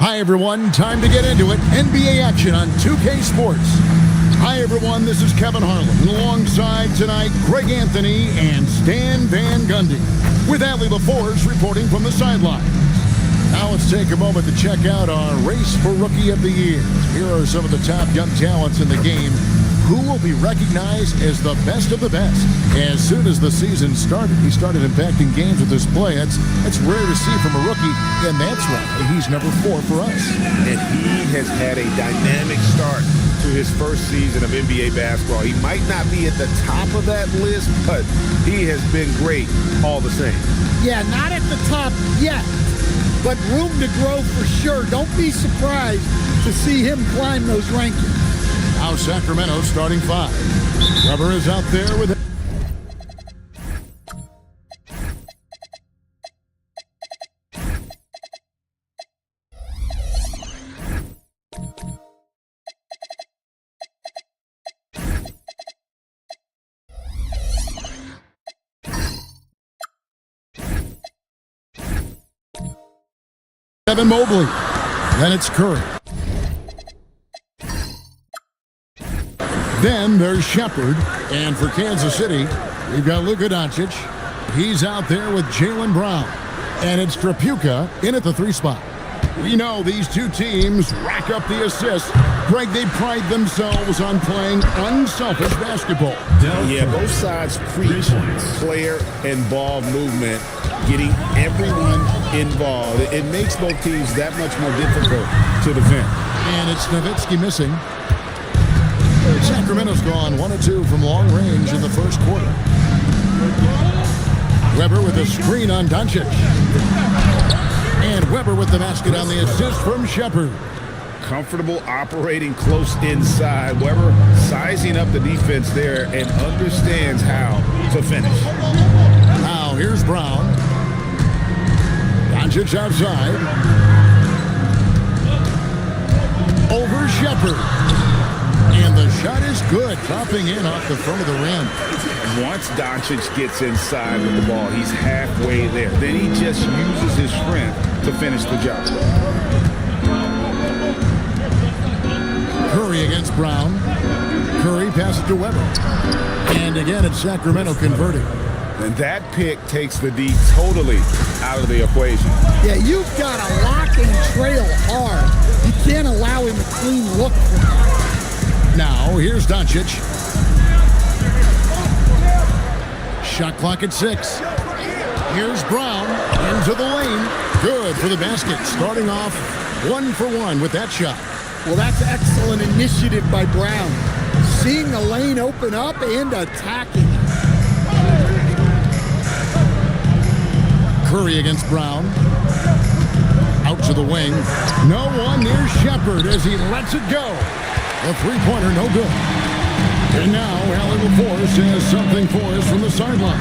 Hi, everyone. Time to get into it. NBA action on 2K Sports. Hi, everyone. This is Kevin Harlan. And alongside tonight, Greg Anthony and Stan Van Gundy. With Allie LaForce reporting from the sidelines. Now let's take a moment to check out our race for Rookie of the Year. Here are some of the top young talents in the game who will be recognized as the best of the best. As soon as the season started, he started impacting games with his play. That's rare to see from a rookie, and that's why he's number 4 for us. And he has had a dynamic start to his first season of NBA basketball. He might not be at the top of that list, but he has been great all the same. Yeah, not at the top yet, but room to grow for sure. Don't be surprised to see him climb those rankings. Now Sacramento starting 5. Weber is out there with it. Evan Mobley. Then it's Curry. Then there's Shepard. And for Kansas City, we've got Luka Doncic. He's out there with Jaylen Brown. And it's Trapuka in at the 3 spot. We know these two teams rack up the assists. Greg, they pride themselves on playing unselfish basketball. Yeah, both sides preach player and ball movement, getting everyone involved. It makes both teams that much more difficult to defend. And it's Nowitzki missing. Sacramento's gone 1 of 2 from long range in the first quarter. Weber with a screen on Doncic. And Weber with the basket on the assist from Shepard. Comfortable operating close inside. Weber sizing up the defense there and understands how to finish. Now here's Brown. Doncic outside. Over Shepard. And the shot is good, dropping in off the front of the rim. Once Doncic gets inside with the ball, he's halfway there. Then he just uses his strength to finish the job. Curry against Brown. Curry passes to Weber. And again, it's Sacramento converting. And that pick takes the D totally out of the equation. Yeah, you've got to lock and trail hard. You can't allow him a clean look from that. Now, here's Doncic. Shot clock at 6. Here's Brown into the lane. Good for the basket. Starting off 1 for 1 with that shot. Well, that's excellent initiative by Brown. Seeing the lane open up and attacking. Curry against Brown. Out to the wing. No one near Shepard as he lets it go. A three-pointer, no good. And now, Allie LaForce has something for us from the sideline.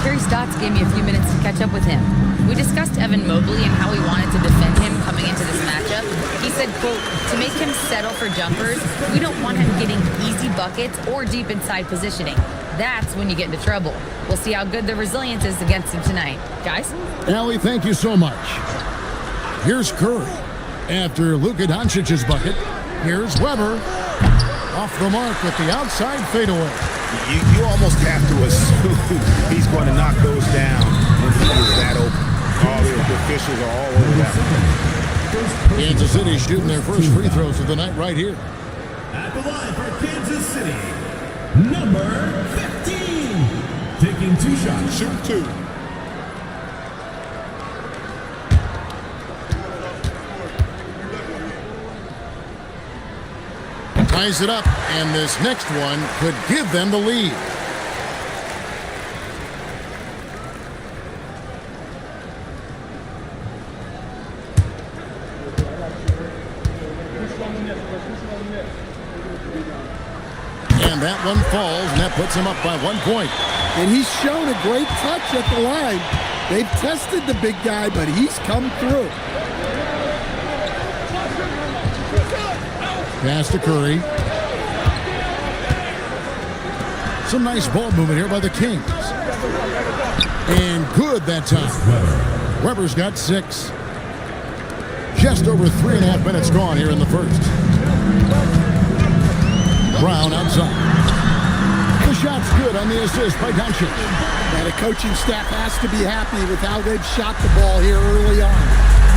Terry Stotts gave me a few minutes to catch up with him. We discussed Evan Mobley and how we wanted to defend him coming into this matchup. He said, quote, to make him settle for jumpers, we don't want him getting easy buckets or deep inside positioning. That's when you get into trouble. We'll see how good the resilience is against him tonight. Guys? Allie, thank you so much. Here's Curry. After Luka Doncic's bucket, here's Weber. Off the mark with the outside fadeaway. You almost have to assume he's going to knock those down when he is that open. All the officials are all over that. Kansas City shooting their first free throws of the night right here. At the line for Kansas City, number 15. Taking 2 shots. Shoot 2. Ties it up, and this next one could give them the lead. And that one falls, and that puts him up by 1 point. And he's shown a great touch at the line. They've tested the big guy, but he's come through. Pass to Curry. Some nice ball movement here by the Kings. And good that time. Weber's got 6. Just over 3.5 minutes gone here in the first. Brown outside. The shot's good on the assist by Doncic. Now the coaching staff has to be happy with how they've shot the ball here early on.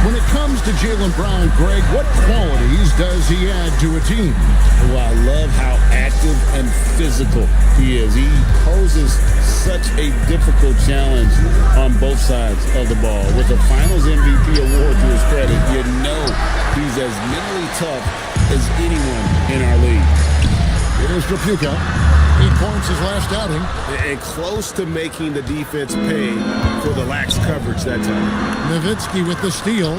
When it comes to Jaylen Brown, Greg, what qualities does he add to a team? Well, I love how active and physical he is. He poses such a difficult challenge on both sides of the ball. With the Finals MVP award to his credit, you know he's as mentally tough as anyone in our league. Here's Trapuka. 8 points his last outing. And close to making the defense pay for the lax coverage that time. Nowitzki with the steal.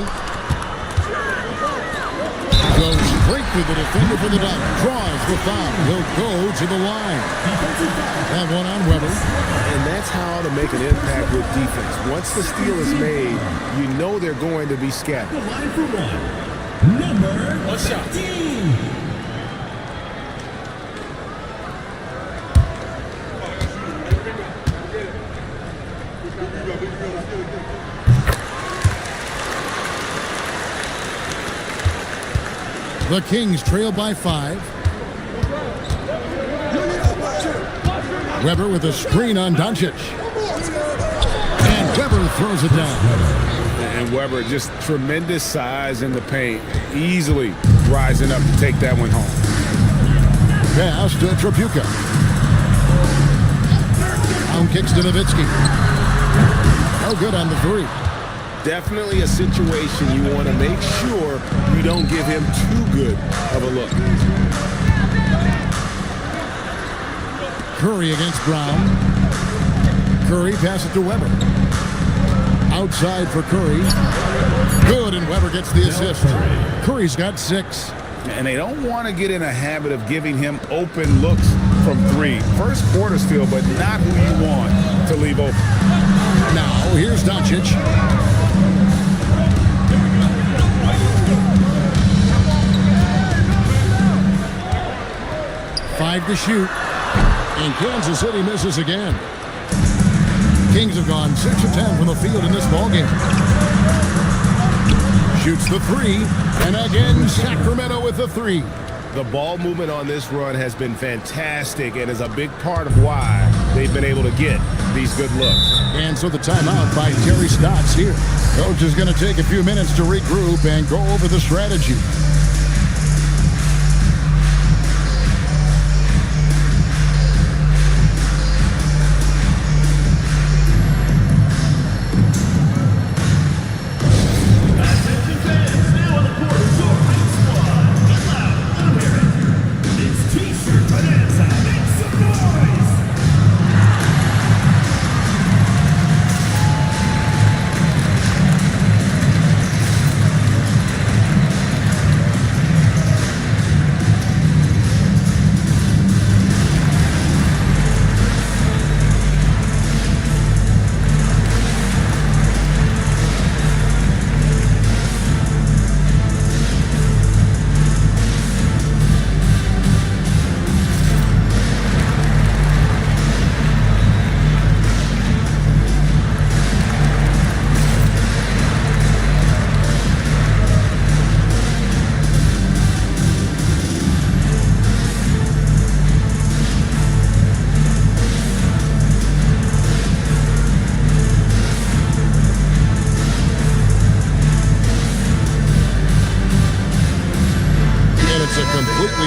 Goes straight to the defender for the dunk. Draws the foul. He'll go to the line. That one on Weber. And that's how to make an impact with defense. Once the steal is made, you know they're going to be scattered. The line for one. Number 15. The Kings trail by 5. Weber with a screen on Doncic. And Weber throws it down. And Weber, just tremendous size in the paint. Easily rising up to take that one home. Pass to Trapuka. Down kicks to Nowitzki. No good on the 3. Definitely a situation you want to make sure you don't give him too good of a look. Curry against Brown. Curry passes to Weber. Outside for Curry. Good, and Weber gets the assist. Curry's got 6. And they don't want to get in a habit of giving him open looks from 3. First quarter steal, but not who you want to leave open. Now, here's Doncic. Five to shoot. And Kansas City misses again. Kings have gone 6 of 10 from the field in this ballgame. Shoots the 3. And again, Sacramento with the 3. The ball movement on this run has been fantastic and is a big part of why they've been able to get these good looks. And so the timeout by Terry Stotts here. Coach is going to take a few minutes to regroup and go over the strategy.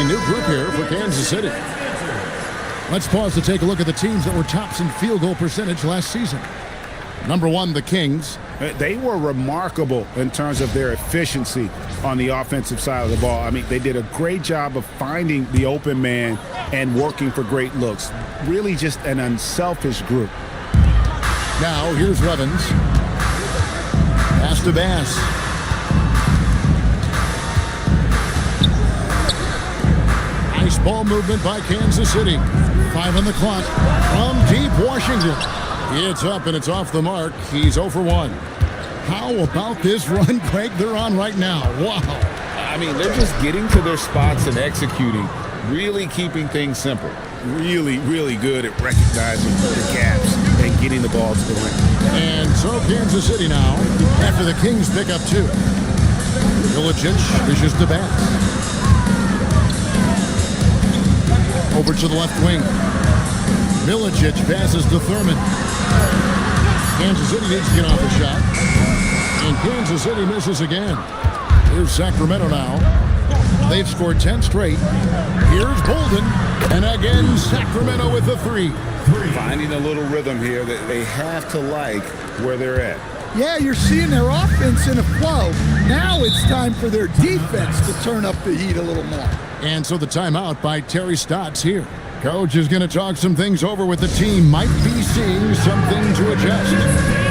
New group here for Kansas City. Let's pause to take a look at the teams that were tops in field goal percentage last season. Number 1, the Kings. They were remarkable in terms of their efficiency on the offensive side of the ball. I mean, they did a great job of finding the open man and working for great looks. Really just an unselfish group. Now, here's Levens. Pass to Bass. Nice ball movement by Kansas City. 5 on the clock. From deep Washington. It's up and it's off the mark. He's 0 for 1. How about this run, Craig, they're on right now? Wow. I mean, they're just getting to their spots and executing, really keeping things simple. Really, really good at recognizing the gaps and getting the ball to the rim. And so Kansas City now, after the Kings pick up 2. Milicic dishes to Bass. Over to the left wing. Milicic passes to Thurman. Kansas City needs to get off the shot. And Kansas City misses again. Here's Sacramento now. They've scored 10 straight. Here's Bolden. And again, Sacramento with the three. Finding a little rhythm here that they have to like where they're at. Yeah, you're seeing their offense in a flow. Now it's time for their defense to turn up the heat a little more. And so the timeout by Terry Stott's here. Coach is going to talk some things over with the team. Might be seeing something to adjust.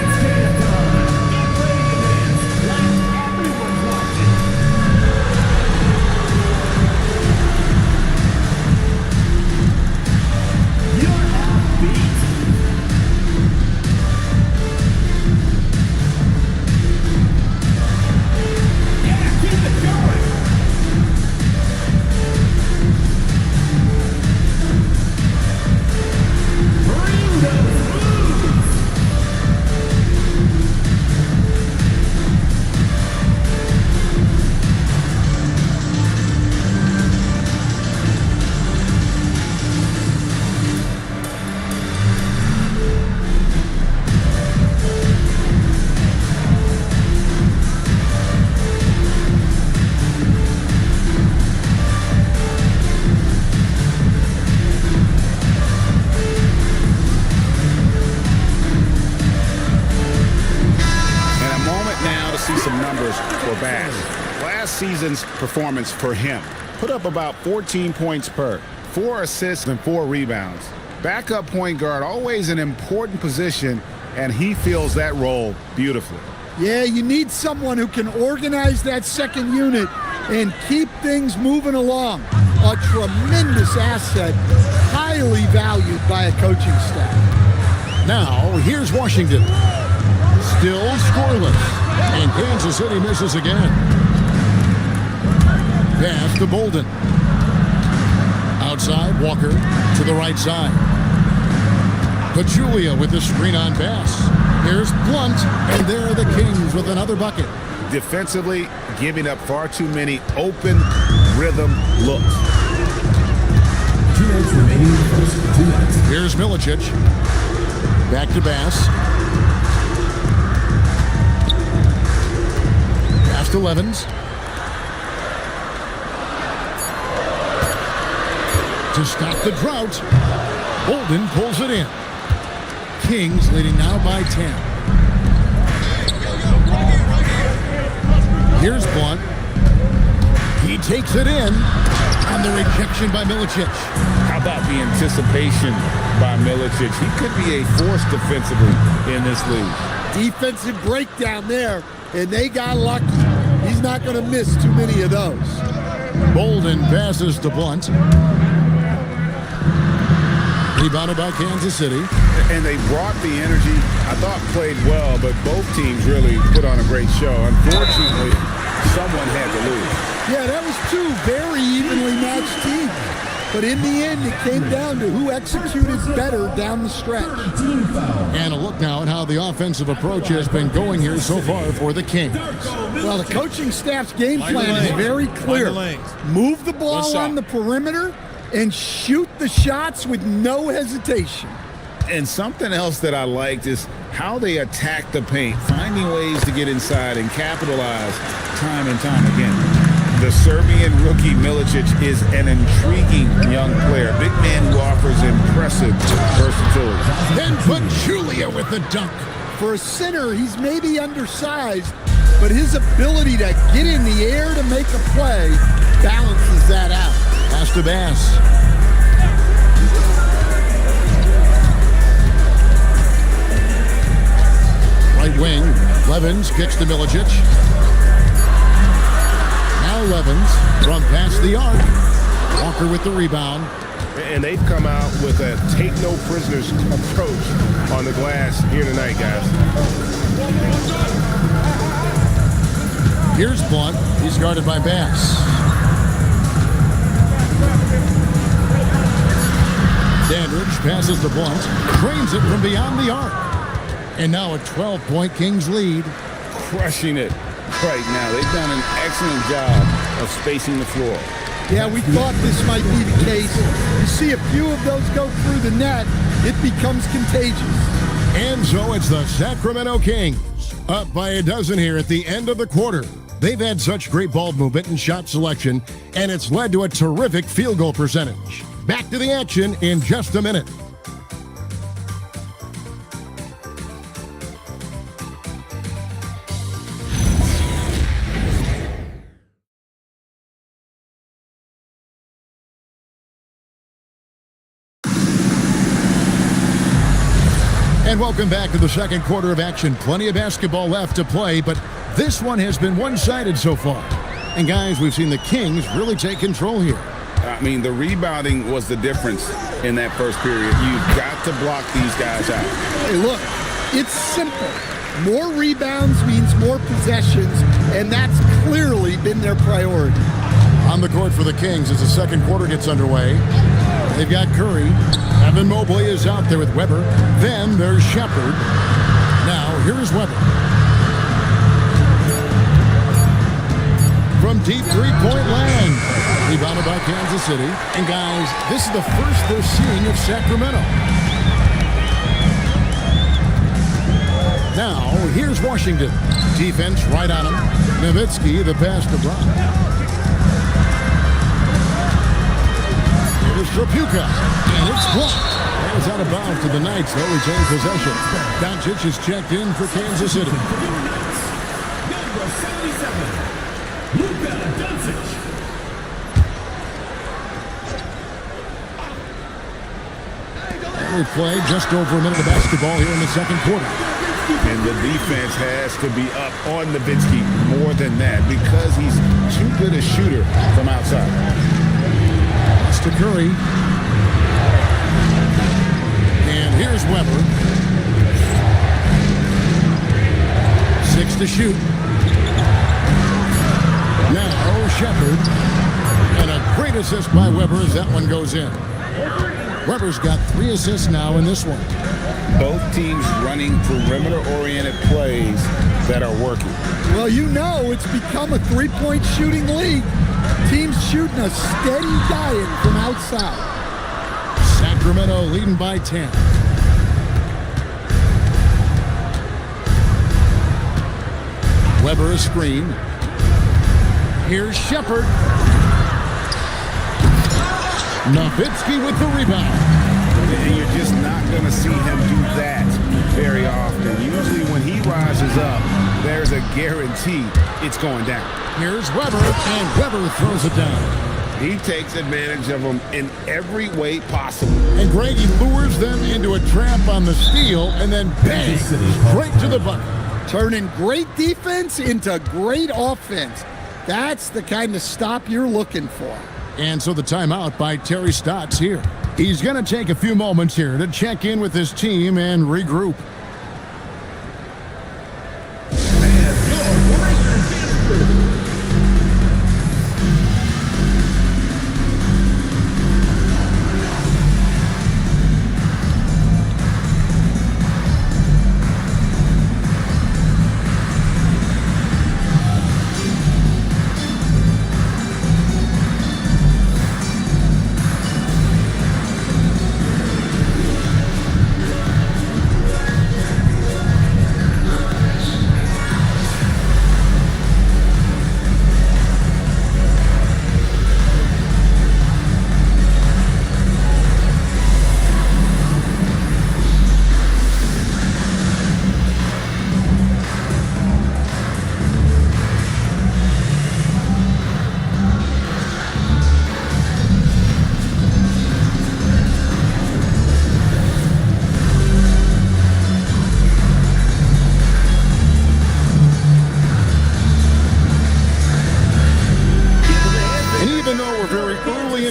Last season's performance for him put up about 14 points per, 4 assists and 4 rebounds. Backup point guard, always an important position, and he fills that role beautifully. Yeah, you need someone who can organize that second unit and keep things moving along. A tremendous asset, highly valued by a coaching staff. Now, here's Washington. Still scoreless. And Kansas City misses again. Pass to Bolden. Outside, Walker to the right side. Pachulia with the screen on Bass. Here's Blunt, and there are the Kings with another bucket. Defensively, giving up far too many open rhythm looks. 2 minutes remaining in the first. 2 minutes. Here's Milicic. Back to Bass. Pass to Levens. To stop the drought, Bolden pulls it in. Kings leading now by 10. Here's Blunt. He takes it in on the rejection by Milicic. How about the anticipation by Milicic? He could be a force defensively in this league. Defensive breakdown there, and they got lucky. He's not going to miss too many of those. Bolden passes to Blunt. Rebounded by Kansas City. And they brought the energy. I thought played well, but both teams really put on a great show. Unfortunately, someone had to lose. Yeah, that was two very evenly matched teams. But in the end, it came down to who executed better down the stretch. And a look now at how the offensive approach has been going here so far for the Kings. Well, the coaching staff's game plan is very clear. Move the ball on the perimeter and shoot the shots with no hesitation. And something else that I liked is how they attack the paint, finding ways to get inside and capitalize time and time again. The Serbian rookie Milicic is an intriguing young player. Big man who offers impressive versatility. Then Pachulia with the dunk. For a center, he's maybe undersized, but his ability to get in the air to make a play balances that out. Pass to Bass. Right wing, Levens kicks to Milicic. Now Levens from past the arc. Walker with the rebound. And they've come out with a take-no-prisoners approach on the glass here tonight, guys. Here's Blunt. He's guarded by Bass. Dandridge passes to Blunt. Drains it from beyond the arc. And now a 12-point Kings lead. Crushing it right now. They've done an excellent job of spacing the floor. Yeah, we thought this might be the case. You see a few of those go through the net, it becomes contagious. And so it's the Sacramento Kings, up by a dozen here at the end of the quarter. They've had such great ball movement and shot selection, and it's led to a terrific field goal percentage. Back to the action in just a minute. And welcome back to the second quarter of action. Plenty of basketball left to play, but this one has been one-sided so far. And guys, we've seen the Kings really take control here. I mean, the rebounding was the difference in that first period. You've got to block these guys out. Hey, look, it's simple. More rebounds means more possessions, and that's clearly been their priority. On the court for the Kings as the second quarter gets underway. They've got Curry. Evan Mobley is out there with Weber. Then there's Shepard. Now, here's Weber. From deep three-point land. Rebounded by Kansas City. And guys, this is the first they're seeing of Sacramento. Now, here's Washington. Defense right on him. Nowitzki, the pass to Brown. Here's Trapuka, and it's blocked. That was out of bounds to the Knights. They'll retain possession. Doncic is checked in for Kansas City. Number 77, Luka Doncic. We play just over a minute of basketball here in the second quarter. And the defense has to be up on Nowitzki more than that because he's too good a shooter from outside. That's to Curry. And here's Weber. 6 to shoot. Now Shepard. And a great assist by Weber as that one goes in. Weber's got 3 assists now in this one. Both teams running perimeter-oriented plays that are working. Well, you know it's become a three-point shooting league. Teams shooting a steady diet from outside. Sacramento leading by 10. Weber a screen. Here's Shepard. Nowitzki with the rebound. And you're just not going to see him do that very often. Usually when he rises up, there's a guarantee it's going down. Here's Weber, and Weber throws it down. He takes advantage of them in every way possible. And Greg, he lures them into a trap on the steal, and then bang, straight to the bucket. Turning great defense into great offense. That's the kind of stop you're looking for. And so the timeout by Terry Stotts here. He's going to take a few moments here to check in with his team and regroup.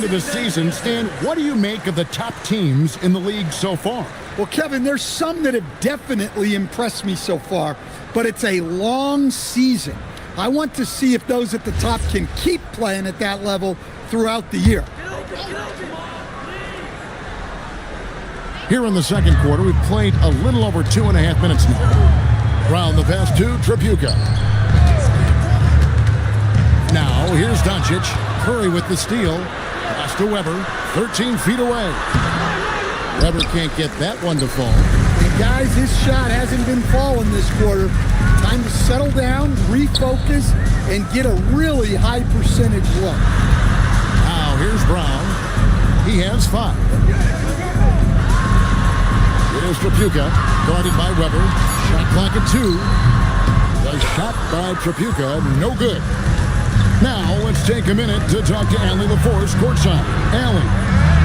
The season. Stan, what do you make of the top teams in the league so far? Well, Kevin, there's some that have definitely impressed me so far, but it's a long season. I want to see if those at the top can keep playing at that level throughout the year. Here in the second quarter, we've played a little over 2.5 minutes now. Brown the pass to Trapuka. Now, here's Doncic. Curry with the steal. Pass to Weber, 13 feet away. Weber can't get that one to fall. And guys, his shot hasn't been falling this quarter. Time to settle down, refocus, and get a really high percentage look. Now, here's Brown. He has 5. Here's Tripucka, guarded by Weber. Shot clock at 2. The shot by Tripucka, no good. Now, let's take a minute to talk to Allie LaForce courtside. Allie.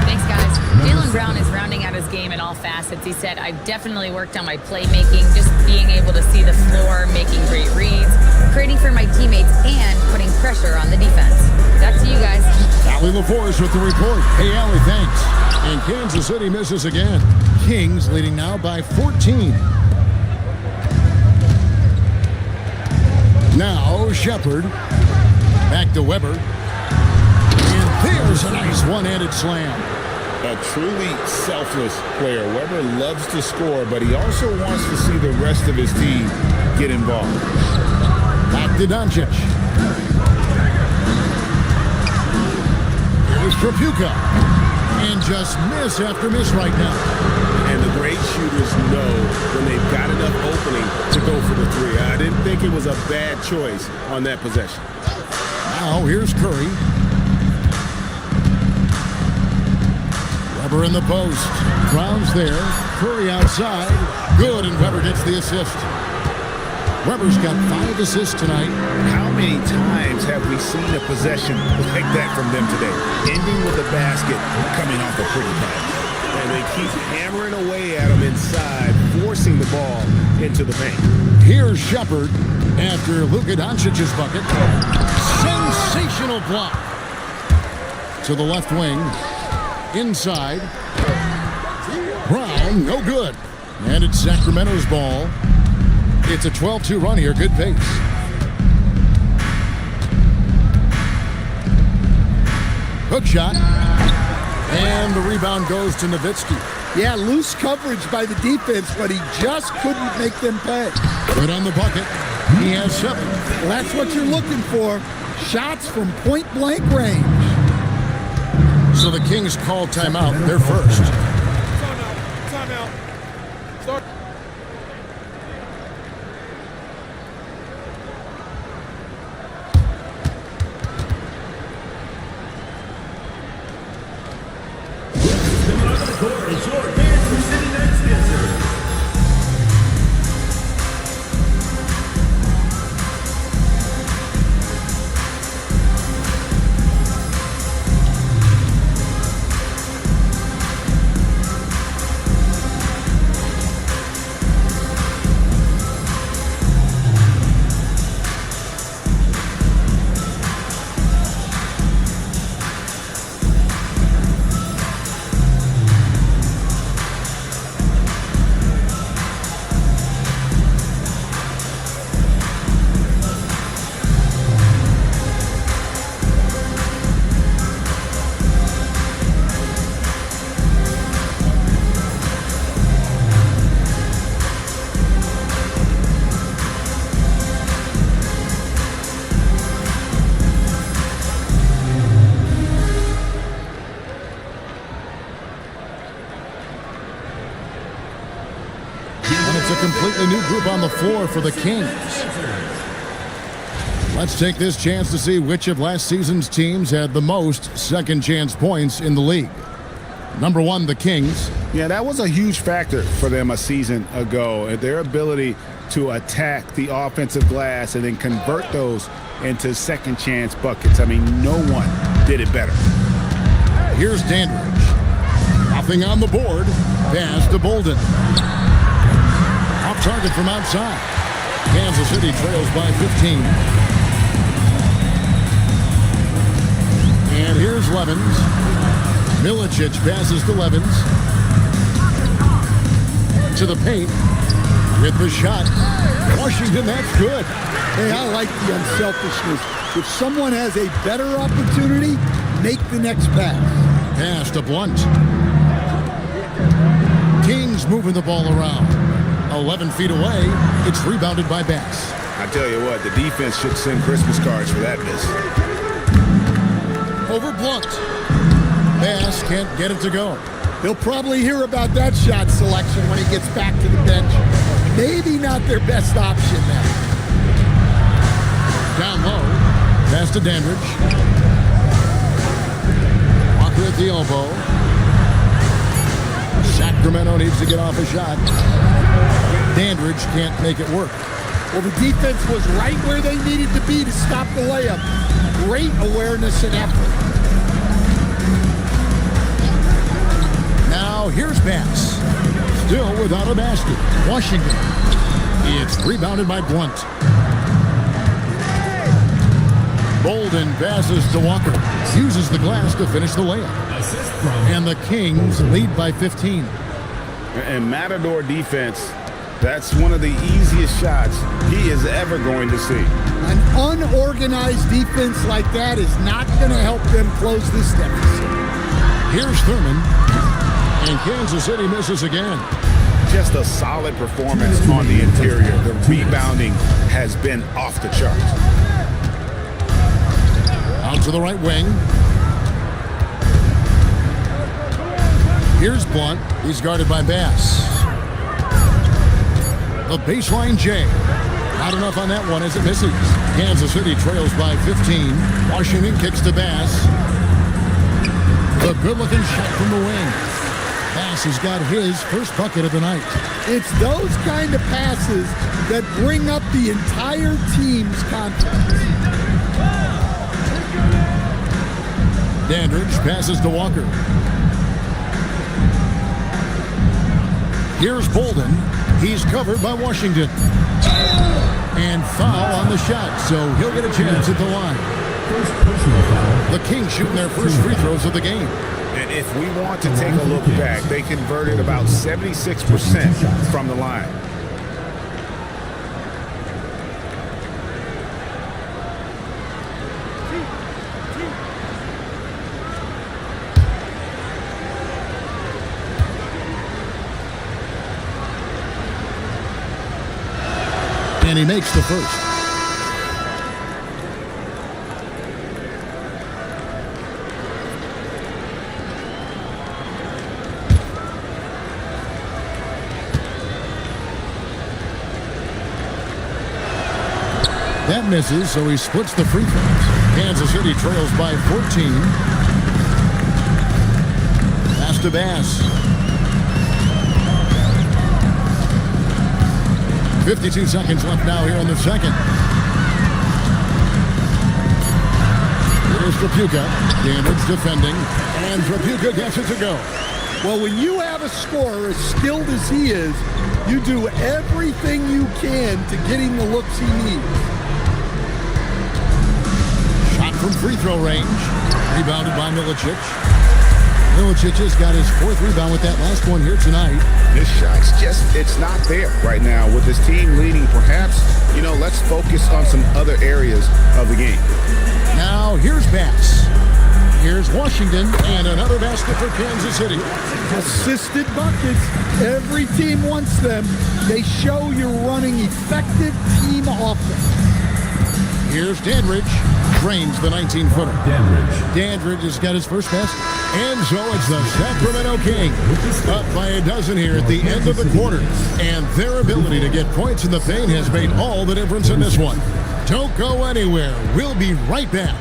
Thanks, guys. Jaylen Brown is rounding out his game in all facets. He said, I've definitely worked on my playmaking, just being able to see the floor, making great reads, creating for my teammates, and putting pressure on the defense. Back to you guys. Allie LaForce with the report. Hey, Allie, thanks. And Kansas City misses again. Kings leading now by 14. Now, Shepherd. Back to Weber. And there's a nice one-handed slam. A truly selfless player. Weber loves to score, but he also wants to see the rest of his team get involved. Back to Doncic. Here's Tripucka. And just miss after miss right now. And the great shooters know when they've got enough opening to go for the 3. I didn't think it was a bad choice on that possession. Now, here's Curry. Weber in the post. Brown's there. Curry outside. Good, and Weber gets the assist. Weber's got 5 assists tonight. How many times have we seen a possession like that from them today? Ending with a basket, coming off a pretty pass. And they keep hammering away at them inside, forcing the ball into the paint. Here's Shepherd after Luka Doncic's bucket. Sensational block. To the left wing. Inside. Brown, no good. And it's Sacramento's ball. It's a 12-2 run here. Good pace. Hook shot. And the rebound goes to Nowitzki. Yeah, loose coverage by the defense, but he just couldn't make them pay. Good on the bucket. He has 7. Well, that's what you're looking for. Shots from point-blank range. So the Kings call timeout. They're first. Timeout. Start. On the court is your Kansas City Knights dancer. It's a completely new group on the floor for the Kings. Let's take this chance to see which of last season's teams had the most second chance points in the league. Number 1, the Kings. Yeah, that was a huge factor for them a season ago. Their ability to attack the offensive glass and then convert those into second chance buckets. I mean, no one did it better. Here's Dandridge. Nothing on the board. Pass to Bolden. Off target from outside. Kansas City trails by 15. And here's Levens. Milicic passes to Levens. To the paint. With the shot. Washington, that's good. Hey, I like the unselfishness. If someone has a better opportunity, make the next pass. Pass to Blunt. Kings moving the ball around. 11 feet away. It's rebounded by Bass. I tell you what, the defense should send Christmas cards for that miss. Over Blunt. Bass can't get it to go. He'll probably hear about that shot selection when he gets back to the bench. Maybe not their best option now. Down low. Pass to Dandridge. Walker at the elbow. Sacramento needs to get off a shot. Dandridge can't make it work. Well, the defense was right where they needed to be to stop the layup. Great awareness and effort. Now here's Bass. Still without a basket. Washington. It's rebounded by Blunt. Bolden passes to Walker. Uses the glass to finish the layup. And the Kings lead by 15. And Matador defense, that's one of the easiest shots he is ever going to see. An unorganized defense like that is not going to help them close this deficit. Here's Thurman. And Kansas City misses again. Just a solid performance on the interior. The rebounding has been off the charts. Out to the right wing. Here's Blunt. He's guarded by Bass. The baseline J. Not enough on that one as it misses. Kansas City trails by 15. Washington kicks to Bass. The good-looking shot from the wing. Bass has got his first bucket of the night. It's those kind of passes that bring up the entire team's confidence. Dandridge passes to Walker. Here's Bolden. He's covered by Washington. And foul on the shot, so he'll get a chance at the line. The Kings shooting their first free throws of the game. And if we want to take a look back, they converted about 76% from the line. And he makes the first. That misses, so he splits the free throws. Kansas City trails by 14. Pass to Bass. 52 seconds left now here in the second. Here's Trapuka. Dandridge defending. And Trapuka gets it to go. Well, when you have a scorer as skilled as he is, you do everything you can to get him the looks he needs. Shot from free throw range. Rebounded by Milicic. Milicic has got his fourth rebound with that last one here tonight. This shot's it's not there right now with his team leading. Perhaps, let's focus on some other areas of the game. Now, here's Bass. Here's Washington, and another basket for Kansas City. Assisted buckets. Every team wants them. They show you're running effective team offense. Here's Dandridge. Drains the 19-footer. Dandridge has got his first basket. And so it's the Sacramento Kings up by a dozen here at the end of the quarter. And their ability to get points in the paint has made all the difference in this one. Don't go anywhere. We'll be right back.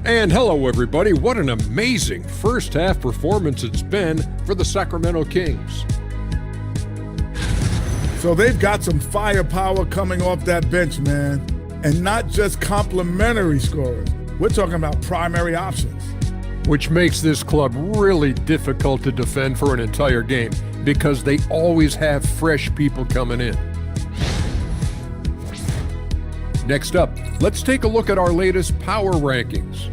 And hello, everybody. What an amazing first half performance it's been for the Sacramento Kings. So they've got some firepower coming off that bench, man. And not just complimentary scorers. We're talking about primary options. Which makes this club really difficult to defend for an entire game because they always have fresh people coming in. Next up, let's take a look at our latest power rankings.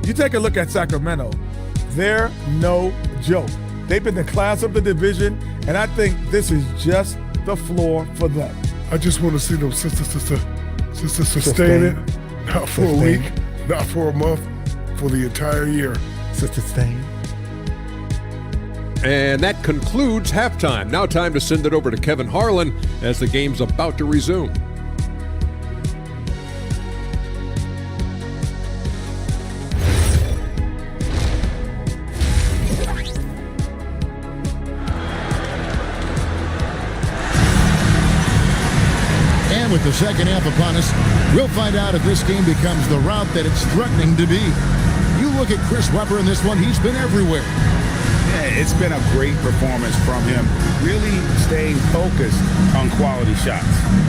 You take a look at Sacramento, they're no joke. They've been the class of the division, and I think this is just the floor for them. I just want to see them sustain it, not for a week, not for a month, for the entire year. Sustain. And that concludes halftime. Now time to send it over to Kevin Harlan as the game's about to resume. And with the second half upon us, we'll find out if this game becomes the route that it's threatening to be. You look at Chris Webber in this one, he's been everywhere. Yeah, it's been a great performance from him, really staying focused on quality shots.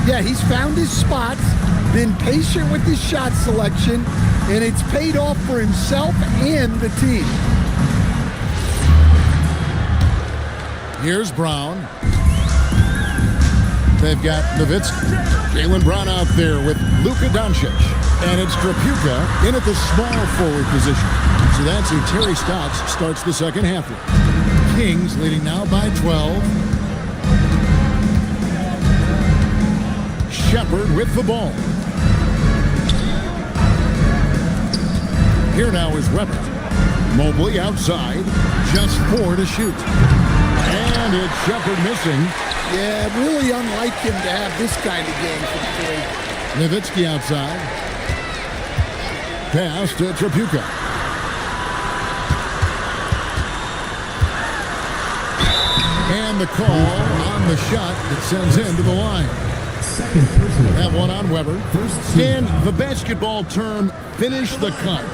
Yeah, he's found his spots, been patient with his shot selection, and it's paid off for himself and the team. Here's Brown. They've got Nowitzki. Jaylen Brown out there with Luka Doncic. And it's Trapuka in at the small forward position. So that's who Terry Stotts starts the second half with. Kings leading now by 12. Shepard with the ball. Here now is Webber. Mobley outside. Just 4 to shoot. And it's Shepard missing. Yeah, really unlike him to have this kind of game from three. Nowitzki outside. Pass to Trapuka. And the call on the shot that sends him to the line. That one on Webber. And the basketball term, finish the cut.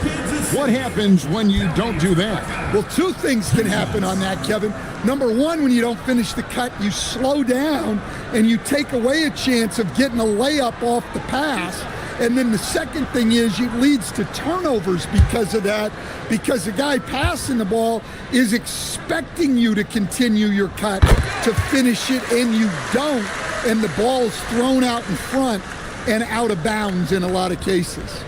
What happens when you don't do that? Well, two things can happen on that, Kevin. Number one, when you don't finish the cut, you slow down and you take away a chance of getting a layup off the pass. And then the second thing is it leads to turnovers because of that, because the guy passing the ball is expecting you to continue your cut, to finish it, and you don't. And the ball is thrown out in front and out of bounds in a lot of cases.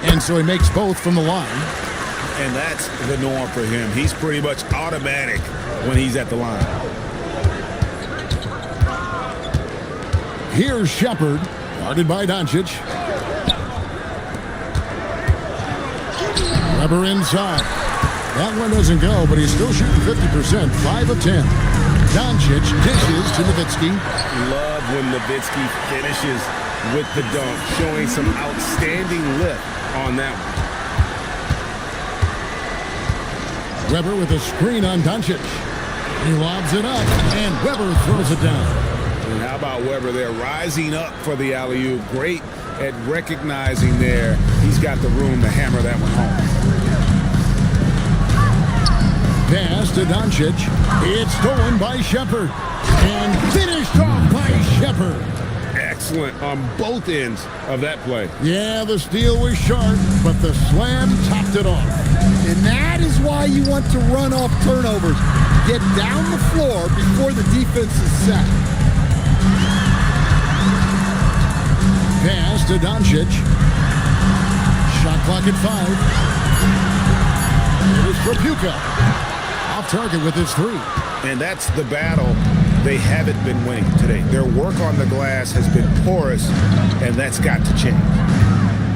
And so he makes both from the line. And that's the norm for him. He's pretty much automatic when he's at the line. Here's Shepard, guarded by Doncic. Webber inside. That one doesn't go, but he's still shooting 50%, 5 of 10. Doncic dishes to Nowitzki. Love when Nowitzki finishes with the dunk, showing some outstanding lift on that one. Webber with a screen on Doncic. He lobs it up, and Webber throws it down. And how about Webber there, rising up for the alley-oop. Great at recognizing there. He's got the room to hammer that one home. Pass to Doncic. It's stolen by Shepard. And finished off by Shepard. Excellent on both ends of that play. Yeah, the steal was sharp, but the slam topped it off. And that is why you want to run off turnovers. Get down the floor before the defense is set. Pass to Doncic. Shot clock at 5. It is Trapuka. Off target with his 3. And that's the battle they haven't been winning today. Their work on the glass has been porous, and that's got to change.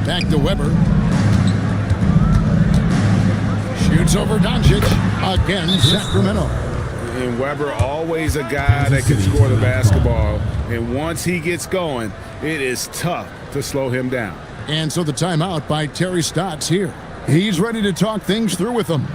Back to Webber. Shoots over Doncic. Again, Sacramento. And Webber, always a guy that can score the basketball. And once he gets going, it is tough to slow him down. And so the timeout by Terry Stotts here. He's ready to talk things through with them.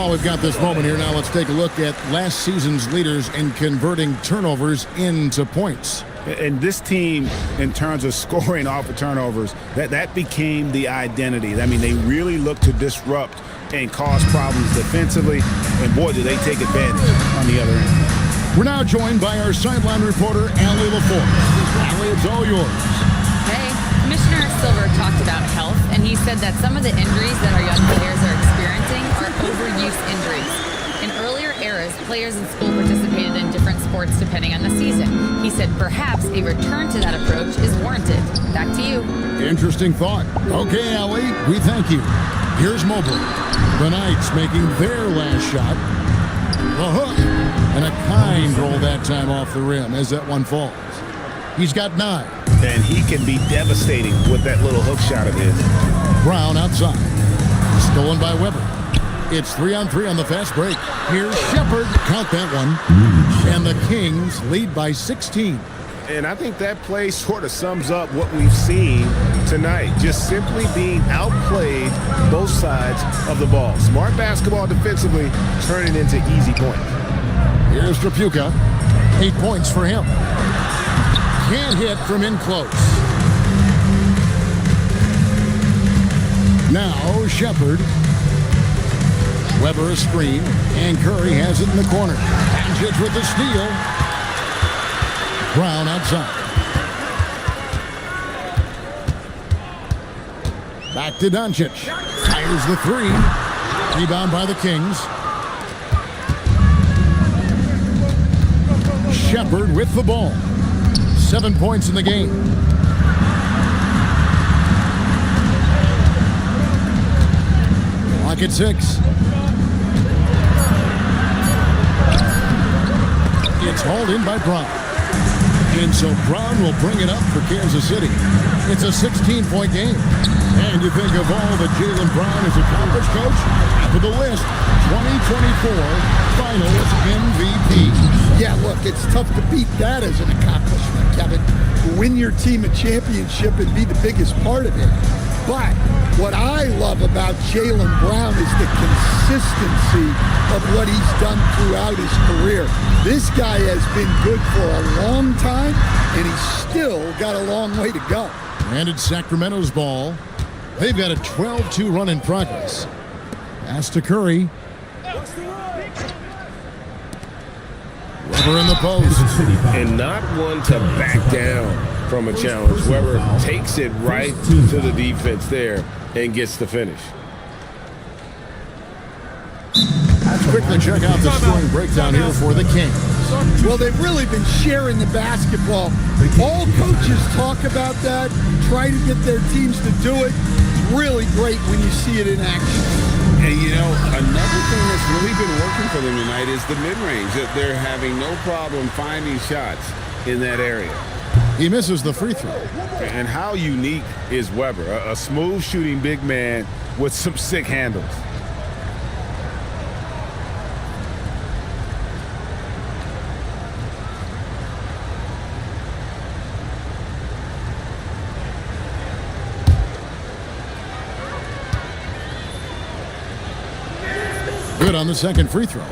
While we've got this moment here, now let's take a look at last season's leaders in converting turnovers into points. And this team, in terms of scoring off of turnovers, that became the identity. I mean, they really look to disrupt and cause problems defensively, and boy, do they take advantage on the other end. We're now joined by our sideline reporter, Allie LaForce. Allie, it's all yours. Hey, Commissioner Silver talked about health, and he said that some of the injuries that our young players are experiencing are overuse injuries. In earlier eras, players in school participated in different sports depending on the season. He said perhaps a return to that approach is warranted. Back to you. Interesting thought. Okay, Allie, we thank you. Here's Mobley. The Knights making their last shot. A hook. And a kind roll that time off the rim as that one falls. He's got 9. And he can be devastating with that little hook shot of his. Brown outside. Stolen by Weber. It's 3-on-3 on the fast break. Here's Shepard. Count that one. And the Kings lead by 16. And I think that play sort of sums up what we've seen tonight. Just simply being outplayed both sides of the ball. Smart basketball defensively, turning into easy points. Here's Trapuka. 8 points for him. Can't hit from in close. Now Shepard. Weber a screen, and Curry has it in the corner. Doncic with the steal. Brown outside. Back to Doncic. Fires the 3. Rebound by the Kings. Shepard with the ball. 7 points in the game. Clock at 6. It's hauled in by Brown. And so Brown will bring it up for Kansas City. It's a 16-point game. And you think of all that Jaylen Brown has accomplished, Coach? Top of the list, 2024 Finals MVP. Yeah, look, it's tough to beat that as an accomplishment, Kevin. To win your team a championship and be the biggest part of it. But what I love about Jaylen Brown is the consistency of what he's done throughout his career. This guy has been good for a long time, and he's still got a long way to go. And it's Sacramento's ball. They've got a 12-2 run in progress. Pass to Curry. Weber in the post. And not one to back down from a challenge. Weber takes it right to the defense there and gets the finish. Let's quickly check out the scoring breakdown here for the Kings. Well, they've really been sharing the basketball. All coaches talk about that, try to get their teams to do it. It's really great when you see it in action. And, you know, another thing that's really been working for them tonight is the mid-range. That they're having no problem finding shots in that area. He misses the free throw. And how unique is Weber? A smooth shooting big man with some sick handles. Good on the second free throw.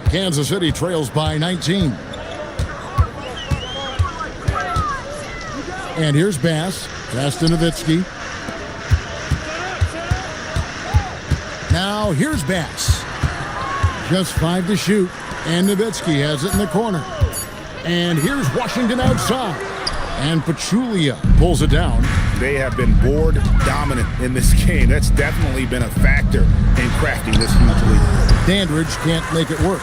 Kansas City trails by 19. And here's Bass. Pass to Nowitzki. Now here's Bass. Just 5 to shoot. And Nowitzki has it in the corner. And here's Washington outside. And Pachulia pulls it down. They have been board dominant in this game. That's definitely been a factor in crafting this huge lead. Dandridge can't make it work.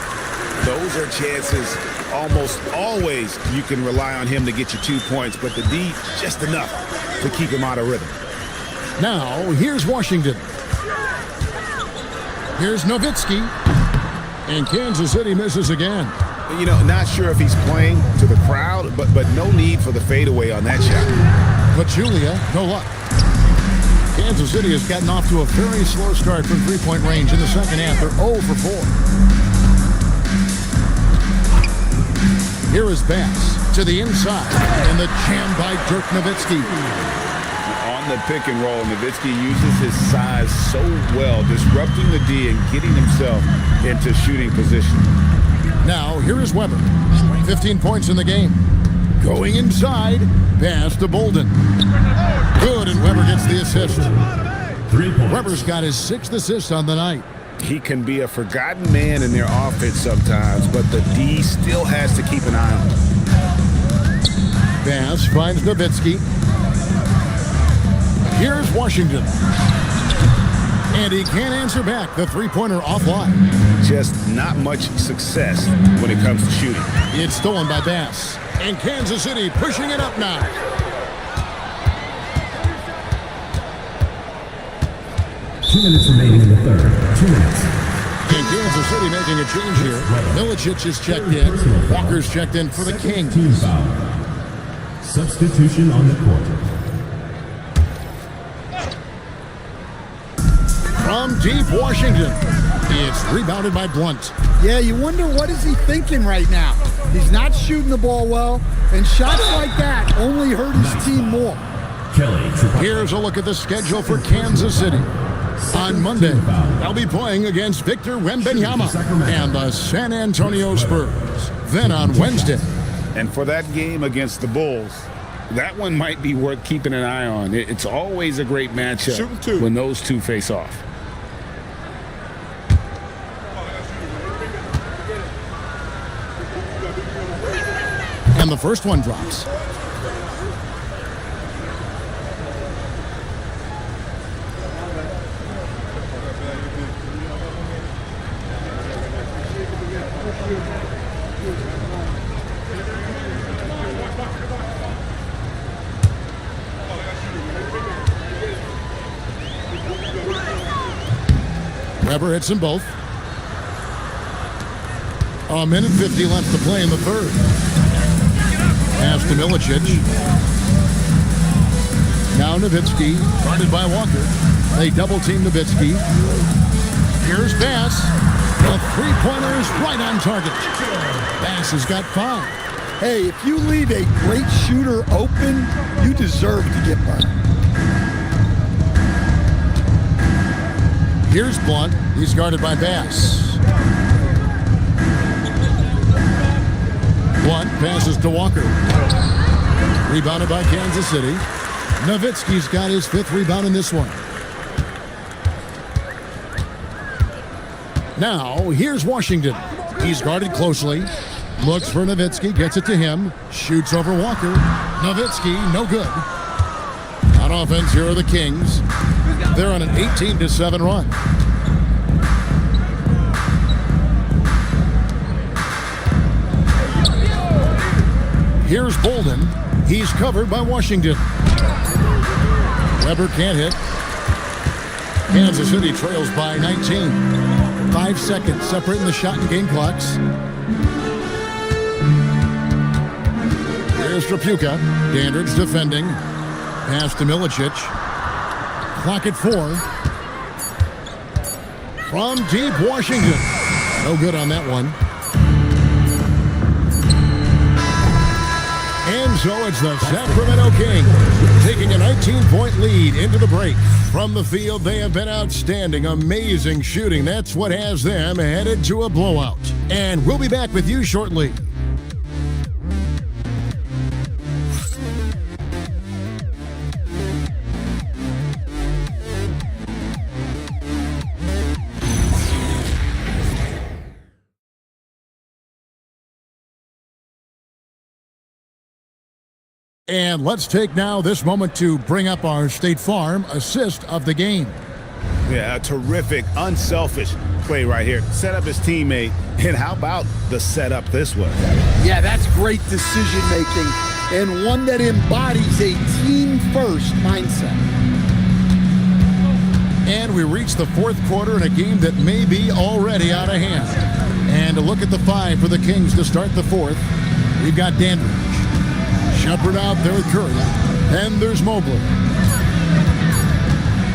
Those are chances almost always you can rely on him to get you 2 points, but the D, just enough to keep him out of rhythm. Now, here's Washington. Here's Nowitzki. And Kansas City misses again. You know, not sure if he's playing to the crowd, but no need for the fadeaway on that shot. Pachulia, no luck. Kansas City has gotten off to a very slow start from three-point range in the second half. They're 0 for 4. Here is Bass to the inside, and the jam by Dirk Nowitzki. On on the pick and roll. Nowitzki uses his size so well, disrupting the D and getting himself into shooting position. Now, here is Weber. 15 points in the game. Going inside, pass to Bolden. Good, and Weber gets the assist. 3 points. Weber's got his 6th assist on the night. He can be a forgotten man in their offense sometimes, but the D still has to keep an eye on him. Pass finds Nowitzki. Here's Washington. And he can't answer back. The three-pointer offline. Just not much success when it comes to shooting. It's stolen by Bass. And Kansas City pushing it up now. Two minutes remaining in the third. 2 minutes. And Kansas City making a change here. Milicic is checked in. Walker's checked in for the Kings. Team foul. Substitution on the court. From deep Washington, it's rebounded by Blunt. Yeah, you wonder what is he thinking right now. He's not shooting the ball well, and shots like that only hurt his team more. Kelly. Here's a look at the schedule for Kansas City. On Monday, they'll be playing against Victor Wembanyama and the San Antonio Spurs. Then on Wednesday. And for that game against the Bulls, that one might be worth keeping an eye on. It's always a great matchup when those two face off. And the first one drops. Weber hits them both. A minute 50 left to play in the third. Pass to Milicic. Now Nowitzki, guarded by Walker. They double-team Nowitzki. Here's Bass. The three-pointer is right on target. Bass has got 5. Hey, if you leave a great shooter open, you deserve to get burned. Here's Blunt. He's guarded by Bass. Blunt passes to Walker. Rebounded by Kansas City. Nowitzki's got his 5th rebound in this one. Now, here's Washington. He's guarded closely. Looks for Nowitzki, gets it to him. Shoots over Walker. Nowitzki, no good. On offense, here are the Kings. They're on an 18-7 run. Here's Bolden. He's covered by Washington. Weber can't hit. Kansas City trails by 19. 5 seconds separating the shot and game clocks. Here's Trapuka. Dandridge defending. Pass to Milicic. Clock at 4. From deep Washington. No good on that one. And so it's the Sacramento Kings taking a 19-point lead into the break. From the field, they have been outstanding, amazing shooting. That's what has them headed to a blowout. And we'll be back with you shortly. And let's take now this moment to bring up our State Farm assist of the game. Yeah, a terrific, unselfish play right here. Set up his teammate, and how about the setup this was? Yeah, that's great decision-making and one that embodies a team-first mindset. And we reach the 4th quarter in a game that may be already out of hand. And a look at the 5 for the Kings to start the 4th. We've got Dandridge. Shepard out there with Curry. And there's Mobley.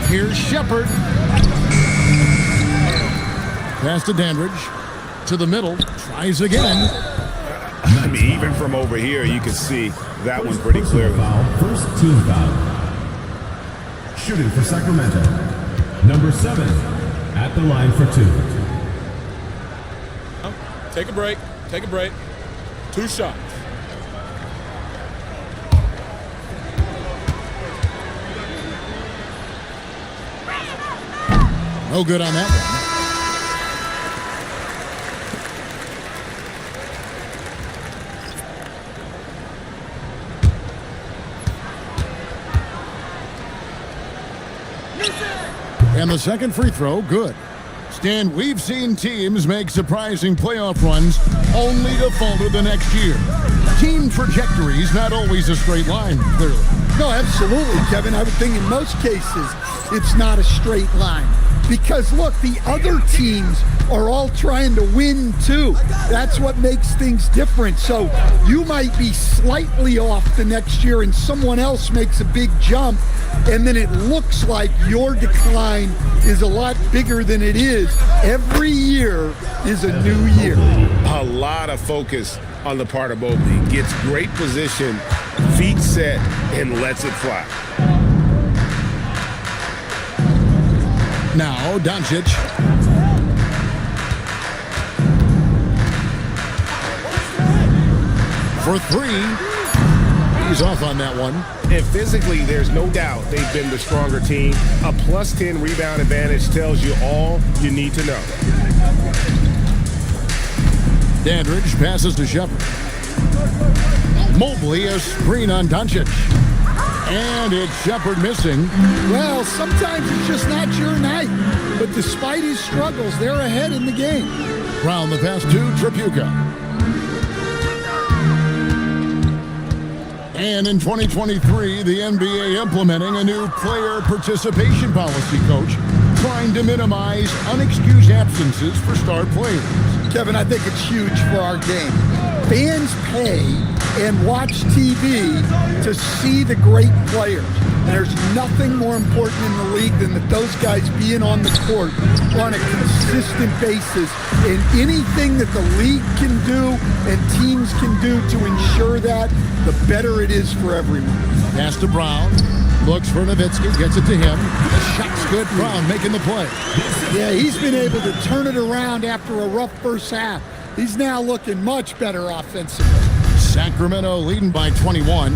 Here's Shepard. Pass to Dandridge. To the middle. Tries again. I mean, even from over here, you can see that one pretty clearly. First team foul. Shooting for Sacramento. Number 7 at the line for 2. Take a break. Take a break. 2 shots. No good on that one. And the second free throw, good. Stan, we've seen teams make surprising playoff runs only to falter the next year. Team trajectory's not always a straight line, clearly. No, absolutely, Kevin. I would think in most cases it's not a straight line. Because, look, the other teams are all trying to win, too. That's what makes things different. So you might be slightly off the next year and someone else makes a big jump, and then it looks like your decline is a lot bigger than it is. Every year is a new year. A lot of focus on the part of Mobley. Gets great position, feet set, and lets it fly. Now, Doncic. For 3. He's off on that one. And physically, there's no doubt they've been the stronger team. A plus 10 rebound advantage tells you all you need to know. Dandridge passes to Shepard. Mobley, a screen on Doncic. And it's Shepard missing. Well, sometimes it's just not your night. But despite his struggles, they're ahead in the game. Brown the pass to Tripucka. And in 2023, the NBA implementing a new player participation policy, Coach, trying to minimize unexcused absences for star players. Kevin, I think it's huge for our game. Fans pay and watch TV to see the great players. And there's nothing more important in the league than that those guys being on the court on a consistent basis. And anything that the league can do and teams can do to ensure that, the better it is for everyone. Pass to Brown. Looks for Nowitzki. Gets it to him. The shot's good. Brown making the play. Yeah, he's been able to turn it around after a rough first half. He's now looking much better offensively. Sacramento leading by 21.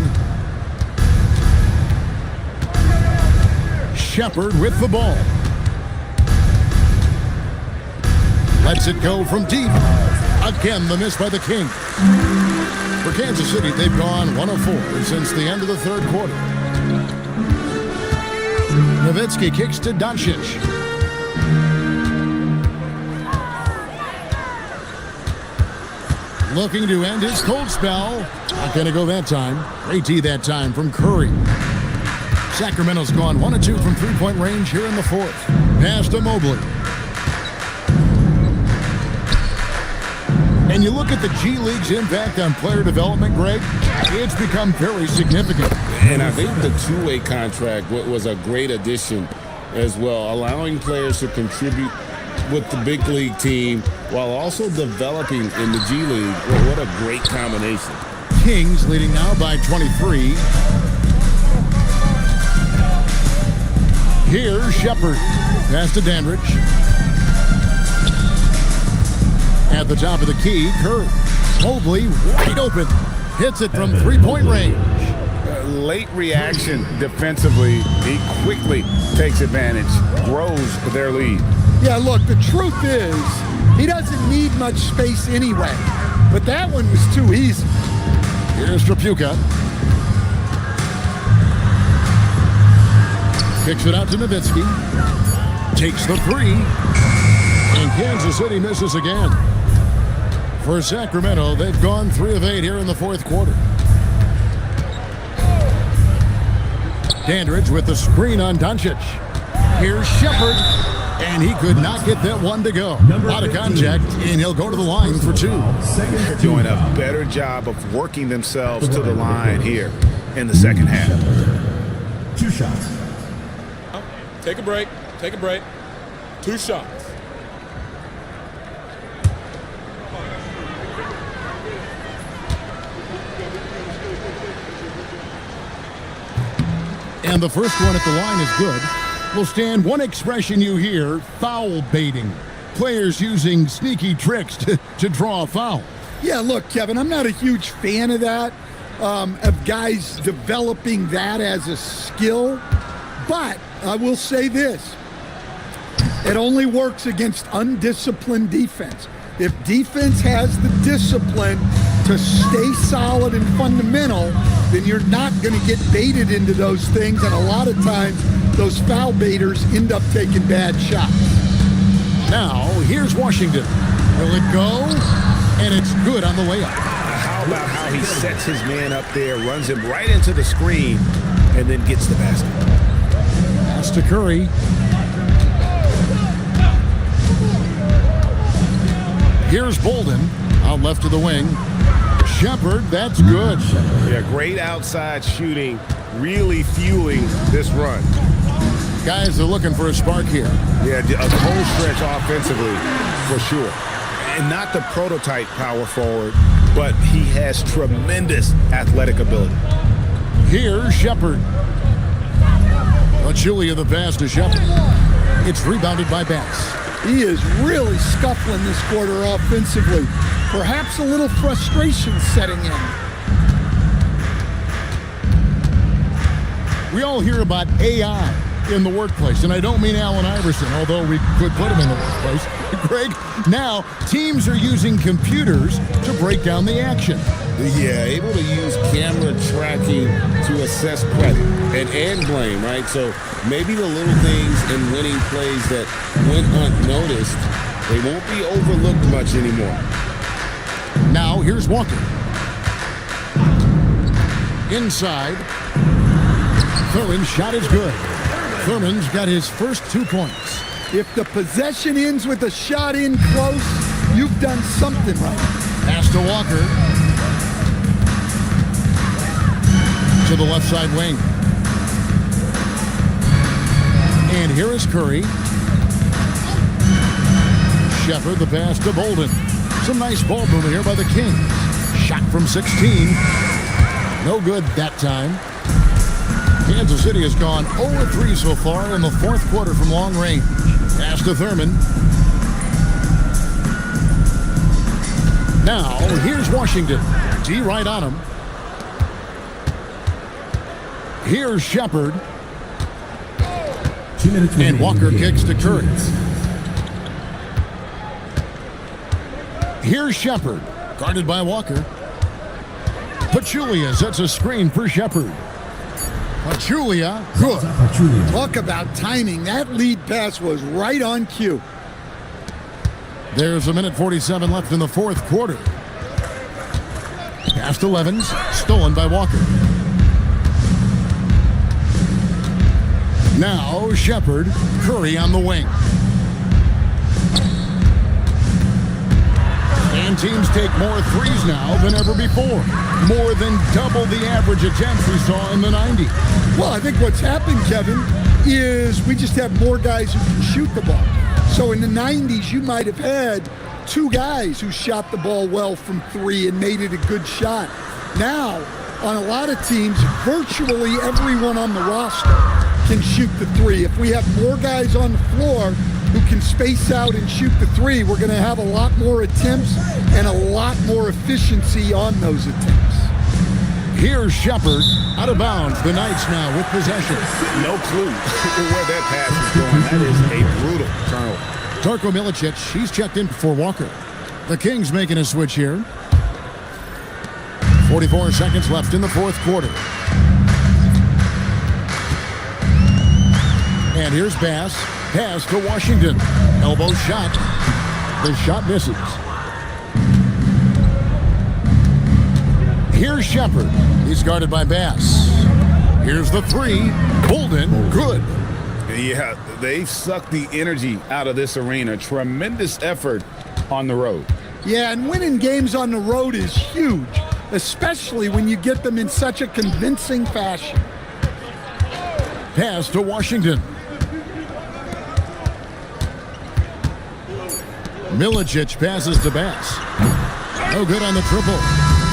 Shepard with the ball. Lets it go from deep. Again, the miss by the Kings. For Kansas City, they've gone 1 of 4 since the end of the third quarter. Nowitzki kicks to Doncic. Looking to end his cold spell. Not going to go that time. Great D that time from Curry. Sacramento's gone 1 of 2 from three-point range here in the fourth. Pass to Mobley. And you look at the G League's impact on player development, Greg, it's become very significant. And I think the two-way contract was a great addition as well, allowing players to contribute with the big league team while also developing in the G League. Well, what a great combination. Kings leading now by 23. Here's Shepard. Pass to Dandridge. At the top of the key, Curry. Mobley wide open. Hits it from three-point range. Late reaction defensively. He quickly takes advantage, grows their lead. Yeah, look, the truth is, he doesn't need much space anyway. But that one was too easy. Here's Tripucka. Kicks it out to Nowitzki. Takes the 3. And Kansas City misses again. For Sacramento, they've gone 3 of 8 here in the fourth quarter. Dandridge with the screen on Doncic. Here's Shepard. And he could not get that one to go. A lot of contact, and he'll go to the line for 2. They're doing a better job of working themselves to the line here in the second half. 2 shots. Take a break. Take a break. 2 shots. And the first one at the line is good. Will stand one expression you hear, foul baiting. Players using sneaky tricks to draw a foul. Yeah, look, Kevin, I'm not a huge fan of that, of guys developing that as a skill. But I will say this. It only works against undisciplined defense. If defense has the discipline to stay solid and fundamental, then you're not going to get baited into those things. And a lot of times, those foul baiters end up taking bad shots. Now, here's Washington. Will it go? And it's good on the way up. How about how he sets his man up there, runs him right into the screen, and then gets the basket. Pass to Curry. Here's Bolden, out left of the wing. Shepard, that's good. Yeah, great outside shooting, really fueling this run. Guys are looking for a spark here. Yeah, a cold stretch offensively, for sure. And not the prototype power forward, but he has tremendous athletic ability. Here's Shepard. Julia the pass to Shepard. It's rebounded by Bass. He is really scuffling this quarter offensively. Perhaps a little frustration setting in. We all hear about AI in the workplace, and I don't mean Allen Iverson, although we could put him in the workplace. Greg, now teams are using computers to break down the action. Yeah, able to use camera tracking to assess credit and blame, right? So maybe the little things in winning plays that went unnoticed, they won't be overlooked much anymore. Now here's Walker. Inside. Thurman's shot is good. Thurman's got his first 2 points. If the possession ends with a shot in close, you've done something right. Pass to Walker. To the left side wing. And here is Curry. Shepard, the pass to Bolden. Some nice ball movement here by the Kings. Shot from 16. No good that time. Kansas City has gone 0-3 so far in the fourth quarter from long range. Pass to Thurman. Now, here's Washington. D right on him. Here's Shepard. 2 minutes. And Walker kicks to Curry. Here's Shepard. Guarded by Walker. Pachulia sets a screen for Shepard. Pachulia, good. Talk about timing. That lead pass was right on cue. There's 1:47 left in the fourth quarter. Pass to Levens, stolen by Walker. Now Shepard, Curry on the wing. And teams take more threes now than ever before. More than double the average attempts we saw in the 90s. Well, I think what's happened, Kevin, is we just have more guys who can shoot the ball. So in the 90s, you might have had 2 guys who shot the ball well from 3 and made it a good shot. Now, on a lot of teams, virtually everyone on the roster can shoot the 3. If we have more guys on the floor who can space out and shoot the 3, we're going to have a lot more attempts and a lot more efficiency on those attempts. Here's Shepard, out of bounds. The Knights now with possession. No clue where that pass is going. That is a brutal turnover. Darko Milicic, he's checked in for Walker. The Kings making a switch here. 44 seconds left in the fourth quarter. And here's Bass. Pass to Washington. Elbow shot. The shot misses. Here's Shepard. He's guarded by Bass. Here's the 3. Bolden, good. Yeah, they've sucked the energy out of this arena. Tremendous effort on the road. Yeah, and winning games on the road is huge, especially when you get them in such a convincing fashion. Pass to Washington. Milicic passes to Bass. No good on the triple.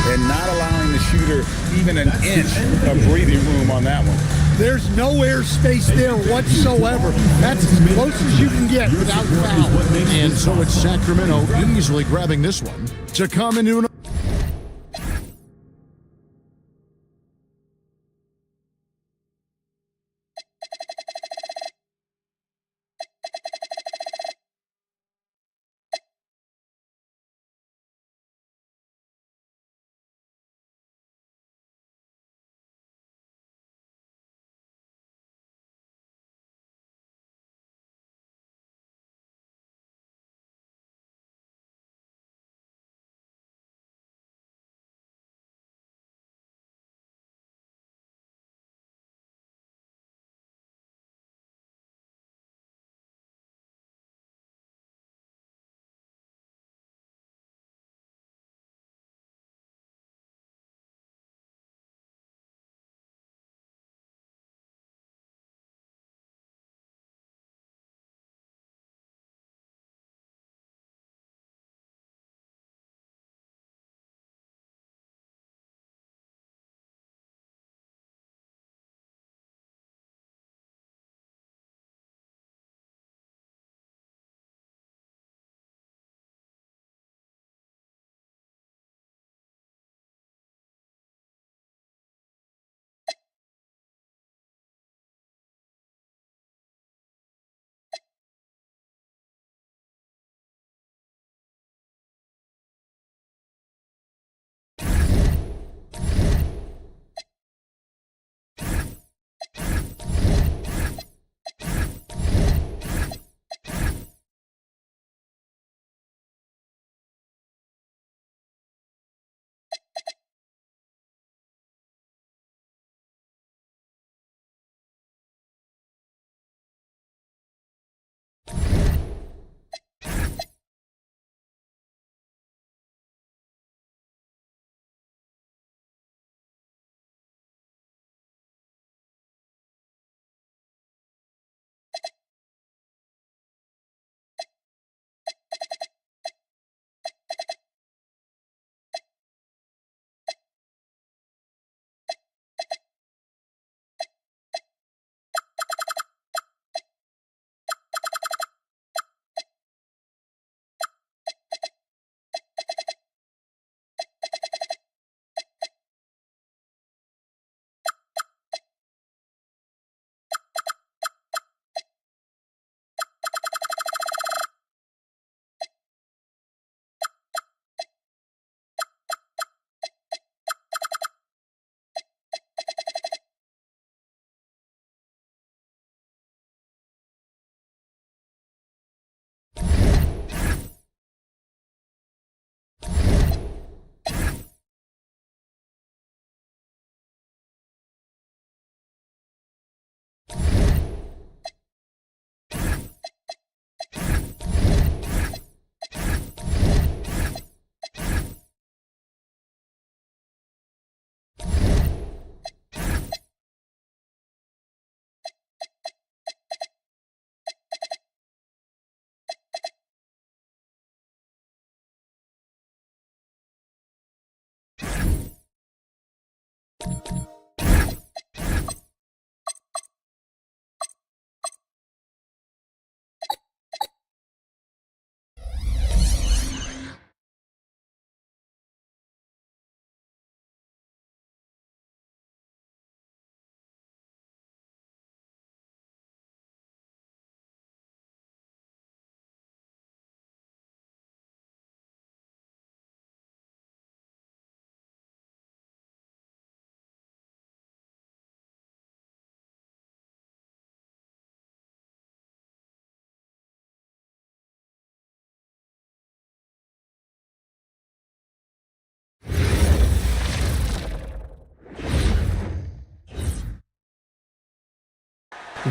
And not allowing the shooter even an inch of breathing room on that one. There's no airspace there whatsoever. That's as close as you can get without foul. And so it's Sacramento easily grabbing this one to come into an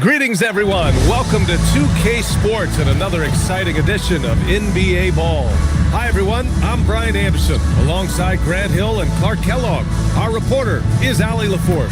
Greetings, everyone. Welcome to 2K Sports and another exciting edition of NBA Ball. Hi, everyone. I'm Brian Anderson, alongside Grant Hill and Clark Kellogg. Our reporter is Allie LaForce.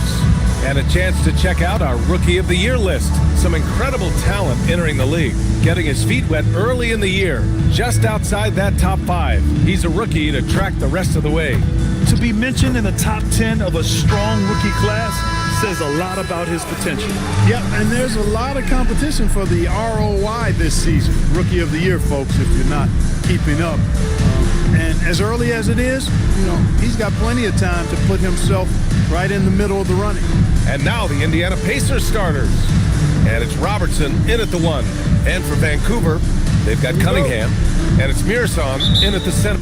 And a chance to check out our Rookie of the Year list. Some incredible talent entering the league, getting his feet wet early in the year. Just outside that top 5, he's a rookie to track the rest of the way. To be mentioned in the top 10 of a strong rookie class says a lot about his potential. Yep, and there's a lot of competition for the ROI this season. Rookie of the Year, folks, if you're not keeping up. And as early as it is, he's got plenty of time to put himself right in the middle of the running. And now the Indiana Pacers starters. And it's Robertson in at the 1. And for Vancouver, they've got Cunningham. And it's Mirasan in at the center.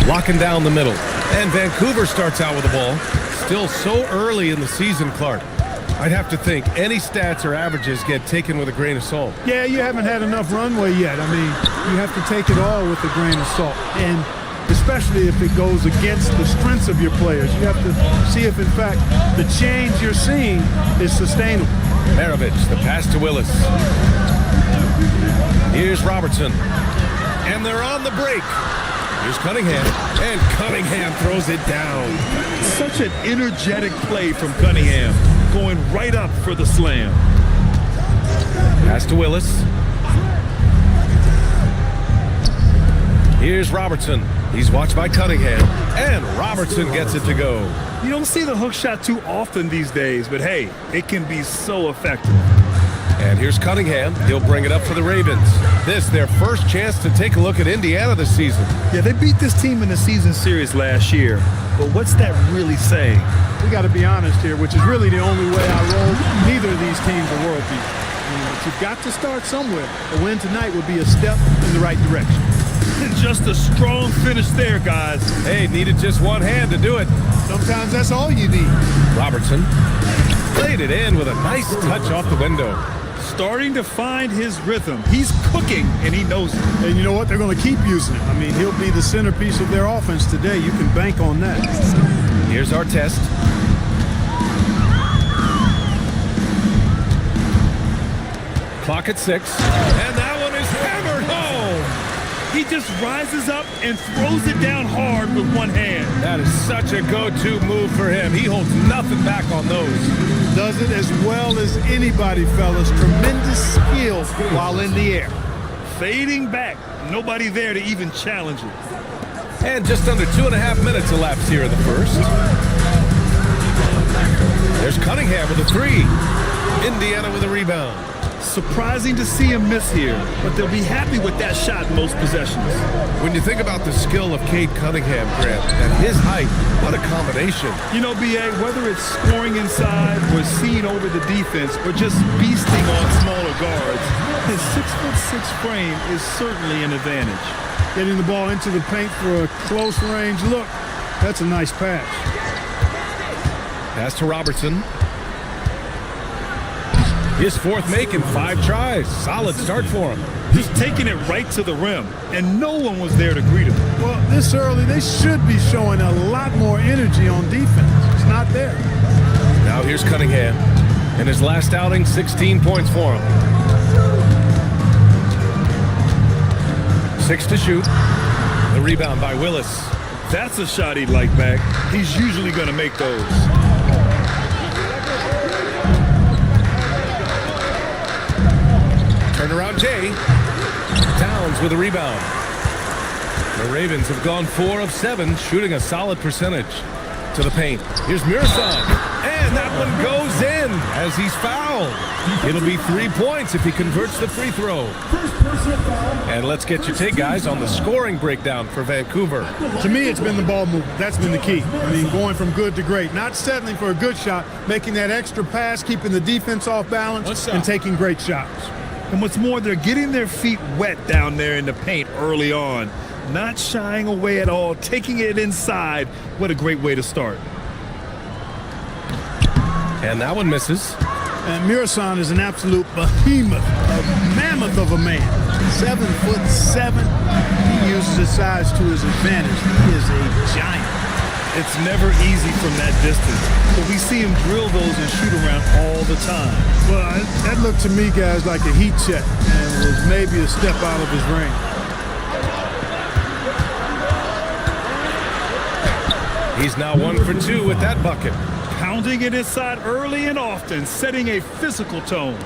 Locking down the middle. And Vancouver starts out with the ball. Still so early in the season, Clark. I'd have to think any stats or averages get taken with a grain of salt. Yeah, you haven't had enough runway yet. I mean, you have to take it all with a grain of salt. And especially if it goes against the strengths of your players. You have to see if, in fact, the change you're seeing is sustainable. Maravich, the pass to Willis. Here's Robertson. And they're on the break. Here's Cunningham, and Cunningham throws it down. Such an energetic play from Cunningham, going right up for the slam. Pass to Willis. Here's Robertson. He's watched by Cunningham, and Robertson gets it to go. You don't see the hook shot too often these days, but hey, it can be so effective. And here's Cunningham. He'll bring it up for the Ravens. This, their first chance to take a look at Indiana this season. Yeah, they beat this team in the season series last year. But what's that really saying? We got to be honest here, which is really the only way I roll. Neither of these teams are world beaters. But you've got to start somewhere. A win tonight would be a step in the right direction. Just a strong finish there, guys. Hey, needed just one hand to do it. Sometimes that's all you need. Robertson played it in with a nice touch off the window. Starting to find his rhythm. He's cooking, and he knows it. And you know what? They're going to keep using it. I mean, he'll be the centerpiece of their offense today. You can bank on that. Here's our test. Clock at 6. And that one is hammered home. He just rises up and throws it down hard with one hand. That is such a go-to move for him. He holds nothing back on those. Does it as well as anybody, fellas. Tremendous skill while in the air. Fading back. Nobody there to even challenge it. And just under 2.5 minutes elapsed here in the first. There's Cunningham with a 3. Indiana with a rebound. Surprising to see him miss here, but they'll be happy with that shot in most possessions. When you think about the skill of Cade Cunningham, Grant, at his height, what a combination. You know, B.A., whether it's scoring inside or seeing over the defense or just beasting on smaller guards, his 6'6" frame is certainly an advantage. Getting the ball into the paint for a close range look. That's a nice pass. Pass to Robertson. His fourth make in 5 tries. Solid start for him. He's taking it right to the rim, and no one was there to greet him. Well, this early, they should be showing a lot more energy on defense. It's not there. Now here's Cunningham. In his last outing, 16 points for him. 6 to shoot. The rebound by Willis. That's a shot he'd like back. He's usually going to make those. Turnaround Jay. Downs with a rebound. The Ravens have gone 4 of 7, shooting a solid percentage to the paint. Here's Mirasan. And that one goes in as he's fouled. It'll be 3 points if he converts the free throw. And let's get your take, guys, on the scoring breakdown for Vancouver. To me, it's been the ball movement. That's been the key. I mean, going from good to great. Not settling for a good shot, making that extra pass, keeping the defense off balance, and taking great shots. And what's more, they're getting their feet wet down there in the paint early on. Not shying away at all, taking it inside. What a great way to start. And that one misses. And Murasan is an absolute behemoth, a mammoth of a man. 7'7". He uses his size to his advantage. He is a giant. It's never easy from that distance, but we see him drill those and shoot around all the time. Well, that looked to me, guys, like a heat check and was maybe a step out of his range. He's now 1 for 2 with that bucket. Pounding it inside early and often, setting a physical tone.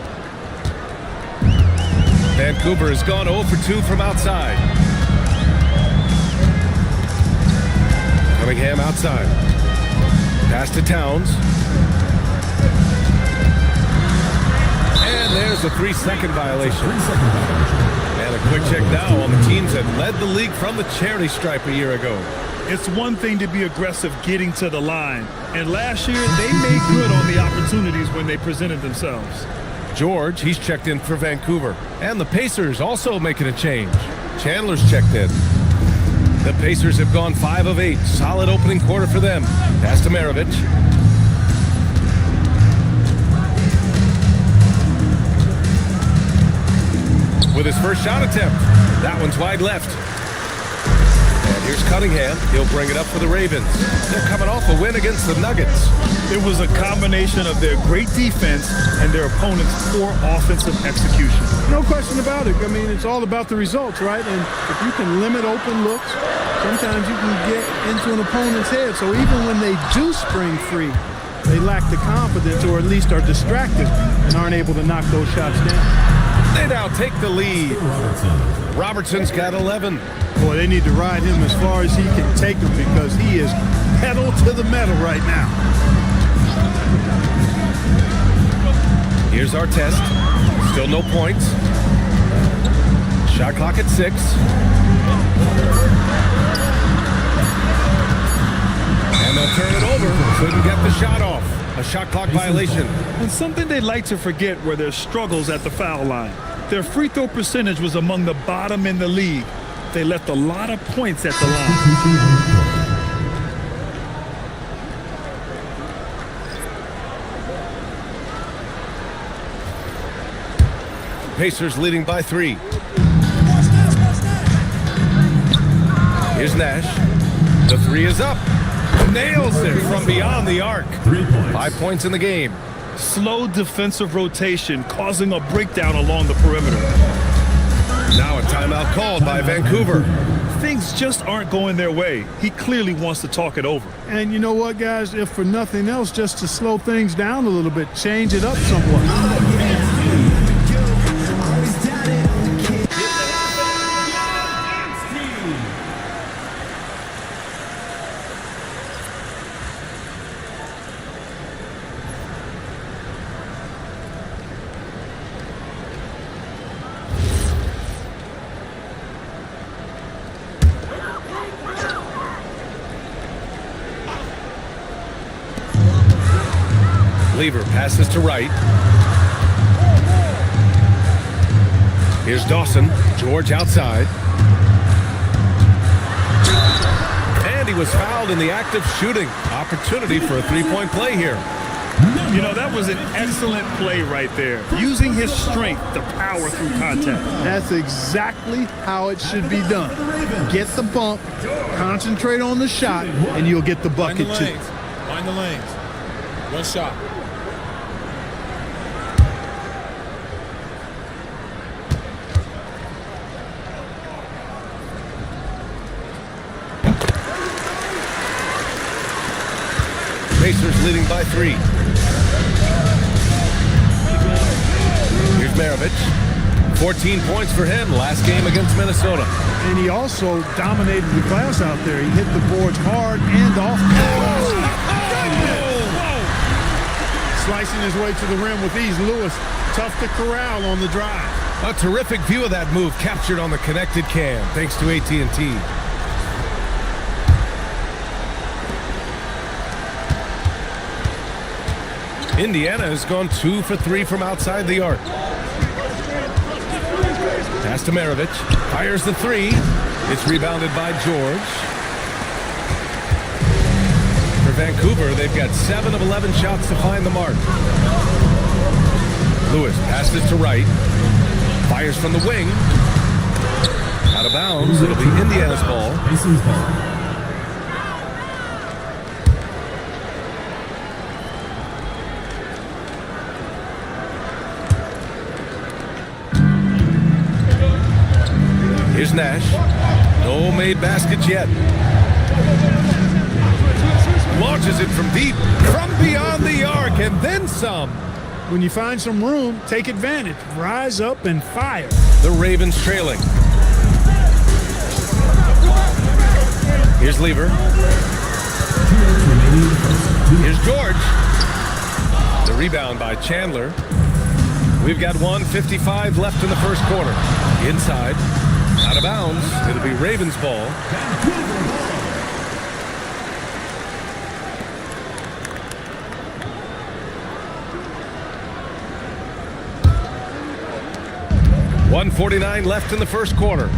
Vancouver has gone 0 for 2 from outside. Cunningham outside. Pass to Towns. And there's a 3-second violation. And a quick check now on the teams that led the league from the charity stripe a year ago. It's one thing to be aggressive getting to the line. And last year, they made good on the opportunities when they presented themselves. George, he's checked in for Vancouver. And the Pacers also making a change. Chandler's checked in. The Pacers have gone 5 of 8. Solid opening quarter for them. Pass to Maravich. With his first shot attempt. That one's wide left. And here's Cunningham. He'll bring it up for the Ravens. They're coming off a win against the Nuggets. It was a combination of their great defense and their opponent's poor offensive execution. No question about it. I mean, it's all about the results, right? And if you can limit open looks, sometimes you can get into an opponent's head. So even when they do spring free, they lack the confidence or at least are distracted and aren't able to knock those shots down. They now take the lead. Robertson's got 11. Boy, they need to ride him as far as he can take him because he is pedal to the metal right now. Here's our test. Still no points. Shot clock at 6. And they'll turn it over. Couldn't get the shot off. A shot clock violation. And something they like to forget were their struggles at the foul line. Their free throw percentage was among the bottom in the league. They left a lot of points at the line. Pacers leading by 3. Here's Nash. The 3 is up. Nails it from beyond the arc. 5 points in the game. Slow defensive rotation causing a breakdown along the perimeter. Now a timeout called by Vancouver. Things just aren't going their way. He clearly wants to talk it over. And you know what, guys? If for nothing else, just to slow things down a little bit, change it up somewhat. Lever passes to right. Here's Dawson. George outside. And he was fouled in the act of shooting. Opportunity for a 3-point play here. You know, that was an excellent play right there. Using his strength to power through contact. That's exactly how it should be done. Get the bump, concentrate on the shot, and you'll get the bucket too. Find the lanes. One shot. Pacers leading by 3. Here's Maravich. 14 points for him last game against Minnesota. And he also dominated the glass out there. He hit the boards hard and off. Slicing his way to the rim with ease. Lewis, tough to corral on the drive. A terrific view of that move captured on the connected cam, thanks to AT&T. Indiana has gone 2 for 3 from outside the arc. Pass to Maravich. Fires the three. It's rebounded by George. For Vancouver, they've got 7 of 11 shots to find the mark. Lewis passes to right. Fires from the wing. Out of bounds. It'll be Indiana's ball. Here's Nash. No made baskets yet. Launches it from deep, from beyond the arc, and then some. When you find some room, take advantage. Rise up and fire. The Ravens trailing. Here's Lever. Here's George. The rebound by Chandler. We've got 1:55 left in the first quarter. Inside. Out of bounds. It'll be Ravens ball. .149 left in the first quarter.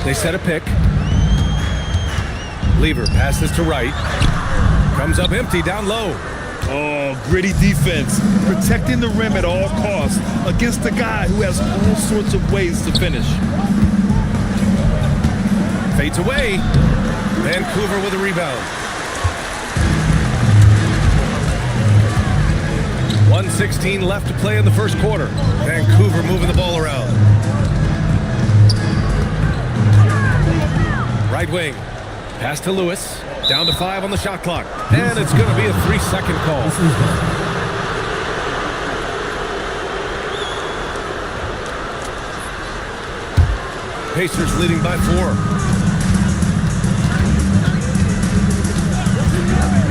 They set a pick. Lever passes to right. Comes up empty down low. Oh, gritty defense. Protecting the rim at all costs against a guy who has all sorts of ways to finish. Fades away. Vancouver with a rebound. 1:16 left to play in the first quarter. Vancouver moving the ball around. Right wing. Pass to Lewis. Down to 5 on the shot clock. And it's going to be a 3-second call. Pacers leading by 4.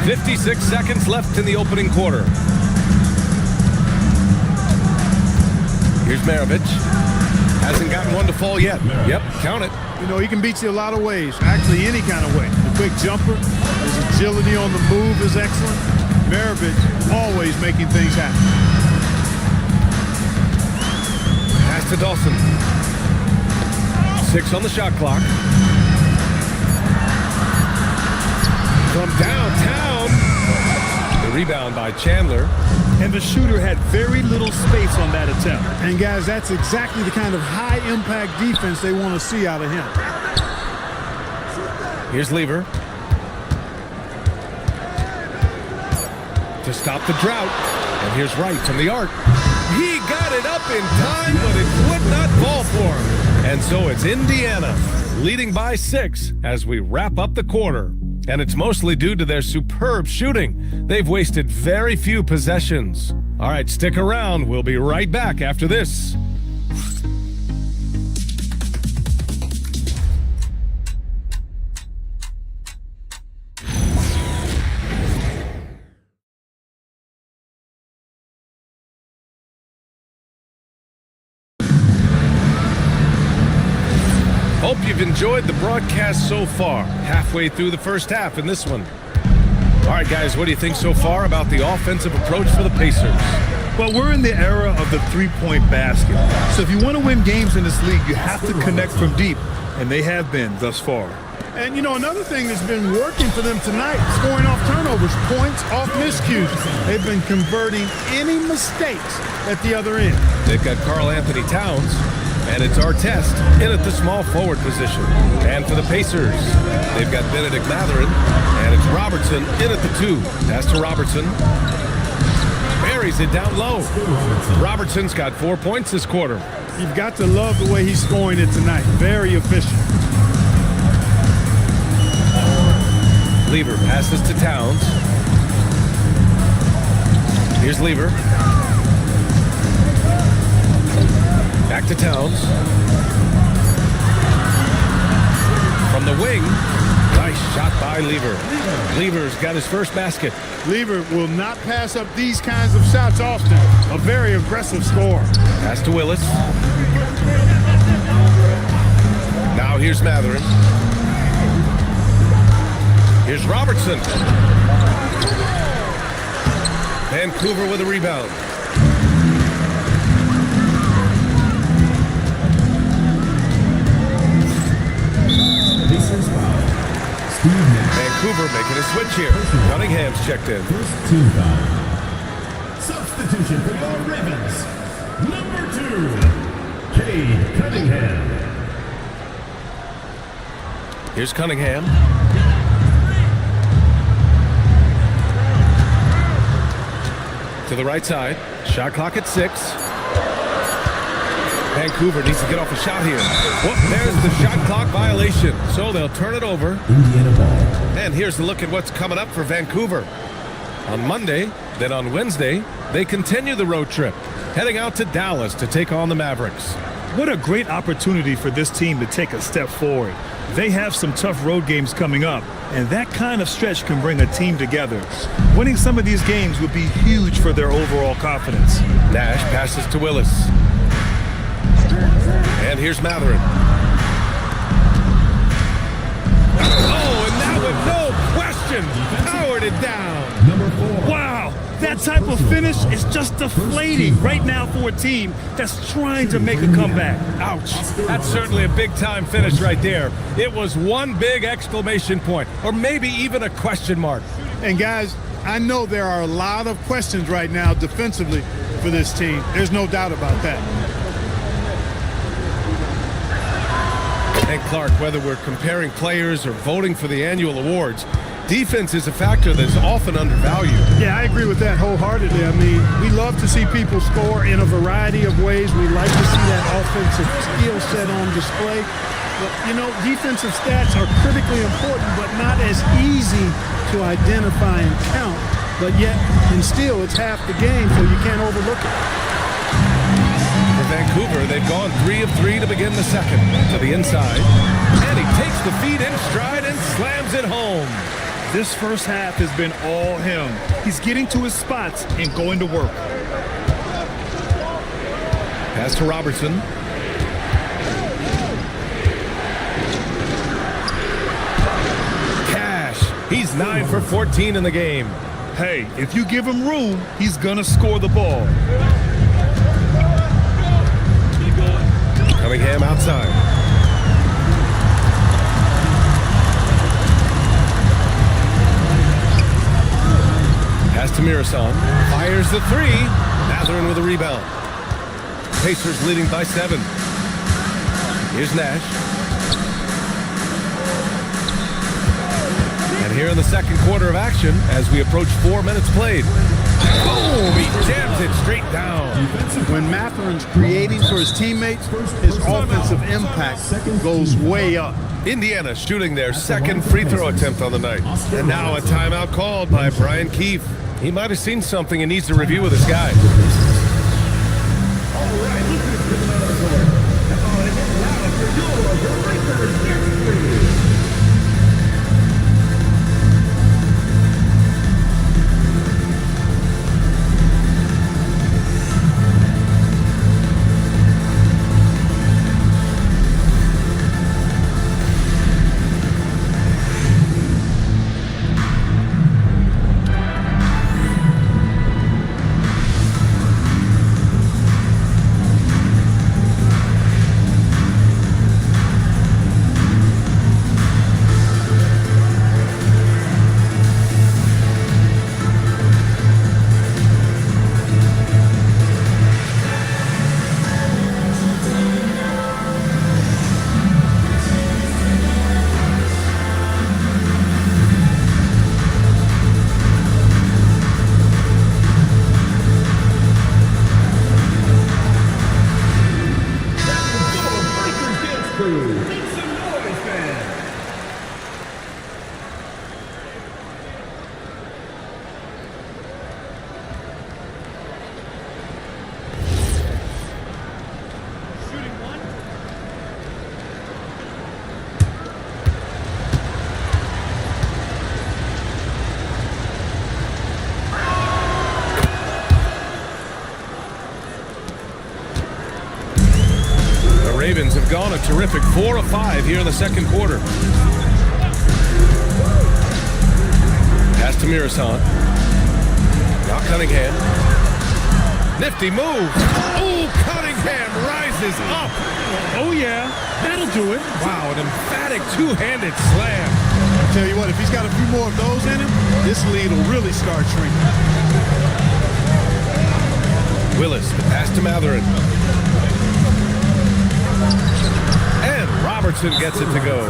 56 seconds left in the opening quarter. Here's Maravich. Hasn't gotten one to fall yet. Yep, count it. You know, he can beat you a lot of ways, actually any kind of way. The quick jumper, his agility on the move is excellent. Maravich always making things happen. Pass to Dawson. 6 on the shot clock. From downtown. The rebound by Chandler. And the shooter had very little space on that attempt. And guys, that's exactly the kind of high-impact defense they want to see out of him. Here's Lever. To stop the drought. And here's Wright from the arc. He got it up in time, but it would not fall for him. And so it's Indiana leading by 6 as we wrap up the quarter. And it's mostly due to their superb shooting. They've wasted very few possessions. All right, stick around. We'll be right back after this. Hope you've enjoyed the broadcast so far. Halfway through the first half in this one. All right, guys, what do you think so far about the offensive approach for the Pacers? Well, we're in the era of the three-point basket. So if you want to win games in this league, you have to connect from deep, and they have been thus far. And, you know, another thing that's been working for them tonight, scoring off turnovers, points off miscues. They've been converting any mistakes at the other end. They've got Karl Anthony Towns, and it's Artest in at the small forward position. And for the Pacers, they've got Benedict Mathurin, and it's Robertson in at the 2. Pass to Robertson. Buries it down low. Robertson's got 4 points this quarter. You've got to love the way he's scoring it tonight. Very efficient. Lever passes to Towns. Here's Lever. Back to Towns. From the wing. Nice shot by Lever. Lever's got his first basket. Lever will not pass up these kinds of shots often. A very aggressive scorer. Pass to Willis. Now here's Mathurin. Here's Robertson. Vancouver with a rebound. Vancouver making a switch here. Cunningham's checked in. First team foul. Substitution for your Ravens. Number 2, Cade Cunningham. Here's Cunningham. To the right side. Shot clock at 6. Vancouver needs to get off a shot here. Well, there's the shot clock violation. So they'll turn it over. Indiana ball. And here's a look at what's coming up for Vancouver. On Monday, then on Wednesday, they continue the road trip, heading out to Dallas to take on the Mavericks. What a great opportunity for this team to take a step forward. They have some tough road games coming up, and that kind of stretch can bring a team together. Winning some of these games would be huge for their overall confidence. Nash passes to Willis. And here's Matherin. Oh, and that with no question powered it down. Number 4. Wow, that type of finish is just deflating right now for a team that's trying to make a comeback. Ouch. That's certainly a big-time finish right there. It was one big exclamation point, or maybe even a question mark. And guys, I know there are a lot of questions right now defensively for this team. There's no doubt about that. And Clark, whether we're comparing players or voting for the annual awards, defense is a factor that's often undervalued. Yeah, I agree with that wholeheartedly. I mean, we love to see people score in a variety of ways. We like to see that offensive skill set on display. But, you know, defensive stats are critically important, but not as easy to identify and count. But yet, and still, it's half the game, so you can't overlook it. For Vancouver, they've gone 3 of 3 to begin the second. To the inside. And he takes the feed in stride and slams it home. This first half has been all him. He's getting to his spots and going to work. Pass to Robertson. Cash. He's 9 for 14 in the game. Hey, if you give him room, he's going to score the ball. Cunningham outside. Pass to Mirasan. Fires the 3. Matherin with a rebound. Pacers leading by 7. Here's Nash. And here in the second quarter of action, as we approach 4 minutes played. Boom! He jams it straight down. When Matherin's creating for his teammates, his offensive impact goes way up. Indiana shooting their second free throw attempt on the night. And now a timeout called by Brian Keefe. He might have seen something and needs to review with his guys. Ravens have gone a terrific 4 of 5 here in the second quarter. Pass to Mirasan. Now Cunningham. Nifty move. Oh, Cunningham rises up. Oh, yeah, that'll do it. Wow, an emphatic two-handed slam. Tell you what, if he's got a few more of those in him, this lead will really start shrinking. Willis, the pass to Matherin. And Robertson gets it to go.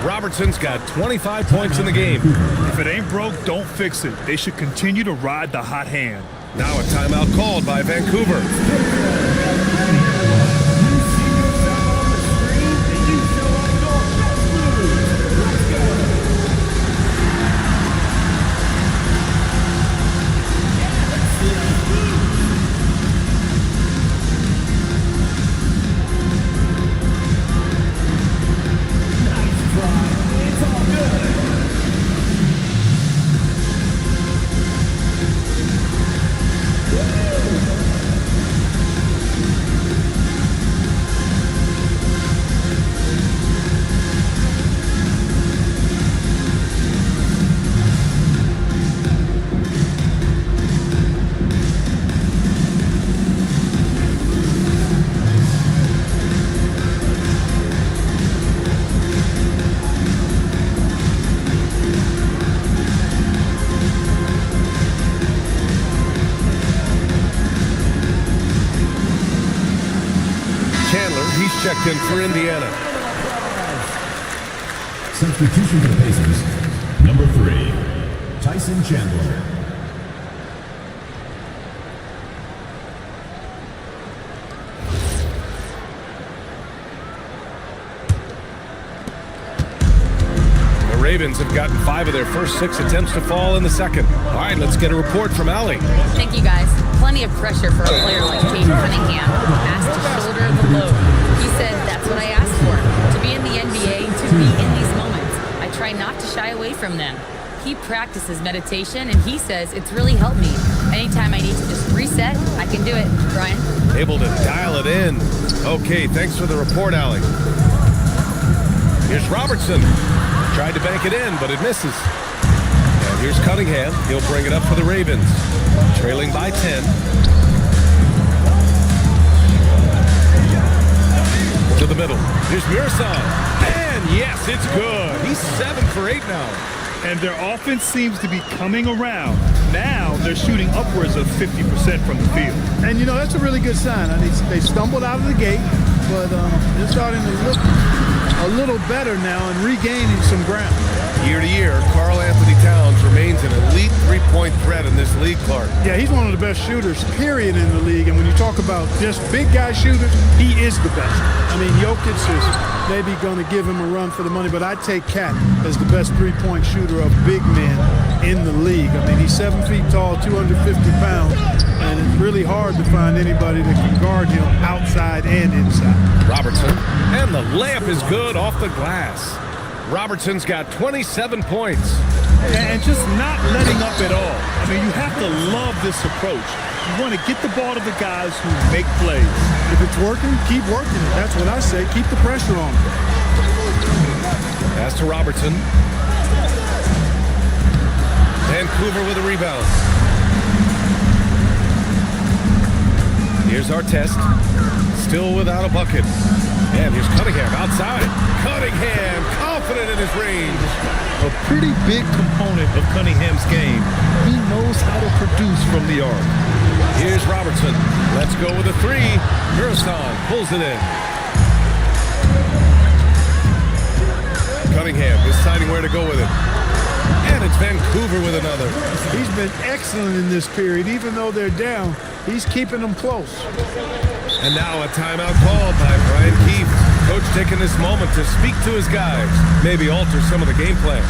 Robertson's got 25 points in the game. If it ain't broke, don't fix it. They should continue to ride the hot hand. Now a timeout called by Vancouver. Checked in for Indiana. Substitution for the Pacers, number 3, Tyson Chandler. The Ravens have gotten 5 of their first 6 attempts to fall in the second. All right, let's get a report from Allie. Thank you, guys. Plenty of pressure for a player like Cade Cunningham, asked to shoulder the load. He said, that's what I asked for, to be in the NBA, to be in these moments. I try not to shy away from them. He practices meditation, and he says it's really helped me. Anytime I need to just reset, I can do it. Brian? Able to dial it in. Okay, thanks for the report, Allie. Here's Robertson. Tried to bank it in, but it misses. And here's Cunningham. He'll bring it up for the Ravens. Trailing by 10. To the middle. Here's Murson. And yes, it's good. He's 7 for 8 now. And their offense seems to be coming around. Now they're shooting upwards of 50% from the field. And, you know, that's a really good sign. I mean, they stumbled out of the gate, but they're starting to look a little better now and regaining some ground. Year to year, Karl Anthony Towns remains an elite three-point threat in this league, Clark. Yeah, he's one of the best shooters, period, in the league. And when you talk about just big guy shooters, he is the best. I mean, Jokic is maybe going to give him a run for the money, but I'd take Cat as the best three-point shooter of big men in the league. I mean, he's 7 feet tall, 250 pounds, and it's really hard to find anybody that can guard him outside and inside. Robertson, and the layup is good off the glass. Robertson's got 27 points. And just not letting up at all. I mean, you have to love this approach. You want to get the ball to the guys who make plays. If it's working, keep working it. That's what I say. Keep the pressure on them. Pass to Robertson. Vancouver with a rebound. Here's Artest. Still without a bucket. And here's Cunningham outside. Cunningham confident in his range. A pretty big component of Cunningham's game. He knows how to produce from the arc. Here's Robertson. Let's go with a 3. Murson pulls it in. Cunningham deciding where to go with it. And it's Vancouver with another. He's been excellent in this period. Even though they're down, he's keeping them close. And now a timeout called by Brian Keefe. Coach taking this moment to speak to his guys, maybe alter some of the game plan.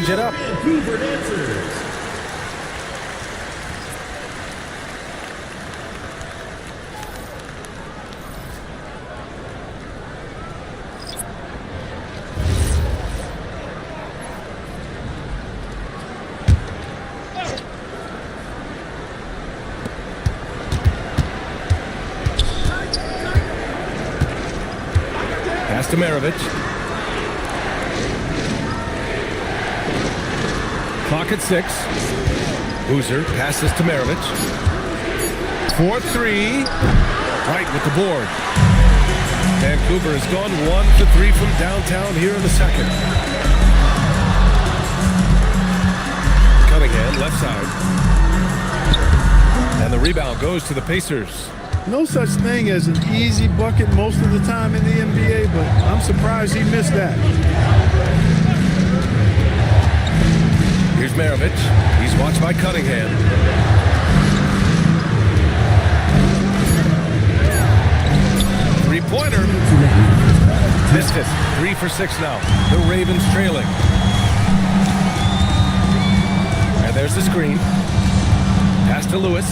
change it up. Vancouver Dancers. Pass to Maravich. Clock at 6. Boozer passes to Maravich. 4-3. Right with the board. Vancouver has gone 1 for 3 from downtown here in the second. Cunningham, left side. And the rebound goes to the Pacers. No such thing as an easy bucket most of the time in the NBA, but I'm surprised he missed that. Here's Maravich. He's watched by Cunningham. Three-pointer. Missed it. 3 for 6 now. The Ravens trailing. And there's the screen. Pass to Lewis.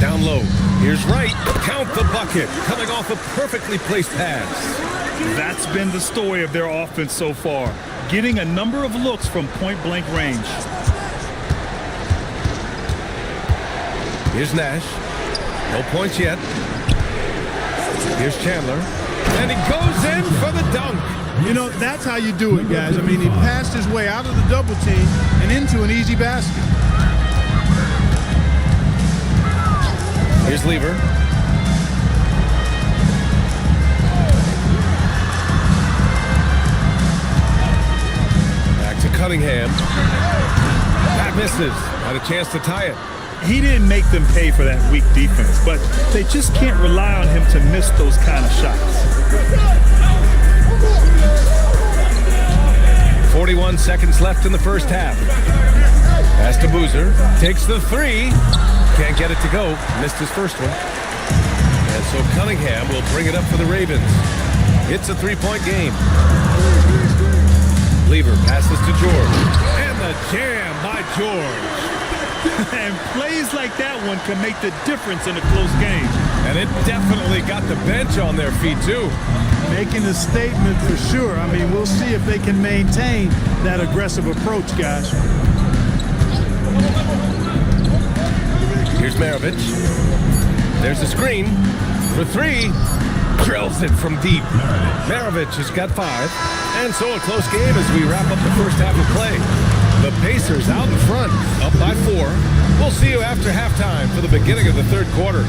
Down low. Here's Wright. Count the bucket. Coming off a perfectly placed pass. That's been the story of their offense so far, getting a number of looks from point-blank range. Here's Nash. No points yet. Here's Chandler. And he goes in for the dunk. You know, that's how you do it, guys. I mean, he passed his way out of the double team and into an easy basket. Here's Lever. Back to Cunningham. That misses. Had a chance to tie it. He didn't make them pay for that weak defense, but they just can't rely on him to miss those kind of shots. 41 seconds left in the first half. Pass to Boozer. Takes the 3. Can't get it to go. Missed his first one. And so Cunningham will bring it up for the Ravens. It's a 3-point game. Lever passes to George. And the jam by George. And plays like that one can make the difference in a close game. And it definitely got the bench on their feet, too. Making a statement for sure. I mean, we'll see if they can maintain that aggressive approach, guys. Here's Maravich. There's a screen for 3. Drills it from deep. Maravich has got 5. And so a close game as we wrap up the first half of play. The Pacers out in front, up by 4. We'll see you after halftime for the beginning of the third quarter.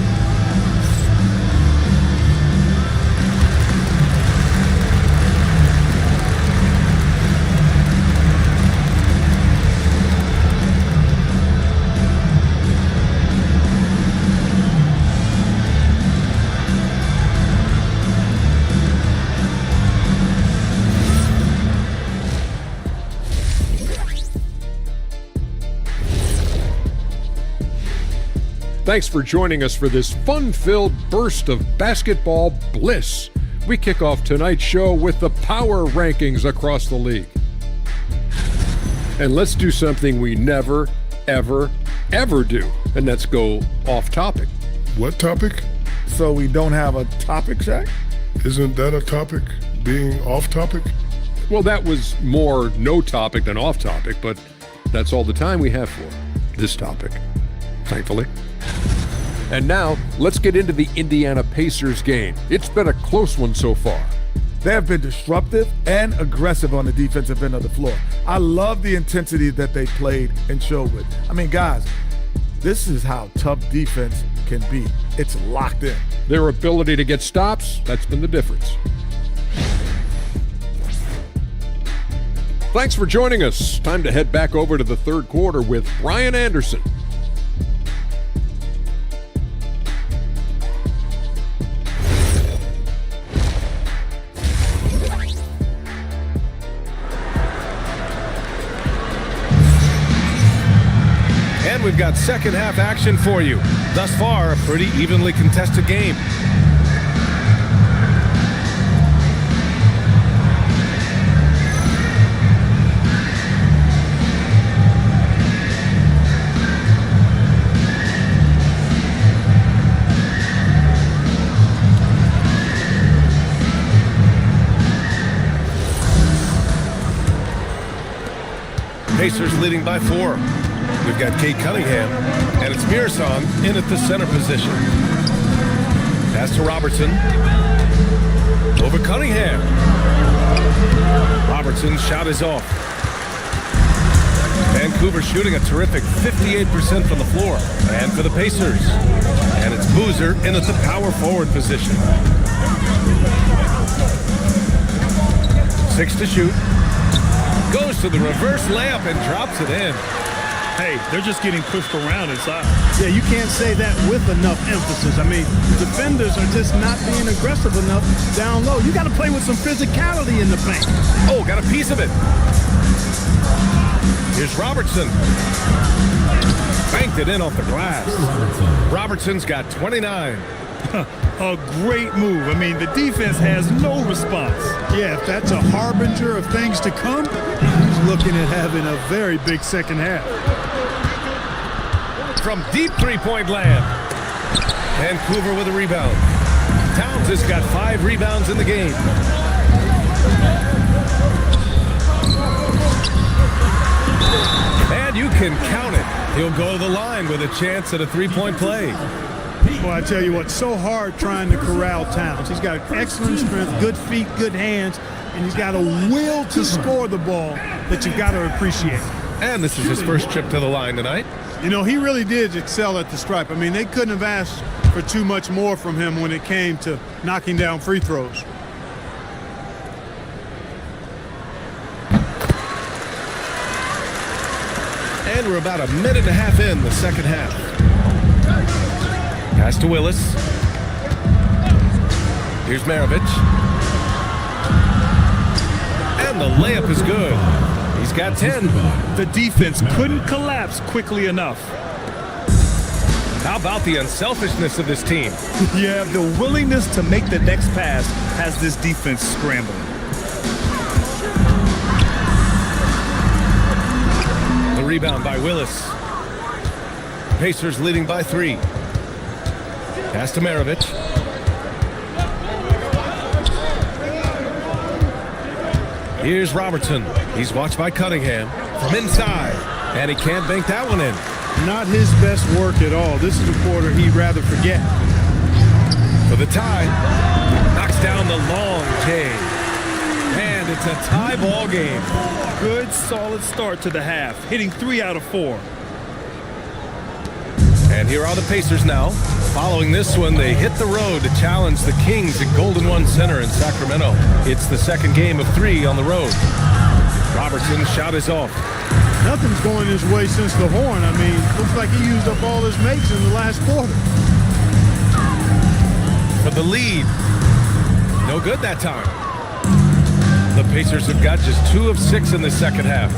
Thanks for joining us for this fun-filled burst of basketball bliss. We kick off tonight's show with the power rankings across the league. And let's do something we never, ever, ever do, and that's go off topic. What topic? So we don't have a topic, Shaq? Isn't that a topic? Being off topic? Well, that was more no topic than off topic, but that's all the time we have for this topic, thankfully. And now, let's get into the Indiana Pacers game. It's been a close one so far. They have been disruptive and aggressive on the defensive end of the floor. I love the intensity that they played and showed with. I mean, guys, this is how tough defense can be. It's locked in. Their ability to get stops, that's been the difference. Thanks for joining us. Time to head back over to the third quarter with Brian Anderson. And we've got second half action for you. Thus far, a pretty evenly contested game. Pacers leading by 4. We've got Kate Cunningham, and it's Mirson in at the center position. Pass to Robertson. Over Cunningham. Robertson's shot is off. Vancouver shooting a terrific 58% from the floor. And for the Pacers. And it's Boozer in at the power forward position. 6 to shoot. Goes to the reverse layup and drops it in. Hey, they're just getting pushed around inside. Yeah, you can't say that with enough emphasis. I mean, defenders are just not being aggressive enough down low. You got to play with some physicality in the paint. Oh, got a piece of it. Here's Robertson. Banked it in off the glass. Robertson's got 29. A great move. I mean, the defense has no response. Yeah, if that's a harbinger of things to come, he's looking at having a very big second half. From deep three-point land. Vancouver with a rebound. Towns has got 5 rebounds in the game. And you can count it. He'll go to the line with a chance at a three-point play. Well, I tell you what, so hard trying to corral Towns. He's got excellent strength, good feet, good hands, and he's got a will to score the ball that you've got to appreciate. And this is his first trip to the line tonight. You know, he really did excel at the stripe. I mean, they couldn't have asked for too much more from him when it came to knocking down free throws. And we're about a minute and a half in the second half. Pass to Willis. Here's Maravich. And the layup is good. He's got 10. The defense couldn't collapse quickly enough. How about the unselfishness of this team? Yeah, the willingness to make the next pass has this defense scrambling. The rebound by Willis. Pacers leading by 3. Pass to Maravich. Here's Robertson. He's watched by Cunningham from inside, and he can't bank that one in. Not his best work at all. This is a quarter he'd rather forget. For the tie, knocks down the long K. And it's a tie ball game. Good, solid start to the half, hitting 3 out of 4. And here are the Pacers now. Following this one, they hit the road to challenge the Kings at Golden One Center in Sacramento. It's the second game of 3 on the road. Robertson's shot is off. Nothing's going his way since the horn. I mean, looks like he used up all his makes in the last quarter. For the lead. No good that time. The Pacers have got just 2 of 6 in the second half.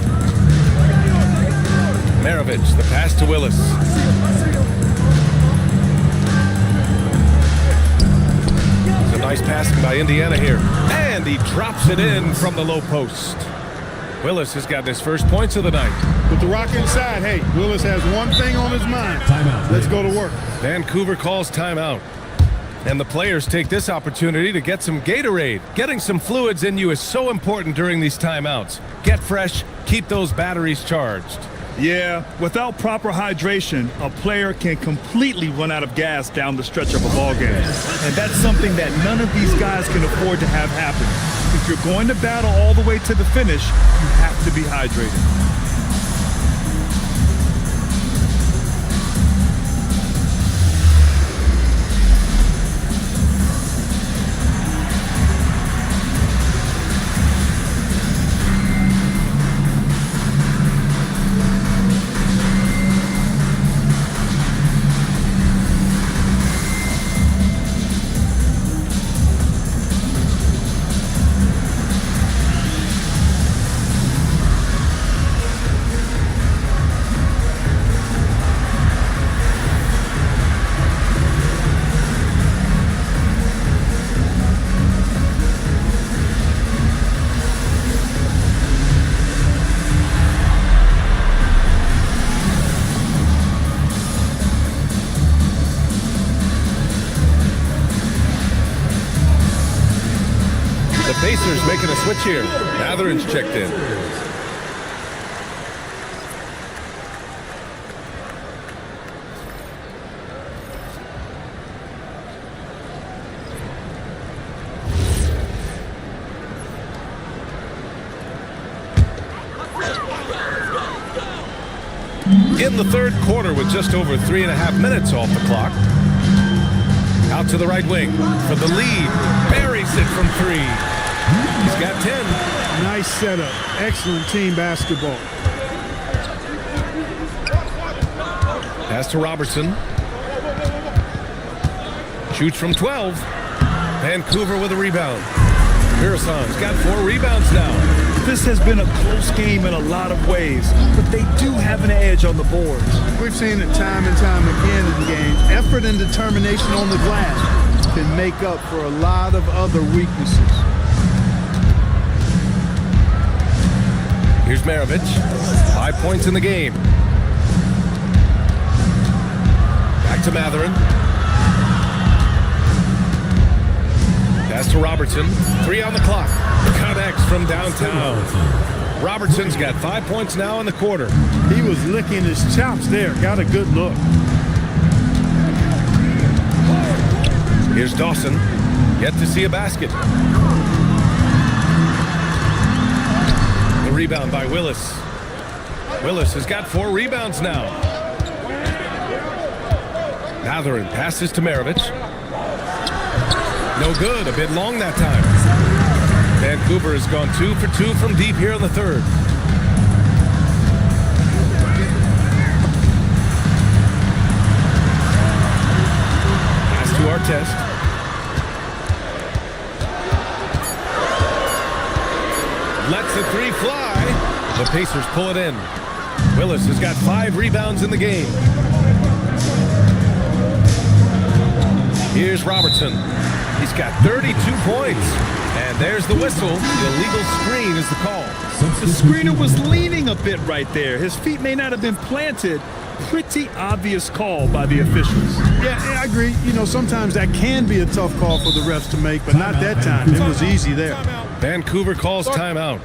Maravich, the pass to Willis. It's a nice passing by Indiana here. And he drops it in from the low post. Willis has got his first points of the night. With the rock inside, hey, Willis has one thing on his mind. Timeout. Let's go to work. Vancouver calls timeout. And the players take this opportunity to get some Gatorade. Getting some fluids in you is so important during these timeouts. Get fresh, keep those batteries charged. Yeah, without proper hydration, a player can completely run out of gas down the stretch of a ball game. And that's something that none of these guys can afford to have happen. If you're going to battle all the way to the finish, you have to be hydrated. Pacers making a switch here. Matherin's checked in. In the third quarter with just over 3.5 minutes off the clock. Out to the right wing for the lead. Buries it from 3. He's got 10. Nice setup. Excellent team basketball. Pass to Robertson. Shoots from 12. Vancouver with a rebound. Pearson's got 4 rebounds now. This has been a close game in a lot of ways, but they do have an edge on the boards. We've seen it time and time again in games. Effort and determination on the glass can make up for a lot of other weaknesses. Here's Maravich. 5 points in the game. Back to Matherin. Pass to Robertson. 3 on the clock. Connects from downtown. Robertson's got 5 points now in the quarter. He was licking his chops there. Got a good look. Here's Dawson. Yet to see a basket. The rebound by Willis. Willis has got 4 rebounds now. Matherin passes to Maravich. No good. A bit long that time. Vancouver has gone 2 for 2 from deep here in the third. Pass to Artest. Lets the 3 fly. The Pacers pull it in. Willis has got 5 rebounds in the game. Here's Robertson. He's got 32 points. And there's the whistle. The illegal screen is the call. The screener was leaning a bit right there. His feet may not have been planted. Pretty obvious call by the officials. Yeah, I agree. You know, sometimes that can be a tough call for the refs to make, but not that time. It was easy there. Vancouver calls timeout.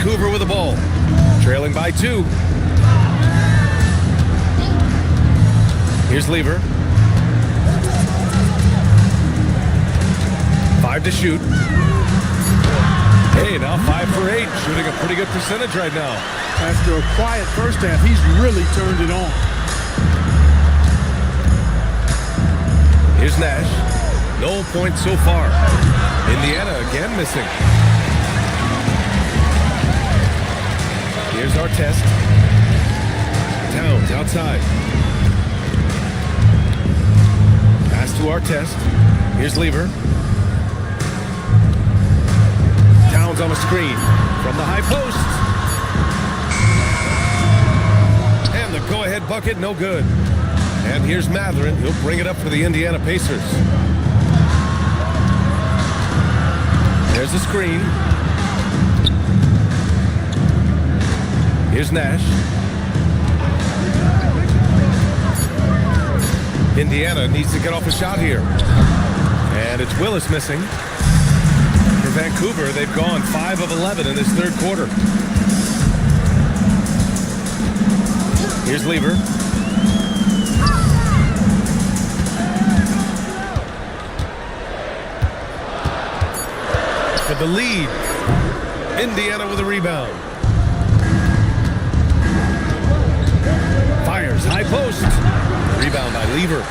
Vancouver with the ball, trailing by 2. Here's Lever. 5 to shoot. Hey, now 5 for 8, shooting a pretty good percentage right now. After a quiet first half, he's really turned it on. Here's Nash. No points so far. Indiana again missing. Here's Artest. Towns outside. Pass to Artest. Here's Lever. Towns on a screen from the high post. And the go-ahead bucket, no good. And here's Matherin. He'll bring it up for the Indiana Pacers. There's the screen. Here's Nash. Indiana needs to get off a shot here. And it's Willis missing. For Vancouver, they've gone 5 of 11 in this third quarter. Here's Lever. For the lead. Indiana with a rebound. Fires, high post. Rebound by Lever.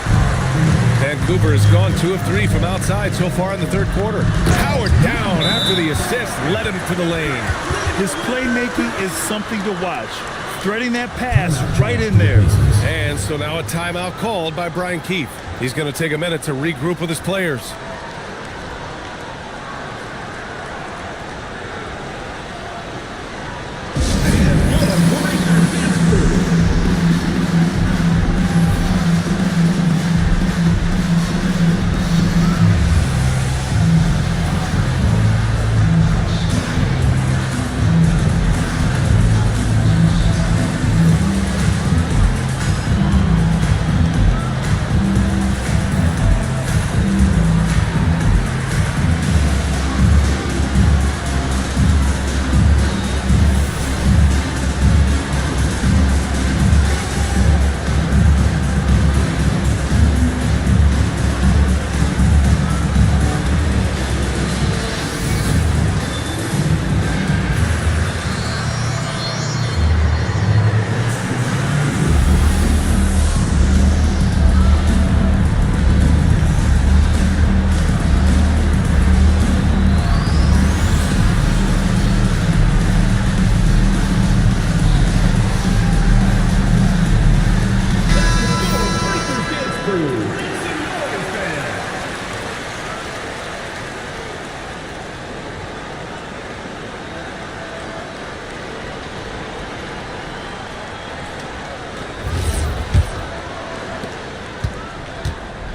Vancouver has gone 2 of 3 from outside so far in the third quarter. Howard down after the assist, led him to the lane. His playmaking is something to watch. Threading that pass right in there. And so now a timeout called by Brian Keefe. He's going to take a minute to regroup with his players.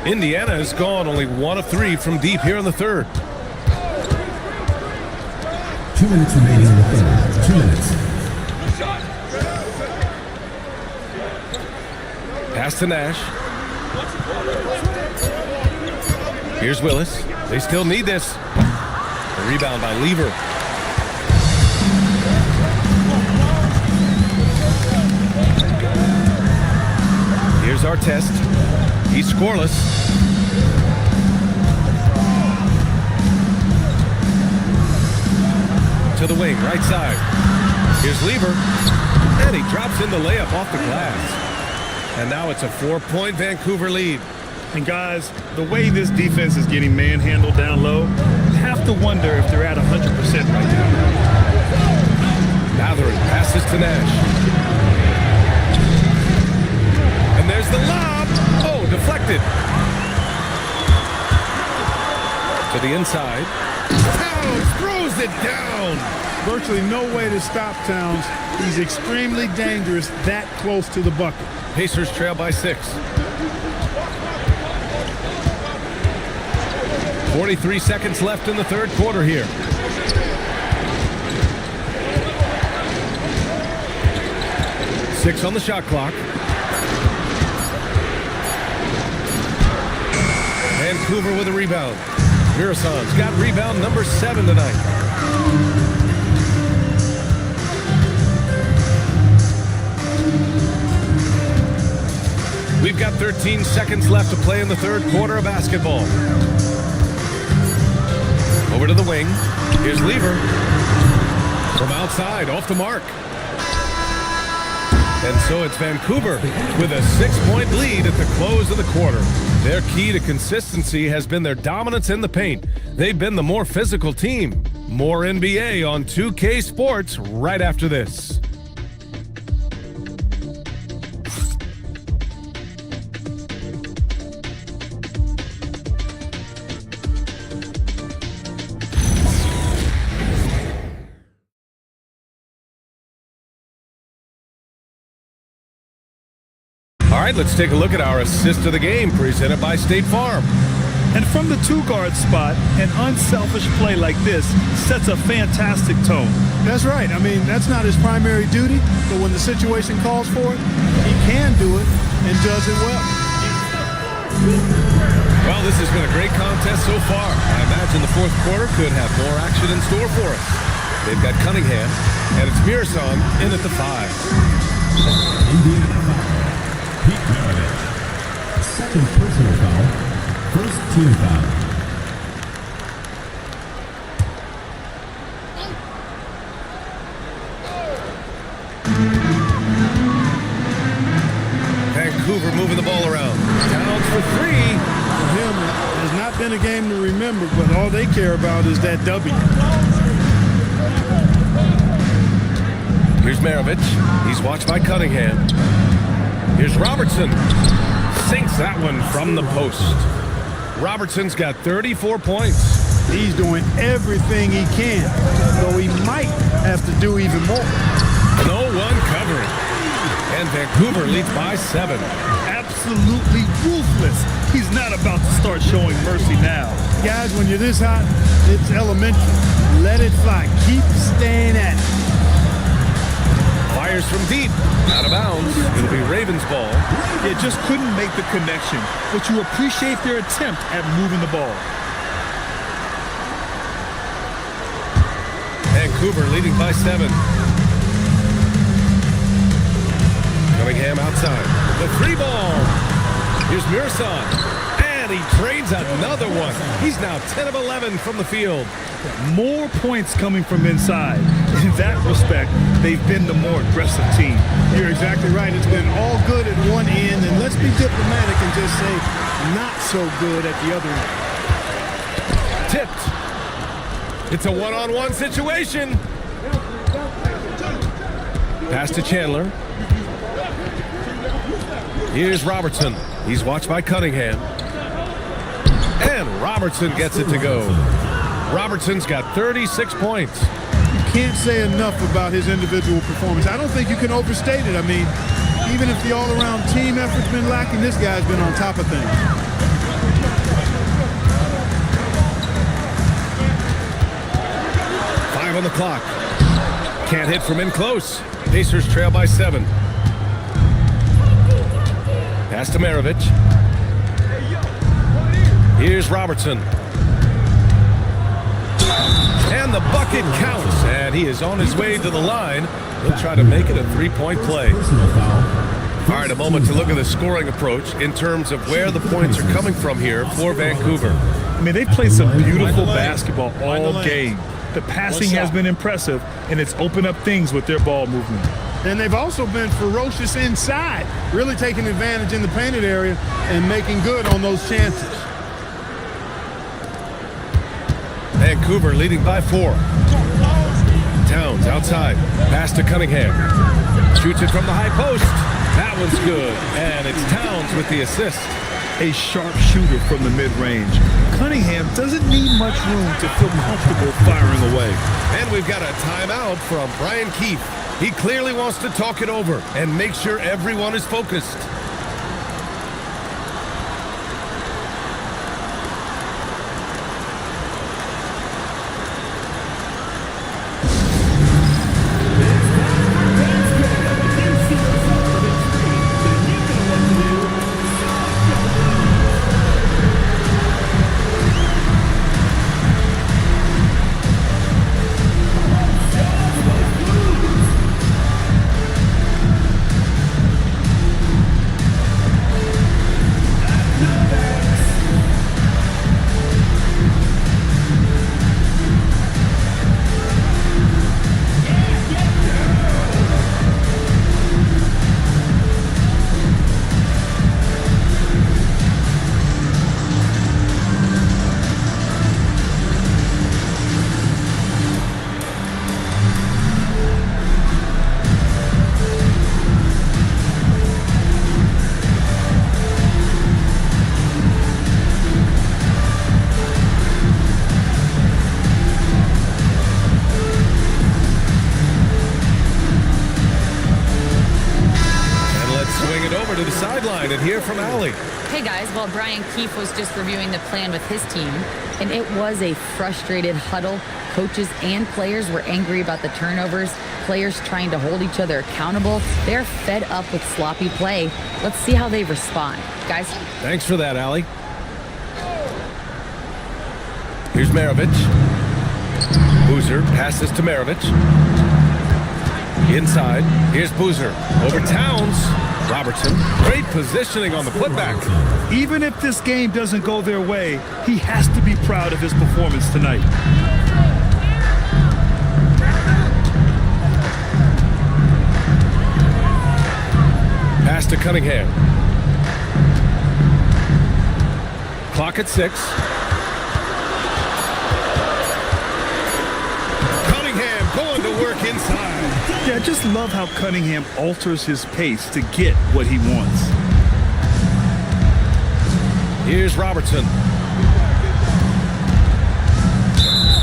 Indiana has gone only 1 of 3 from deep here in the third. 2 minutes remaining in the third. 2 minutes. Pass to Nash. Here's Willis. They still need this. A rebound by Lever. Here's Artest. He's scoreless. To the wing, right side. Here's Lever. And he drops in the layup off the glass. And now it's a 4-point Vancouver lead. And guys, the way this defense is getting manhandled down low, you have to wonder if they're at 100% right now. Matherin passes to Nash. And there's the lob. Oh, deflected. To the inside. Towns throws it down. Virtually no way to stop Towns. He's extremely dangerous that close to the bucket. Pacers trail by 6. 43 seconds left in the third quarter here. Six on the shot clock. Vancouver with a rebound. Mirasan's got rebound number 7 tonight. We've got 13 seconds left to play in the third quarter of basketball. Over to the wing. Here's Lever. From outside, off the mark. And so it's Vancouver with a 6-point lead at the close of the quarter. Their key to consistency has been their dominance in the paint. They've been the more physical team. More NBA on 2K Sports right after this. All right, let's take a look at our assist of the game presented by State Farm. And from the 2-guard spot, an unselfish play like this sets a fantastic tone. That's right. I mean, that's not his primary duty, but when the situation calls for it, he can do it and does it well. Well, this has been a great contest so far. I imagine the fourth quarter could have more action in store for us. They've got Cunningham, and it's Mearson in at the 5. Pete Maravich. Second personal foul. First team foul. Vancouver moving the ball around. Towns for 3. For him, it has not been a game to remember, but all they care about is that W. Here's Maravich. He's watched by Cunningham. Here's Robertson. Sinks that one from the post. Robertson's got 34 points. He's doing everything he can, though he might have to do even more. No one covering. And Vancouver leads by 7. Absolutely ruthless. He's not about to start showing mercy now. Guys, when you're this hot, it's elementary. Let it fly. Keep staying at it. Fires from deep. Out of bounds. It'll be Ravens' ball. They just couldn't make the connection, but you appreciate their attempt at moving the ball. Vancouver leading by 7. Cunningham outside. The 3 ball. Here's Mearson. And he trades another one. He's now 10 of 11 from the field. More points coming from inside. In that respect, they've been the more aggressive team. You're exactly right. It's been all good at one end, and let's be diplomatic and just say not so good at the other end. Tipped. It's a one-on-one situation. Pass to Chandler. Here's Robertson. He's watched by Cunningham. And Robertson gets it to go. Robertson's got 36 points. You can't say enough about his individual performance. I don't think you can overstate it. I mean, even if the all-around team effort's been lacking, this guy's been on top of things. Five on the clock. Can't hit from in close. Pacers trail by 7. Pass to Maravich. Here's Robertson. And the bucket counts. And he is on his way to the line. He'll try to make it a 3-point play. All right, a moment to look at the scoring approach in terms of where the points are coming from here for Vancouver. I mean, they've played some beautiful basketball all game. The passing has been impressive, and it's opened up things with their ball movement. And they've also been ferocious inside, really taking advantage in the painted area and making good on those chances. Vancouver leading by 4. Towns outside. Pass to Cunningham. Shoots it from the high post. That one's good. And it's Towns with the assist. A sharp shooter from the mid-range. Cunningham doesn't need much room to feel comfortable firing away. And we've got a timeout from Brian Keefe. He clearly wants to talk it over and make sure everyone is focused. swing it over to the sideline and hear from Allie. Hey guys, well, Brian Keefe was just reviewing the plan with his team, and it was a frustrated huddle. Coaches and players were angry about the turnovers, players trying to hold each other accountable. They're fed up with sloppy play. Let's see how they respond. Guys? Thanks for that, Allie. Here's Maravich. Boozer passes to Maravich. Inside, here's Boozer. Over Towns. Robertson, great positioning on the putback. Even if this game doesn't go their way, he has to be proud of his performance tonight. Pass to Cunningham. Clock at 6. Cunningham going to work inside. Yeah, I just love how Cunningham alters his pace to get what he wants. Here's Robertson.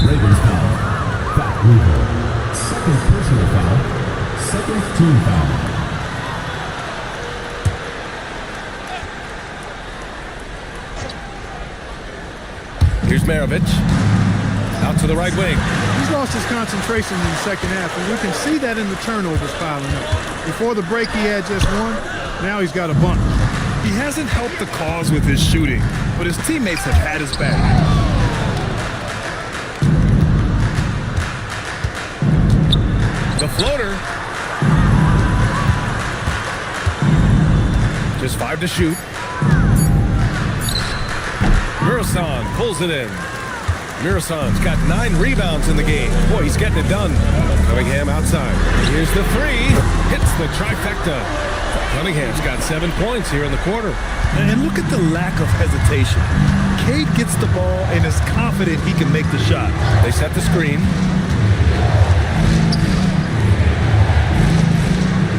Ravens foul. Back Weaver. Second personal foul. Second team foul. Here's Maravich. Out to the right wing. He's lost his concentration in the second half, and we can see that in the turnovers piling up. Before the break, he had just one. Now he's got a bunch. He hasn't helped the cause with his shooting, but his teammates have had his back. The floater. Just 5 to shoot. Murasan pulls it in. Murasan's got 9 rebounds in the game. Boy, he's getting it done. Cunningham outside. Here's the 3. Hits the trifecta. Cunningham's got 7 points here in the quarter. And look at the lack of hesitation. Cade gets the ball and is confident he can make the shot. They set the screen.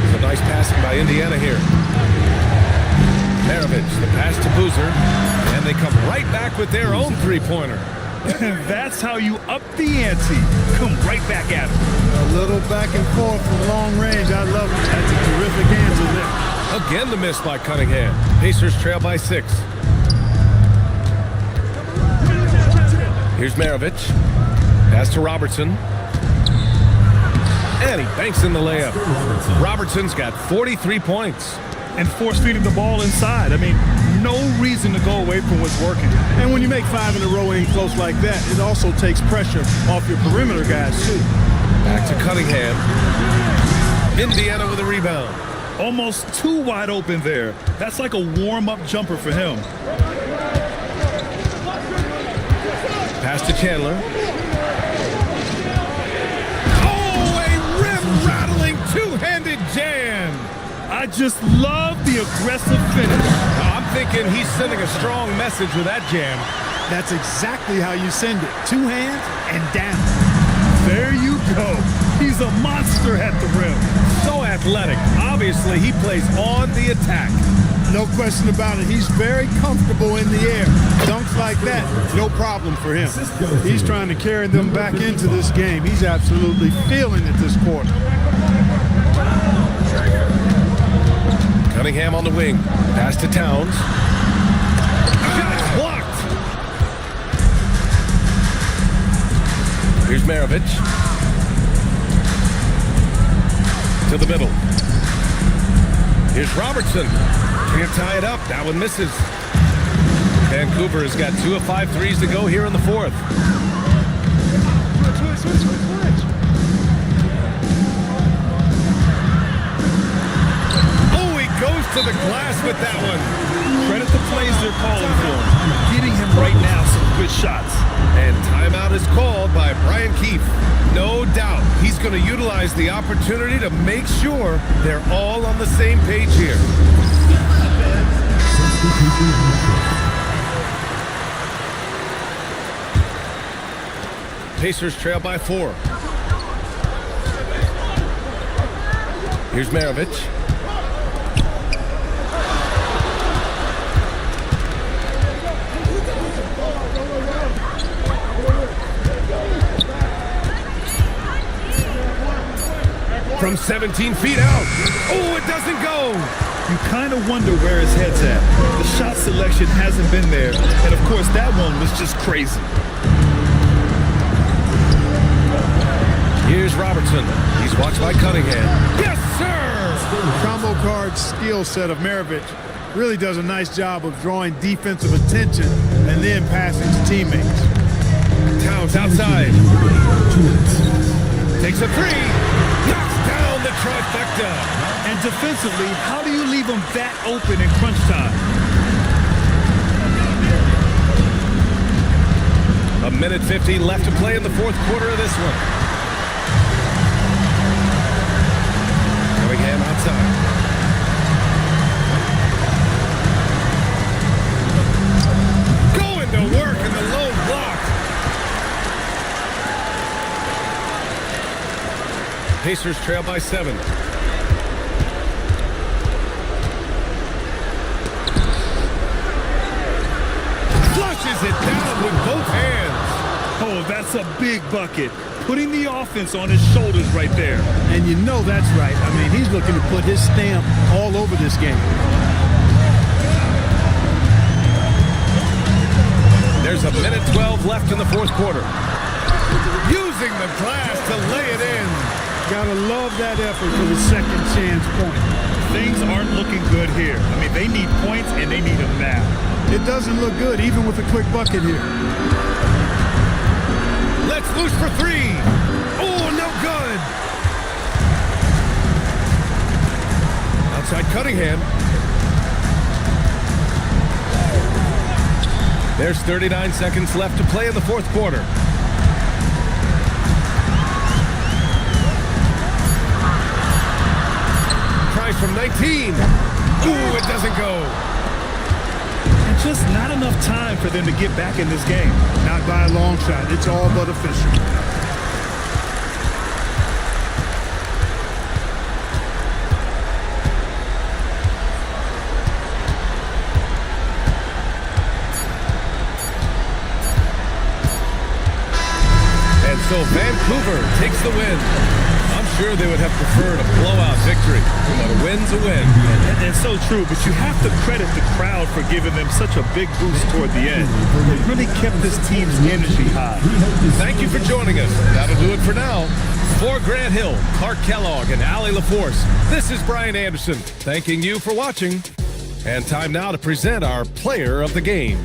It's a nice passing by Indiana here. Maravich, the pass to Boozer, and they come right back with their own three-pointer. That's how you up the ante. Come right back at him. A little back and forth from long range. I love it. That's a terrific answer there. Again, the miss by Cunningham. Pacers trail by 6. Here's Maravich. Pass to Robertson. And he banks in the layup. Robertson's got 43 points. And force-feeding the ball inside. I mean, no reason to go away from what's working. And when you make 5 in a row in close like that, it also takes pressure off your perimeter guys, too. Back to Cunningham. Indiana with a rebound. Almost too wide open there. That's like a warm-up jumper for him. Pass to Chandler. Oh, a rim-rattling two-handed jam. I just love the aggressive finish. I'm thinking he's sending a strong message with that jam. That's exactly how you send it. 2 hands and down. There you go. He's a monster at the rim. So athletic. Obviously, he plays on the attack. No question about it. He's very comfortable in the air. Dunks like that, no problem for him. He's trying to carry them back into this game. He's absolutely feeling it this quarter. Cunningham on the wing. Pass to Towns. Shot blocked. Here's Maravich. To the middle. Here's Robertson. Can't tie it up. That one misses. Vancouver has got 2 of 5 threes to go here in the 4th. Goes to the glass with that one. Credit the plays they're calling for. Getting him right now some good shots. And timeout is called by Brian Keefe. No doubt he's going to utilize the opportunity to make sure they're all on the same page here. Pacers trail by 4. Here's Maravich. From 17 feet out. Oh, it doesn't go. you kind of wonder where his head's at. The shot selection hasn't been there, and of course that one was just crazy. Here's Robertson. He's watched by Cunningham. Yes, sir! Combo guard skill set of Maravich really does a nice job of drawing defensive attention and then passing to teammates. Towns outside. Takes a three. Knocks down the trifecta. And defensively, how do you leave them that open in crunch time? A minute 50 left to play in the fourth quarter of this one. Cunningham outside. Going to work in the low block. Pacers trail by 7. Flushes it down with both hands. Oh, that's a big bucket. Putting the offense on his shoulders right there. And you know that's right. I mean, he's looking to put his stamp all over this game. There's a minute 12 left in the fourth quarter. Using the glass to lay it in. Gotta love that effort for the second chance point. Things aren't looking good here. I mean, they need points and they need them now. It doesn't look good even with a quick bucket here. Let's loose for three. Oh, no good. Outside Cunningham. There's 39 seconds left to play in the fourth quarter. Tries from 19. Ooh, it doesn't go. And just not enough time for them to get back in this game. Not by a long shot. It's all but official. And so Vancouver takes the win. I'm sure they would have preferred a blowout victory, but a win's a win. And so true, but you have to credit the crowd for giving them such a big boost toward the end. It really kept this team's energy high. Thank you for joining us. That'll do it for now. For Grant Hill, Clark Kellogg, and Allie LaForce, this is Brian Anderson thanking you for watching. And time now to present our player of the game.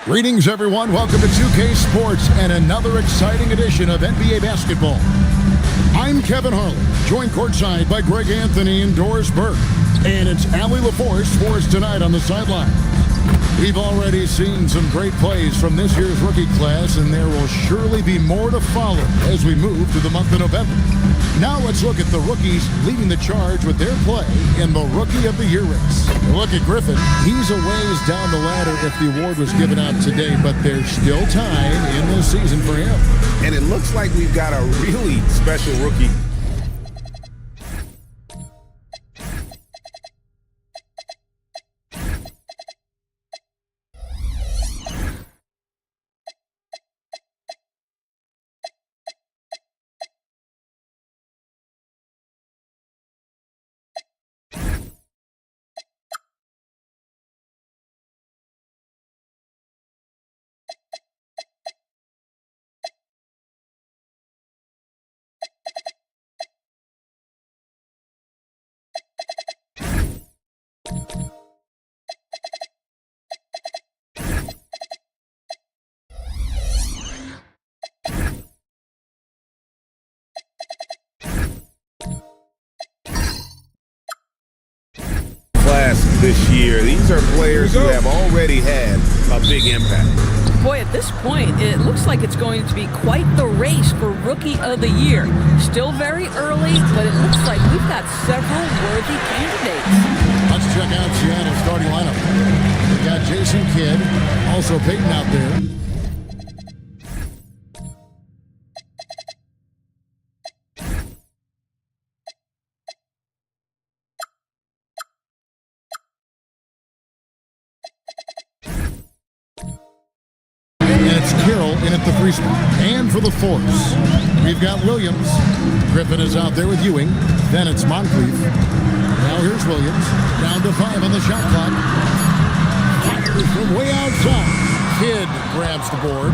Greetings, everyone. Welcome to 2K Sports and another exciting edition of NBA basketball. I'm Kevin Harlan, joined courtside by Greg Anthony and Doris Burke. And it's Allie LaForce for us tonight on the sideline. We've already seen some great plays from this year's rookie class, and there will surely be more to follow as we move through the month of November. Now let's look at the rookies leading the charge with their play in the Rookie of the Year race. Look at Griffin. He's a ways down the ladder if the award was given out today, but there's still time in the season for him. And it looks like we've got a really special rookie. This year. These are players who have already had a big impact. Boy, at this point, it looks like it's going to be quite the race for Rookie of the Year. Still very early, but it looks like we've got several worthy candidates. Let's check out Seattle's starting lineup. We've got Jason Kidd, also Peyton out there. In at the free spot. And for the Force, we've got Williams. Griffin is out there with Ewing. Then it's Moncrief. Now here's Williams. Down to 5 on the shot clock. Fires from way outside. Kidd grabs the board.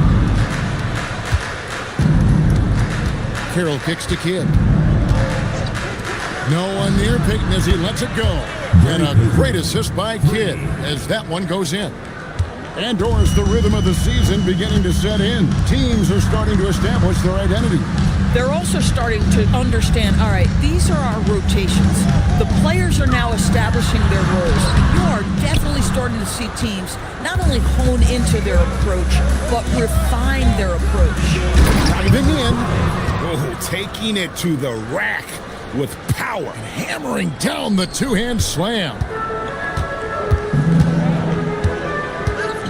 Carroll kicks to Kidd. No one near Peyton as he lets it go. And a great assist by Kidd as that one goes in. And Doris, the rhythm of the season beginning to set in. Teams are starting to establish their identity. They're also starting to understand, all right, these are our rotations. The players are now establishing their roles. You are definitely starting to see teams not only hone into their approach, but refine their approach. Diving in. Oh, taking it to the rack with power. And hammering down the two-hand slam.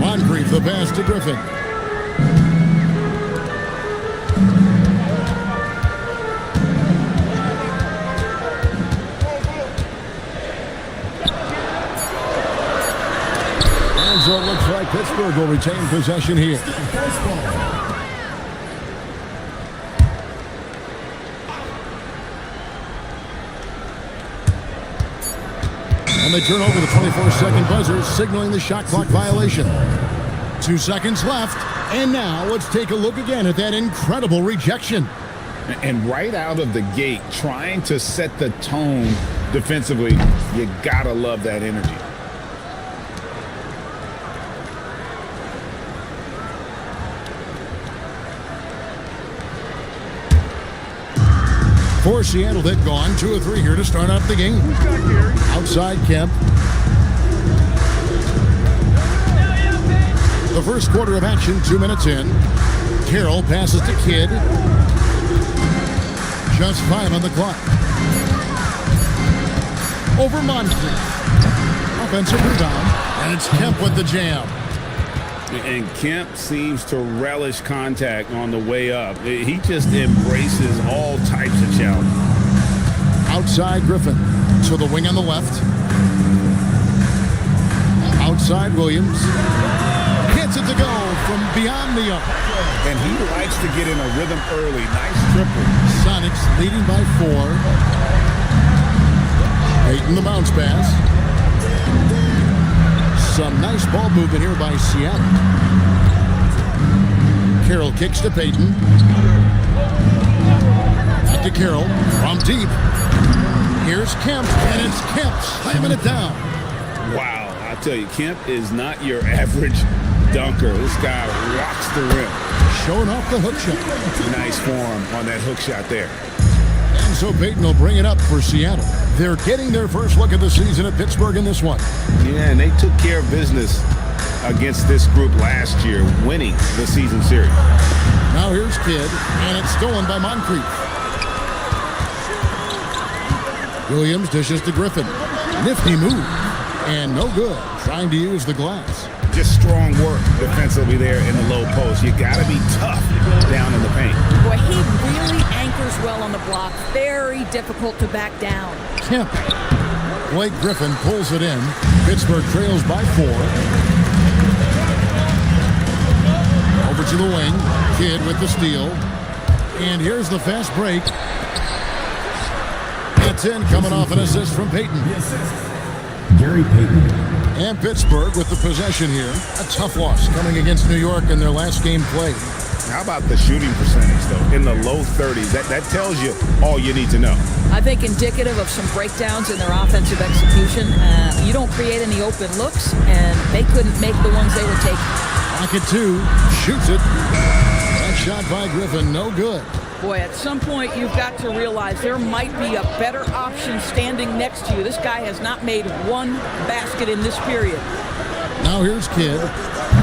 Moncrief, the pass to Griffin. And so it looks like Pittsburgh will retain possession here. And they turn over the 24-second buzzer, signaling the shot clock violation. 2 seconds left, and now let's take a look again at that incredible rejection. And right out of the gate, trying to set the tone defensively, you gotta love that energy. For Seattle, they've gone 2 of 3 here to start out the game. Outside Kemp. The first quarter of action, 2 minutes in. Carroll passes to Kidd. Just 5 on the clock. Over Moncrief. Offensive rebound, and it's Kemp with the jam. And Kemp seems to relish contact on the way up. He just embraces all types of challenges. Outside Griffin to the wing on the left. Outside Williams. Gets it to go from beyond the arc. And he likes to get in a rhythm early. Nice triple. Sonics leading by 4. Peyton the bounce pass. Some nice ball movement here by Seattle. Carroll kicks to Peyton. Back to Carroll from deep. Here's Kemp, and it's Kemp slamming it down. Wow, I tell you, Kemp is not your average dunker. This guy rocks the rim. Showing off the hook shot. Nice form on that hook shot there. And so Payton will bring it up for Seattle. They're getting their first look at the season at Pittsburgh in this one. Yeah, and they took care of business against this group last year, winning the season series. Now here's Kidd, and it's stolen by Moncrief. Williams dishes to Griffin. Nifty move, and no good. Trying to use the glass. Just strong work defensively there in the low post. You got to be tough down in the paint. Boy, he really anchors well on the block. Very difficult to back down. Kemp. Blake Griffin pulls it in. Pittsburgh trails by 4. Over to the wing. Kidd with the steal. And here's the fast break. That's in, coming off an assist from Payton. Gary Payton. And Pittsburgh with the possession here. A tough loss coming against New York in their last game played. How about the shooting percentage, though? In the low 30s. That tells you all you need to know. I think indicative of some breakdowns in their offensive execution. You don't create any open looks, and they couldn't make the ones they were taking. Pocket 2. Shoots it. That shot by Griffin, no good. Boy, at some point you've got to realize there might be a better option standing next to you. This guy has not made one basket in this period. Now here's Kidd.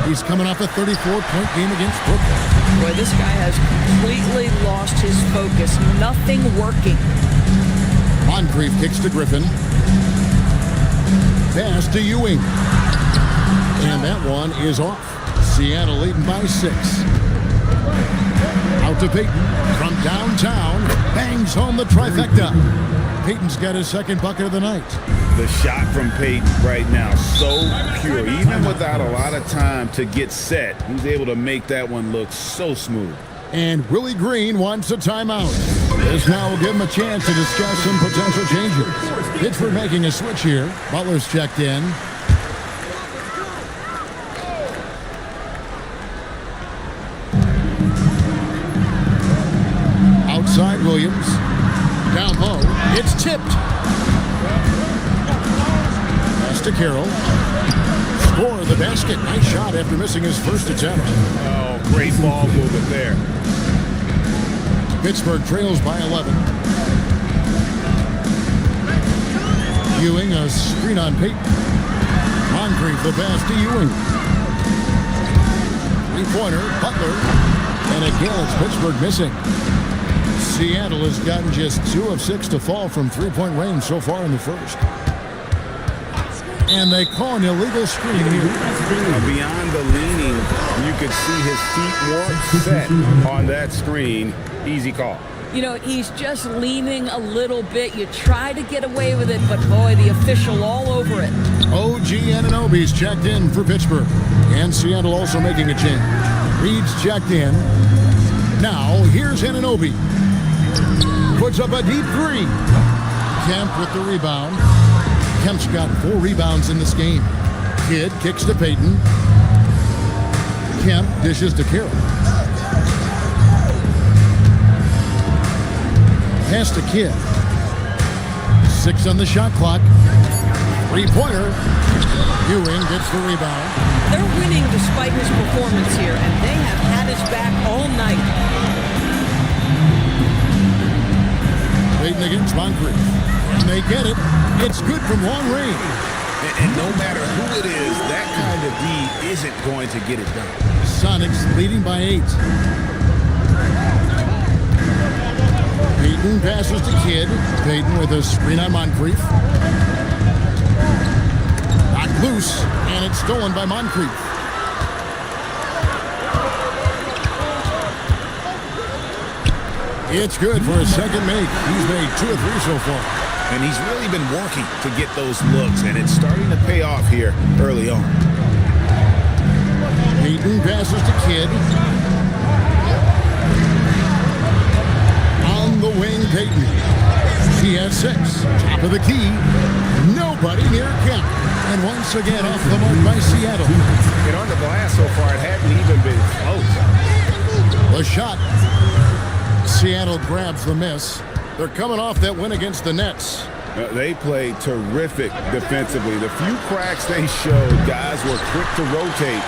He's coming off a 34-point game against Brooklyn. Boy, this guy has completely lost his focus. Nothing working. Moncrief kicks to Griffin. Pass to Ewing. And that one is off. Seattle leading by 6. Out to Payton from downtown. Bangs home the trifecta. Payton's got his second bucket of the night. The shot from Payton right now, so pure. Even without a lot of time to get set, he's able to make that one look so smooth. And Willie Green wants a timeout. This now will give him a chance to discuss some potential changes. Pittsburgh making a switch here. Butler's checked in. Outside Williams. Down low. It's tipped. Pass to Carroll. Score the basket. Nice shot after missing his first attempt. Oh, great ball movement there. Pittsburgh trails by 11. Ewing, a screen on Payton. Moncrief, the pass to Ewing. Three-pointer, Butler. And again, it's Pittsburgh missing. Seattle has gotten just 2 of 6 to fall from three-point range so far in the first. And they call an illegal screen here. Beyond the leaning, you could see his feet weren't set on that screen. Easy call. You know, he's just leaning a little bit. You try to get away with it, but boy, the official all over it. OG Anunoby's checked in for Pittsburgh. And Seattle also making a change. Reed's checked in. Now, here's Anunoby. Puts up a deep 3. Kemp with the rebound. Kemp's got 4 rebounds in this game. Kidd kicks to Payton. Kemp dishes to Carroll. Pass to Kidd. 6 on the shot clock. Three-pointer. Ewing gets the rebound. They're winning despite his performance here, and they have had his back all night. Payton against Moncrief. And they get it. It's good from long range. And no matter who it is, that kind of D isn't going to get it done. Sonics leading by 8. Payton passes to Kidd. Payton with a screen on Moncrief. Knocked loose, and it's stolen by Moncrief. It's good for a second make. He's made 2 or 3 so far. And he's really been working to get those looks, and it's starting to pay off here early on. Payton passes to Kidd. On the wing, Payton. He has 6. Top of the key. Nobody near Kemp. And once again off the mark by Seattle. And on the glass so far, it hadn't even been close. The shot. Seattle grabs the miss. They're coming off that win against the Nets. They played terrific defensively. The few cracks they showed, guys were quick to rotate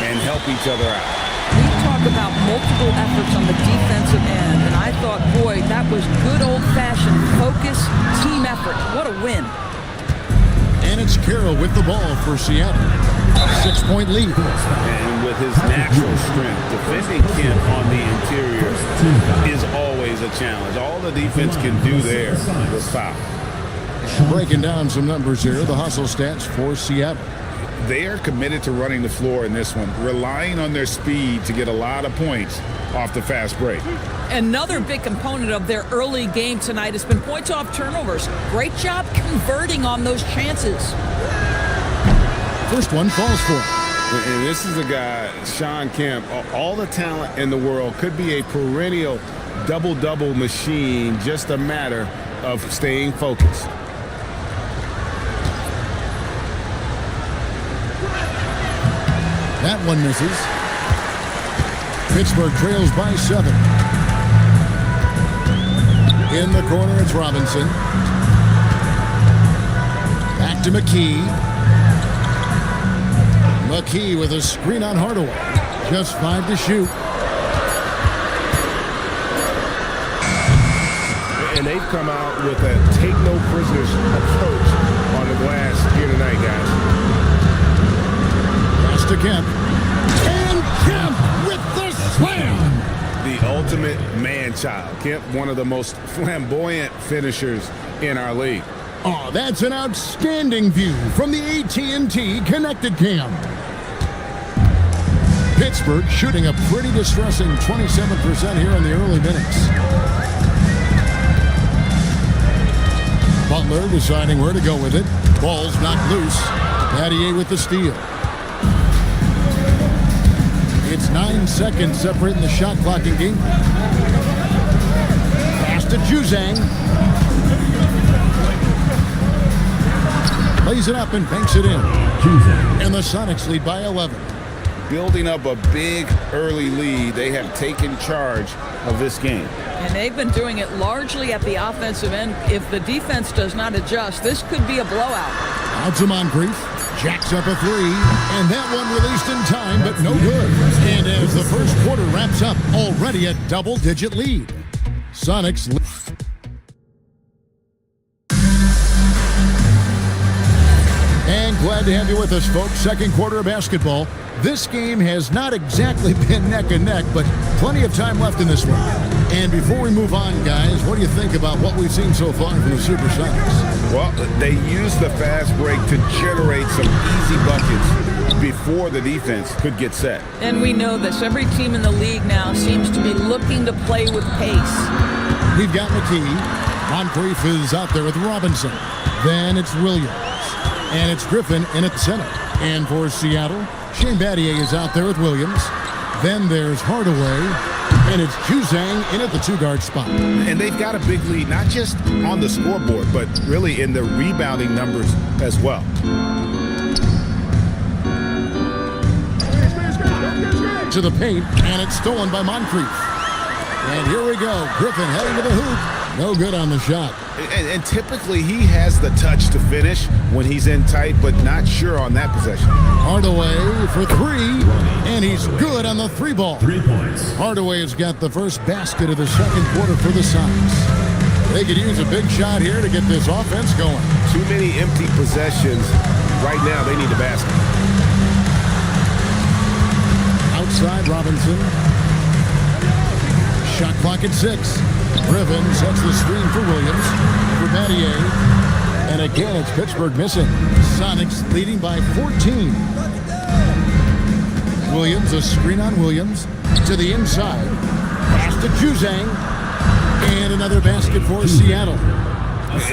and help each other out. We talk about multiple efforts on the defensive end, and I thought, boy, that was good old-fashioned focus, team effort. What a win. And it's Carroll with the ball for Seattle. 6-point lead. And with his natural strength, defending Kemp on the interior is always a challenge. All the defense can do there was foul. Breaking down some numbers here, the hustle stats for Seattle. They are committed to running the floor in this one, relying on their speed to get a lot of points off the fast break. Another big component of their early game tonight has been points off turnovers. Great job converting on those chances. First one falls for him. And this is a guy, Sean Kemp, all the talent in the world, could be a perennial double-double machine, just a matter of staying focused. That one misses. Pittsburgh trails by 7. In the corner, it's Robinson. Back to McKee. McKee with a screen on Hardaway. Just 5 to shoot. And they've come out with a take no prisoners approach on the glass here tonight, guys. Pass to Kemp. And Kemp with the slam. The ultimate man-child. Kemp, one of the most flamboyant finishers in our league. Oh, that's an outstanding view from the AT&T Connected Cam. Pittsburgh shooting a pretty distressing 27% here in the early minutes. Butler deciding where to go with it. Ball's knocked loose. Battier with the steal. It's 9 seconds separating the shot clock in game. Pass to Juzang. Lays it up and banks it in. And the Sonics lead by 11. Building up a big early lead, they have taken charge of this game. And they've been doing it largely at the offensive end. If the defense does not adjust, this could be a blowout. Out to Moncrief. Jacks up a 3. And that one released in time, but no good. And as the first quarter wraps up, already a double-digit lead. Sonics lead. And glad to have you with us, folks. Second quarter of basketball. This game has not exactly been neck and neck, but plenty of time left in this one. And before we move on, guys, what do you think about what we've seen so far from the Supersonics? Well, they used the fast break to generate some easy buckets before the defense could get set. And we know this. Every team in the league now seems to be looking to play with pace. We've got McKee. Moncrief is out there with Robinson. Then it's Williams. And it's Griffin in at center. And for Seattle, Shane Battier is out there with Williams. Then there's Hardaway. And it's Juzang in at the 2-guard spot. And they've got a big lead, not just on the scoreboard, but really in the rebounding numbers as well. To the paint, and it's stolen by Moncrief. And here we go. Griffin heading to the hoop. No good on the shot. And typically he has the touch to finish when he's in tight, but not sure on that possession. Hardaway for 3, and he's good on the 3-ball. 3 points. Hardaway has got the first basket of the second quarter for the Sonics. They could use a big shot here to get this offense going. Too many empty possessions. Right now they need a basket. Outside Robinson. Shot clock at 6. Griffin sets the screen for Williams. For Battier. And again, it's Pittsburgh missing. Sonics leading by 14. Williams, a screen on Williams. To the inside. Pass to Juzang. And another basket for Seattle.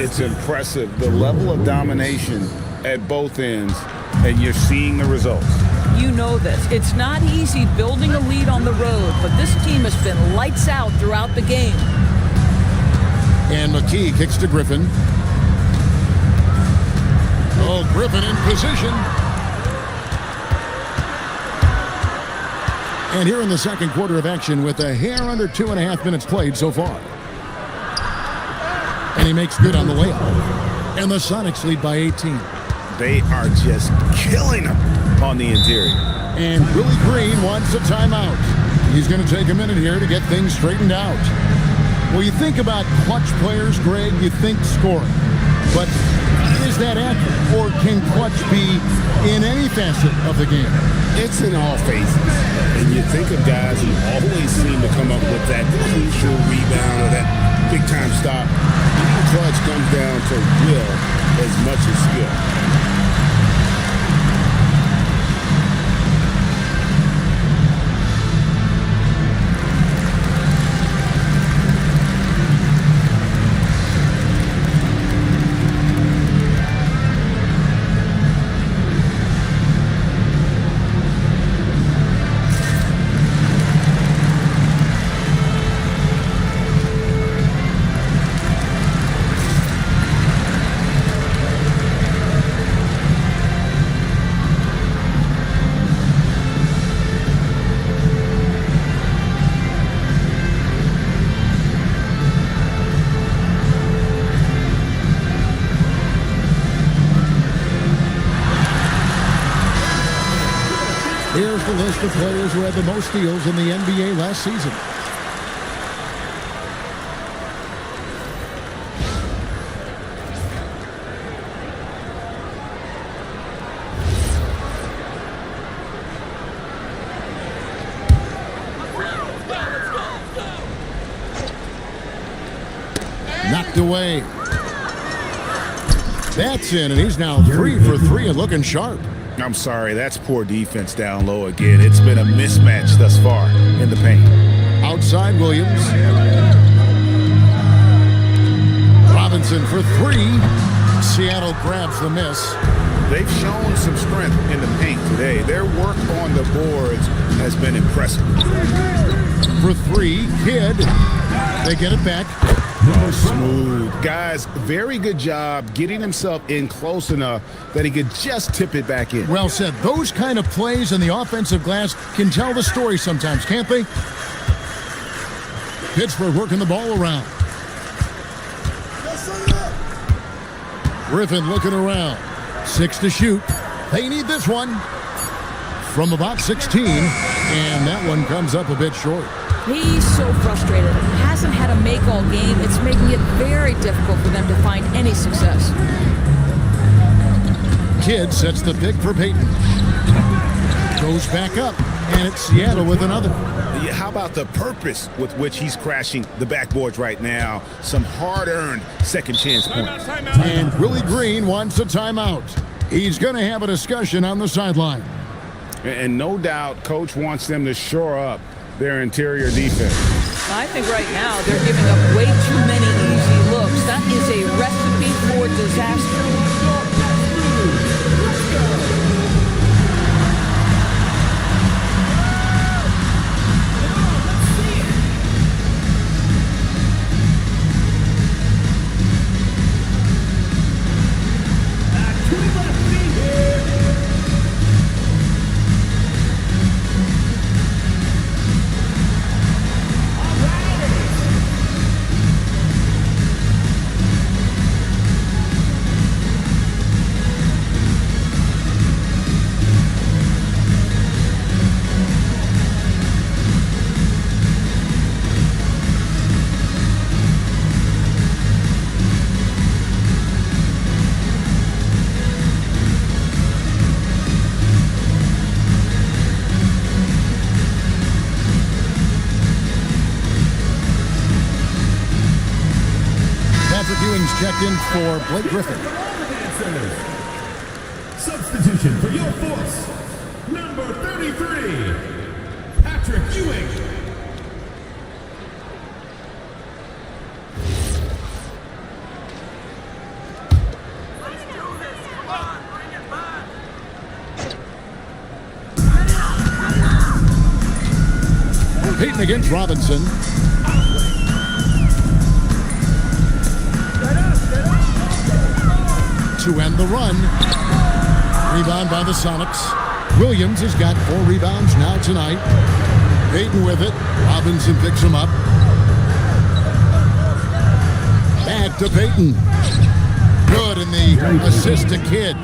It's impressive, the level of domination at both ends, and you're seeing the results. You know this. It's not easy building a lead on the road, but this team has been lights out throughout the game. And McKee kicks to Griffin. Oh, Griffin in position. And here in the second quarter of action with a hair under 2.5 minutes played so far. And he makes good on the layup. And the Sonics lead by 18. They are just killing them on the interior. And Willie Green wants a timeout. He's going to take a minute here to get things straightened out. Well, you think about clutch players, Greg, you think scoring. But is that accurate? Or can clutch be in any facet of the game? It's in all phases. And you think of guys who always seem to come up with that crucial rebound or that big-time stop. Being clutch comes down to will as much as skill. Here's the list of players who had the most steals in the NBA last season. Knocked away. That's in, and he's now 3 for 3 and looking sharp. I'm sorry, that's poor defense down low again. It's been a mismatch thus far in the paint. Outside Williams. Robinson for 3. Seattle grabs the miss. They've shown some strength in the paint today. Their work on the boards has been impressive. For 3, Kidd. They get it back. Smooth. Guys, very good job getting himself in close enough that he could just tip it back in. Well said. Those kind of plays in the offensive glass can tell the story sometimes, can't they? Pittsburgh working the ball around. Griffin looking around. 6 to shoot. They need this one. From about 16, and that one comes up a bit short. He's so frustrated. Hasn't had a make all game. It's making it very difficult for them to find any success. Kidd sets the pick for Payton. Goes back up, and it's Seattle with another. Yeah, how about the purpose with which he's crashing the backboards right now? Some hard-earned second chance points. And Willie Green wants a timeout. He's going to have a discussion on the sideline. And no doubt, Coach wants them to shore up their interior defense. I think right now they're giving up way too many easy looks. That is a recipe for disaster. Checked in for Blake Griffin. Substitution for your force, number 33, Patrick Ewing. Payton against Robinson. To end the run. Rebound by the Sonics. Williams has got 4 rebounds now tonight. Payton with it. Robinson picks him up. Back to Payton. Good, and the assist to Kidd.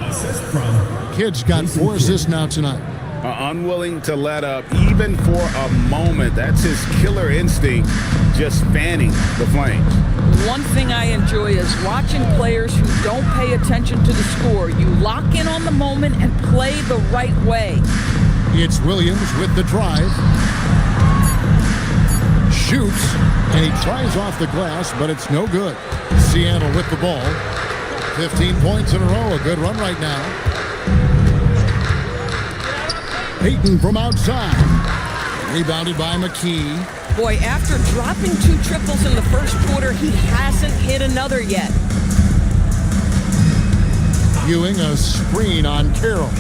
Kidd's got 4 assists now tonight. unwilling to let up even for a moment. That's his killer instinct, just fanning the flames. One thing I enjoy is watching players who don't pay attention to the score. You lock in on the moment and play the right way. It's Williams with the drive. Shoots, and he tries off the glass, but it's no good. Seattle with the ball. 15 points in a row, a good run right now. Payton from outside. Rebounded by McKee. Boy, after dropping 2 triples in the first quarter, he hasn't hit another yet. Ewing a screen on Carroll.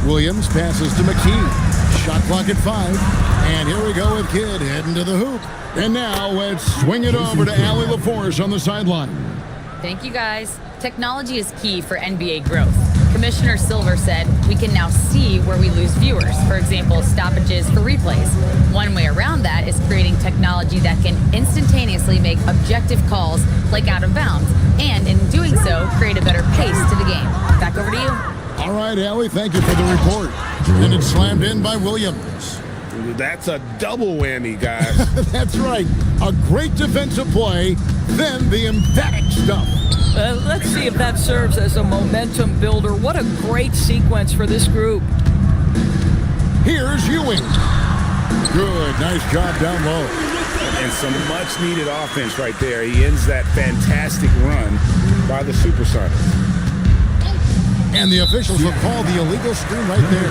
Williams passes to McKee. Shot clock at 5. And here we go with Kidd heading to the hoop. And now let's swing it over to Allie LaForce on the sideline. Thank you, guys. Technology is key for NBA growth. Commissioner Silver said we can now see where we lose viewers. For example, stoppages for replays. One way around that is creating technology that can instantaneously make objective calls like out of bounds, and in doing so, create a better pace to the game. Back over to you. All right, Allie, thank you for the report. And it's slammed in by Williams. That's a double whammy, guys. That's right. A great defensive play, then the emphatic stuff. Let's see if that serves as a momentum builder. What a great sequence for this group. Here's Ewing. Good, nice job down low. And some much-needed offense right there. He ends that fantastic run by the Supersonics. And the officials will call the illegal screen right there.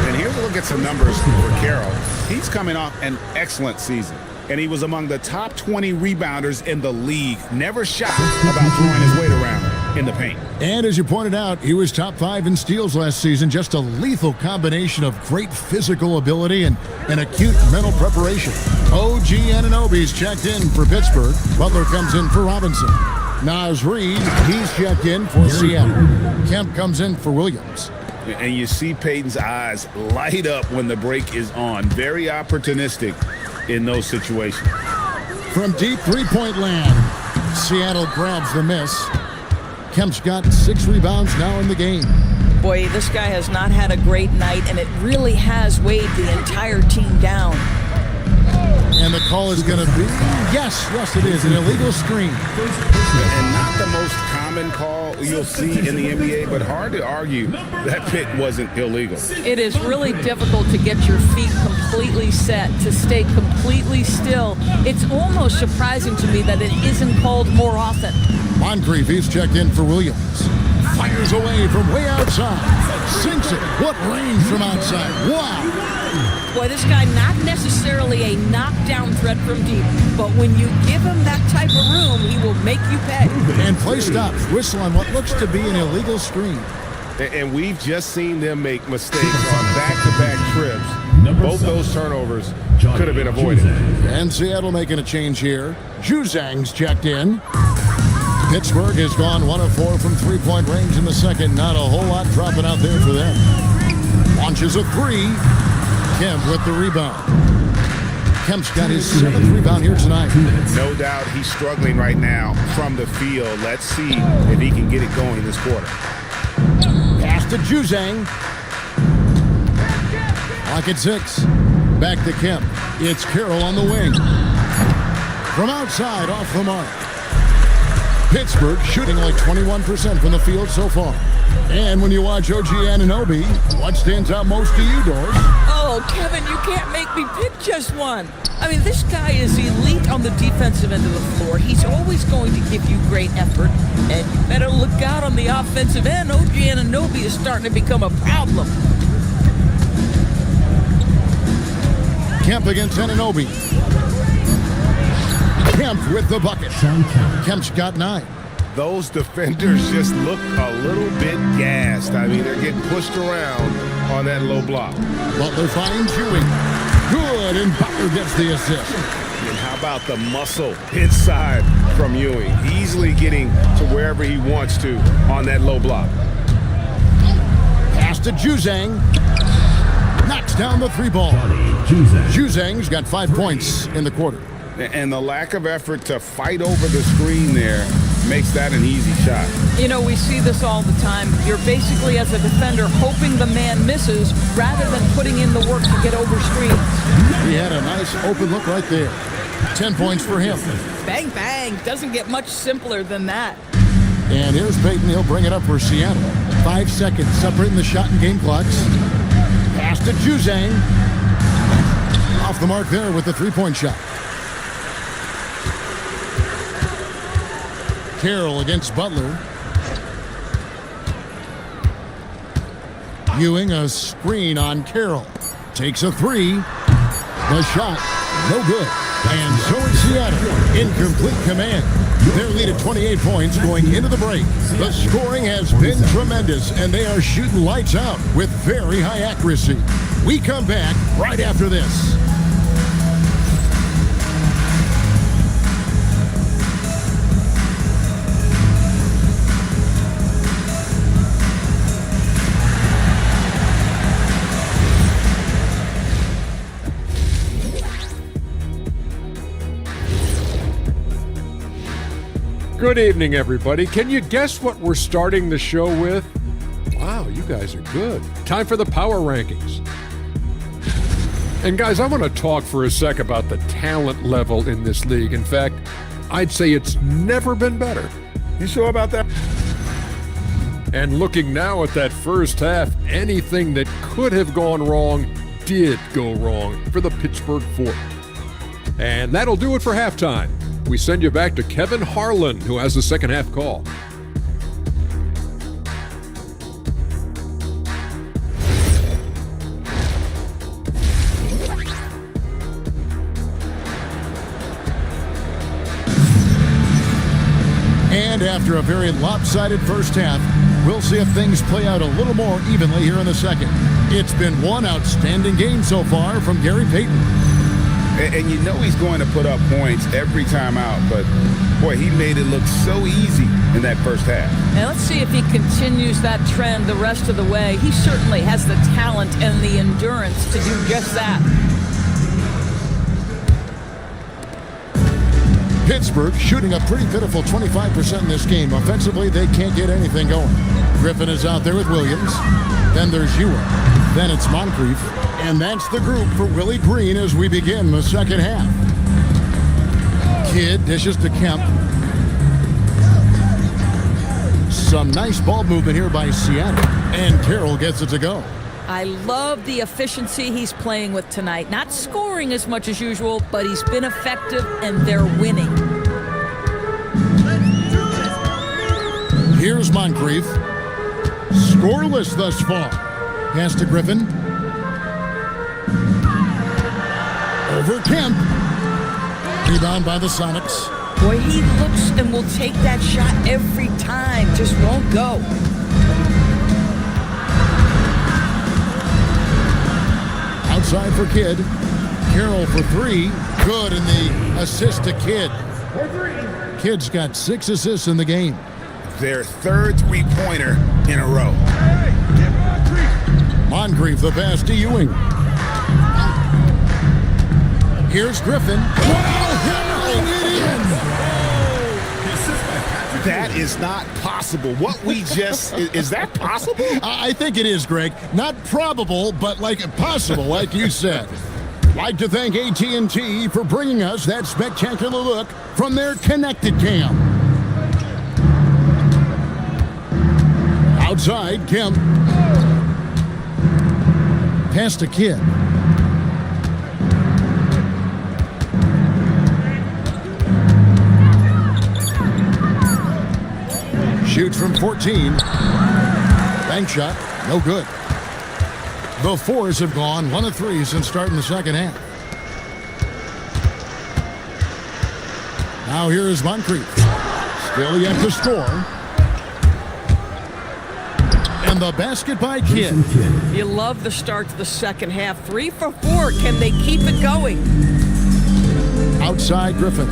And here's a look at some numbers for Carroll. He's coming off an excellent season. And he was among the top 20 rebounders in the league. Never shy about throwing his weight around in the paint. And as you pointed out, he was top 5 in steals last season. Just a lethal combination of great physical ability and acute mental preparation. OG Anunoby's checked in for Pittsburgh. Butler comes in for Robinson. Naz Reid, he's checked in for Seattle. Kemp comes in for Williams. And you see Payton's eyes light up when the break is on. Very opportunistic in those situations. From deep three-point land, Seattle grabs the miss. Kemp's got 6 rebounds now in the game. Boy, this guy has not had a great night, and it really has weighed the entire team down. And the call is going to be, yes, it is, an illegal screen. And not the most common call you'll see in the NBA, but hard to argue that Pitt wasn't illegal. It is really difficult to get your feet completely set, to stay completely still. It's almost surprising to me that it isn't called more often. Moncrief, he's checked in for Williams. Fires away from way outside. Sinks it. What range from outside. Wow. Boy, this guy not necessarily a knockdown threat from deep, but when you give him that type of room, he will make you pay. And play stops. Whistle on what looks to be an illegal screen. And we've just seen them make mistakes on back-to-back trips. Both those turnovers could have been avoided. And Seattle making a change here. Juzang's checked in. Pittsburgh has gone 1 of 4 from three-point range in the second. Not a whole lot dropping out there for them. Launches a 3. Kemp with the rebound. Kemp's got his 7th rebound here tonight. No doubt he's struggling right now from the field. Let's see if he can get it going this quarter. Pass to Juzang. Clock at 6. Back to Kemp. It's Carroll on the wing. From outside, off the mark. Pittsburgh shooting only 21% from the field so far. And when you watch OG Anunoby, what stands out most to you, Doris? Oh, Kevin, you can't make me pick just one. I mean, this guy is elite on the defensive end of the floor. He's always going to give you great effort. And you better look out on the offensive end. OG Anunoby is starting to become a problem. Kemp against Anunoby. Kemp with the bucket. Kemp's got 9. Those defenders just look a little bit gassed. I mean, they're getting pushed around on that low block. Butler finds Ewing. Good, and Butler gets the assist. And how about the muscle inside from Ewing? Easily getting to wherever he wants to on that low block. Pass to Juzang. Knocks down the 3-ball. Juzang's got 5 points in the quarter. And the lack of effort to fight over the screen there makes that an easy shot. You know, we see this all the time. You're basically, as a defender, hoping the man misses rather than putting in the work to get over screens. He had a nice open look right there. 10 points for him. Bang, bang. Doesn't get much simpler than that. And here's Peyton. He'll bring it up for Seattle. 5 seconds separating the shot and game clocks. Pass to Juzang. Off the mark there with the three-point shot. Carroll against Butler. Ewing a screen on Carroll. Takes a three. The shot, no good. And so is Seattle in complete command. Their lead at 28 points going into the break. The scoring has been tremendous, and they are shooting lights out with very high accuracy. We come back right after this. Good evening, everybody. Can you guess what we're starting the show with? Wow, you guys are good. Time for the power rankings. And guys, I want to talk for a sec about the talent level in this league. In fact, I'd say it's never been better. You sure about that? And looking now at that first half, anything that could have gone wrong did go wrong for the Pittsburgh Fort. And that'll do it for halftime. We send you back to Kevin Harlan, who has the second half call. And after a very lopsided first half, we'll see if things play out a little more evenly here in the second. It's been one outstanding game so far from Gary Payton. And you know he's going to put up points every time out, but boy, he made it look so easy in that first half. And let's see if he continues that trend the rest of the way. He certainly has the talent and the endurance to do just that. Pittsburgh shooting a pretty pitiful 25% in this game. Offensively, they can't get anything going. Griffin is out there with Williams. Then there's Ewing. Then it's Moncrief. And that's the group for Willie Green as we begin the second half. Kidd dishes to Kemp. Some nice ball movement here by Seattle. And Carroll gets it to go. I love the efficiency he's playing with tonight. Not scoring as much as usual, but he's been effective and they're winning. Here's Moncrief. Scoreless thus far. Pass to Griffin. Over Kemp. Rebound by the Sonics. Boy, he looks and will take that shot every time. Just won't go. Outside for Kidd. Carroll for three. Good, and the assist to Kidd. Kidd's got 6 assists in the game. Their third three-pointer in a row. Moncrief the pass to Ewing. Here's Griffin. Hammering it in. That is not possible. What we just, is that possible? I think it is, Greg. Not probable, but like possible, like you said. Like to thank AT&T for bringing us that spectacular look from their connected cam. Outside, Kemp. Pass to Kidd. Shoots from 14. Bank shot, no good. The fours have gone 1 of 3 since starting the second half. Now here is Moncrief. Still yet to score. And the basket by Kidd. You love the start to the second half. 3 for 4. Can they keep it going? Outside Griffin.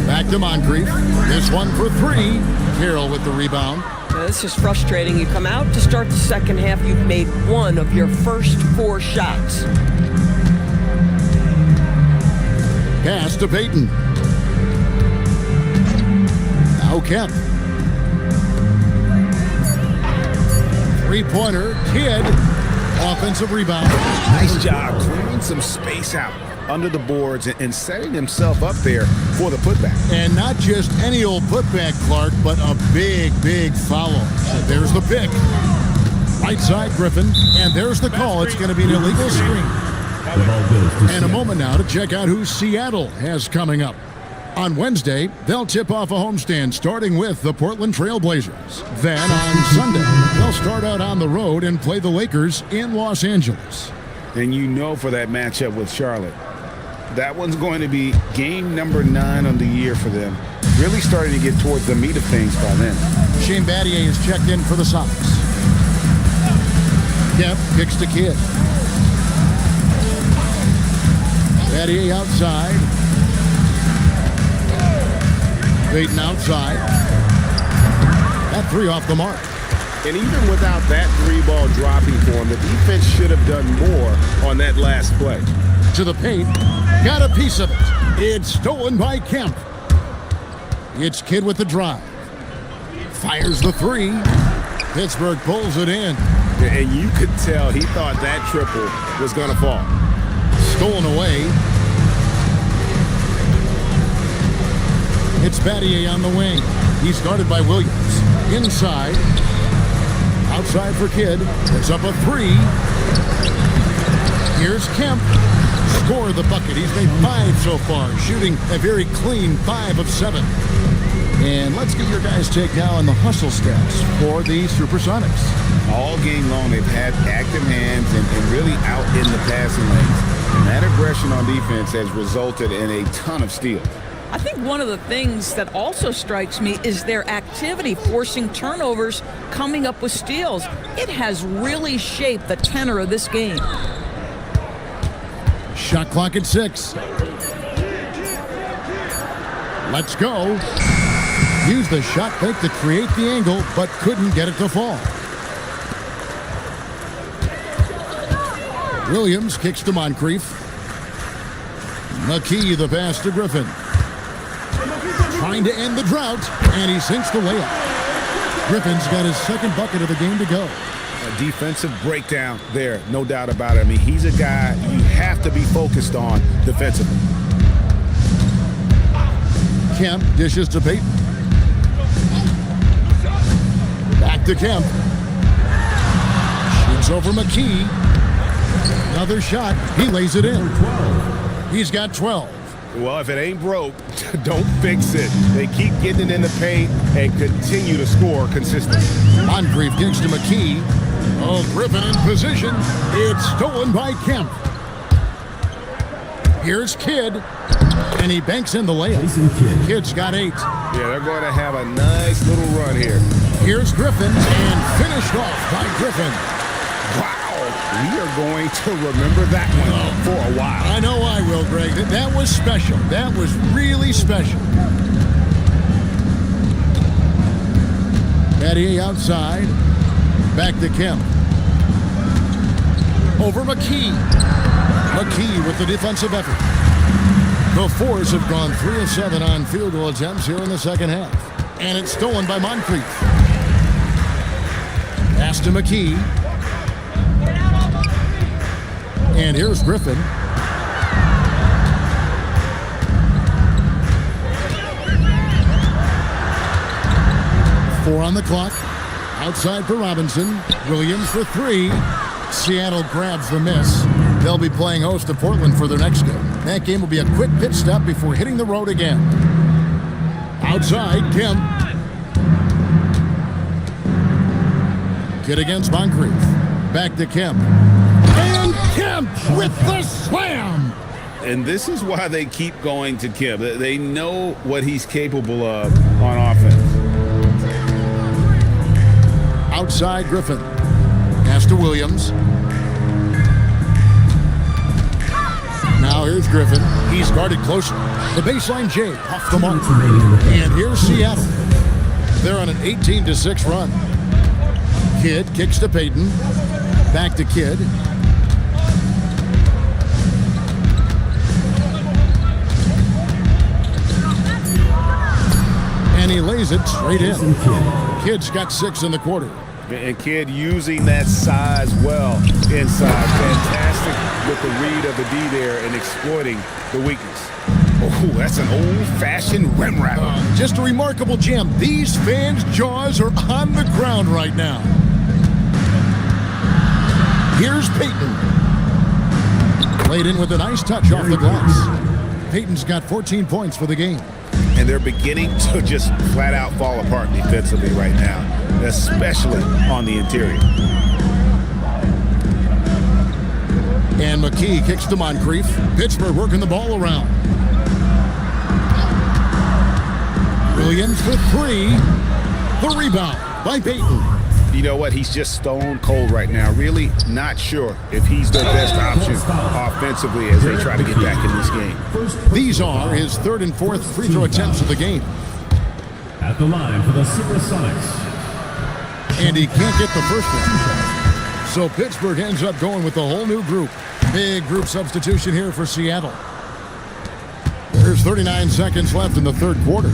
Back to Moncrief. This one for 3. Carroll with the rebound. This is frustrating. You come out to start the second half, you've made 1 of your first 4 shots. Pass to Payton. go Kemp. Three-pointer, Kidd. Offensive rebound. Nice job clearing some space out under the boards and setting himself up there for the putback. And not just any old putback, Clark, but a big, big follow. There's the pick. Right side, Griffin. And there's the call. It's going to be an illegal screen. And a moment now to check out who Seattle has coming up. On Wednesday, they'll tip off a homestand starting with the Portland Trail Blazers. Then on Sunday, they'll start out on the road and play the Lakers in Los Angeles. And you know for that matchup with Charlotte, that one's going to be game number 9 on the year for them. Really starting to get towards the meat of things by then. Shane Battier is checked in for the Sox. Kemp kicks to Kidd. Battier outside. Payton outside. That three off the mark. And even without that 3-ball dropping for him, the defense should have done more on that last play. To the paint. Got a piece of it. It's stolen by Kemp. It's Kidd with the drive. Fires the three. Pittsburgh pulls it in. And you could tell he thought that triple was going to fall. Stolen away. It's Battier on the wing. He's guarded by Williams. Inside. Outside for Kidd. It's up a three. Here's Kemp. Score the bucket. He's made 5 so far, shooting a very clean 5 of 7. And let's get your guys' take now on the hustle stats for the Supersonics. All game long, they've had active hands and really out in the passing lanes. And that aggression on defense has resulted in a ton of steals. I think one of the things that also strikes me is their activity, forcing turnovers, coming up with steals. It has really shaped the tenor of this game. Shot clock at 6. Let's go. Used the shot fake to create the angle, but couldn't get it to fall. Williams kicks to Moncrief. McKee the pass to Griffin. Trying to end the drought, and he sinks the layup. Griffin's got his second bucket of the game to go. A defensive breakdown there, no doubt about it. I mean, he's a guy you have to be focused on defensively. Kemp dishes to Payton. Back to Kemp. Shoots over McKee. Another shot. He lays it in. He's got 12. Well, if it ain't broke, don't fix it. They keep getting it in the paint and continue to score consistently. Moncrief kicks to McKee. Oh, Griffin in position. It's stolen by Kemp. Here's Kidd. And he banks in the layup. Kidd's got 8. Yeah, they're going to have a nice little run here. Here's Griffin, and finished off by Griffin. Wow. We are going to remember that one for a while. I know I will, Greg. That was special. That was really special. Battier outside. Back to Kemp. Over McKee. McKee with the defensive effort. The Fours have gone 3 of 7 on field goal attempts here in the second half. And it's stolen by Moncrief. Pass to McKee. And here's Griffin. Four on the clock. Outside for Robinson. Williams for 3. Seattle grabs the miss. They'll be playing host to Portland for their next game. That game will be a quick pit stop before hitting the road again. Outside, Kemp. Kidd against Moncrief. Back to Kemp. And Kemp with the slam! And this is why they keep going to Kemp. They know what he's capable of on offense. Outside, Griffin. Pass to Williams. Now here's Griffin. He's guarded closer. The baseline J off the mark. And here's Seattle. They're on an 18-6 run. Kidd kicks to Payton. Back to Kidd. And he lays lays it straight in. Kid's got 6 in the quarter. And Kidd using that size well inside. Fantastic with the read of the D there and exploiting the weakness. Oh, that's an old-fashioned rim rattler. Just a remarkable gem. These fans' jaws are on the ground right now. Here's Peyton. Played in with a nice touch off the glass. Peyton's got 14 points for the game. And they're beginning to just flat out fall apart defensively right now, especially on the interior. And McKee kicks to Moncrief. Pittsburgh working the ball around. Williams for 3. The rebound by Peyton. You know what? He's just stone cold right now. Really not sure if he's their best option offensively as they try to get back in this game. These are his 3rd and 4th free throw attempts of the game. At the line for the Supersonics. And he can't get the first one. So Pittsburgh ends up going with a whole new group. Big group substitution here for Seattle. There's 39 seconds left in the 3rd quarter.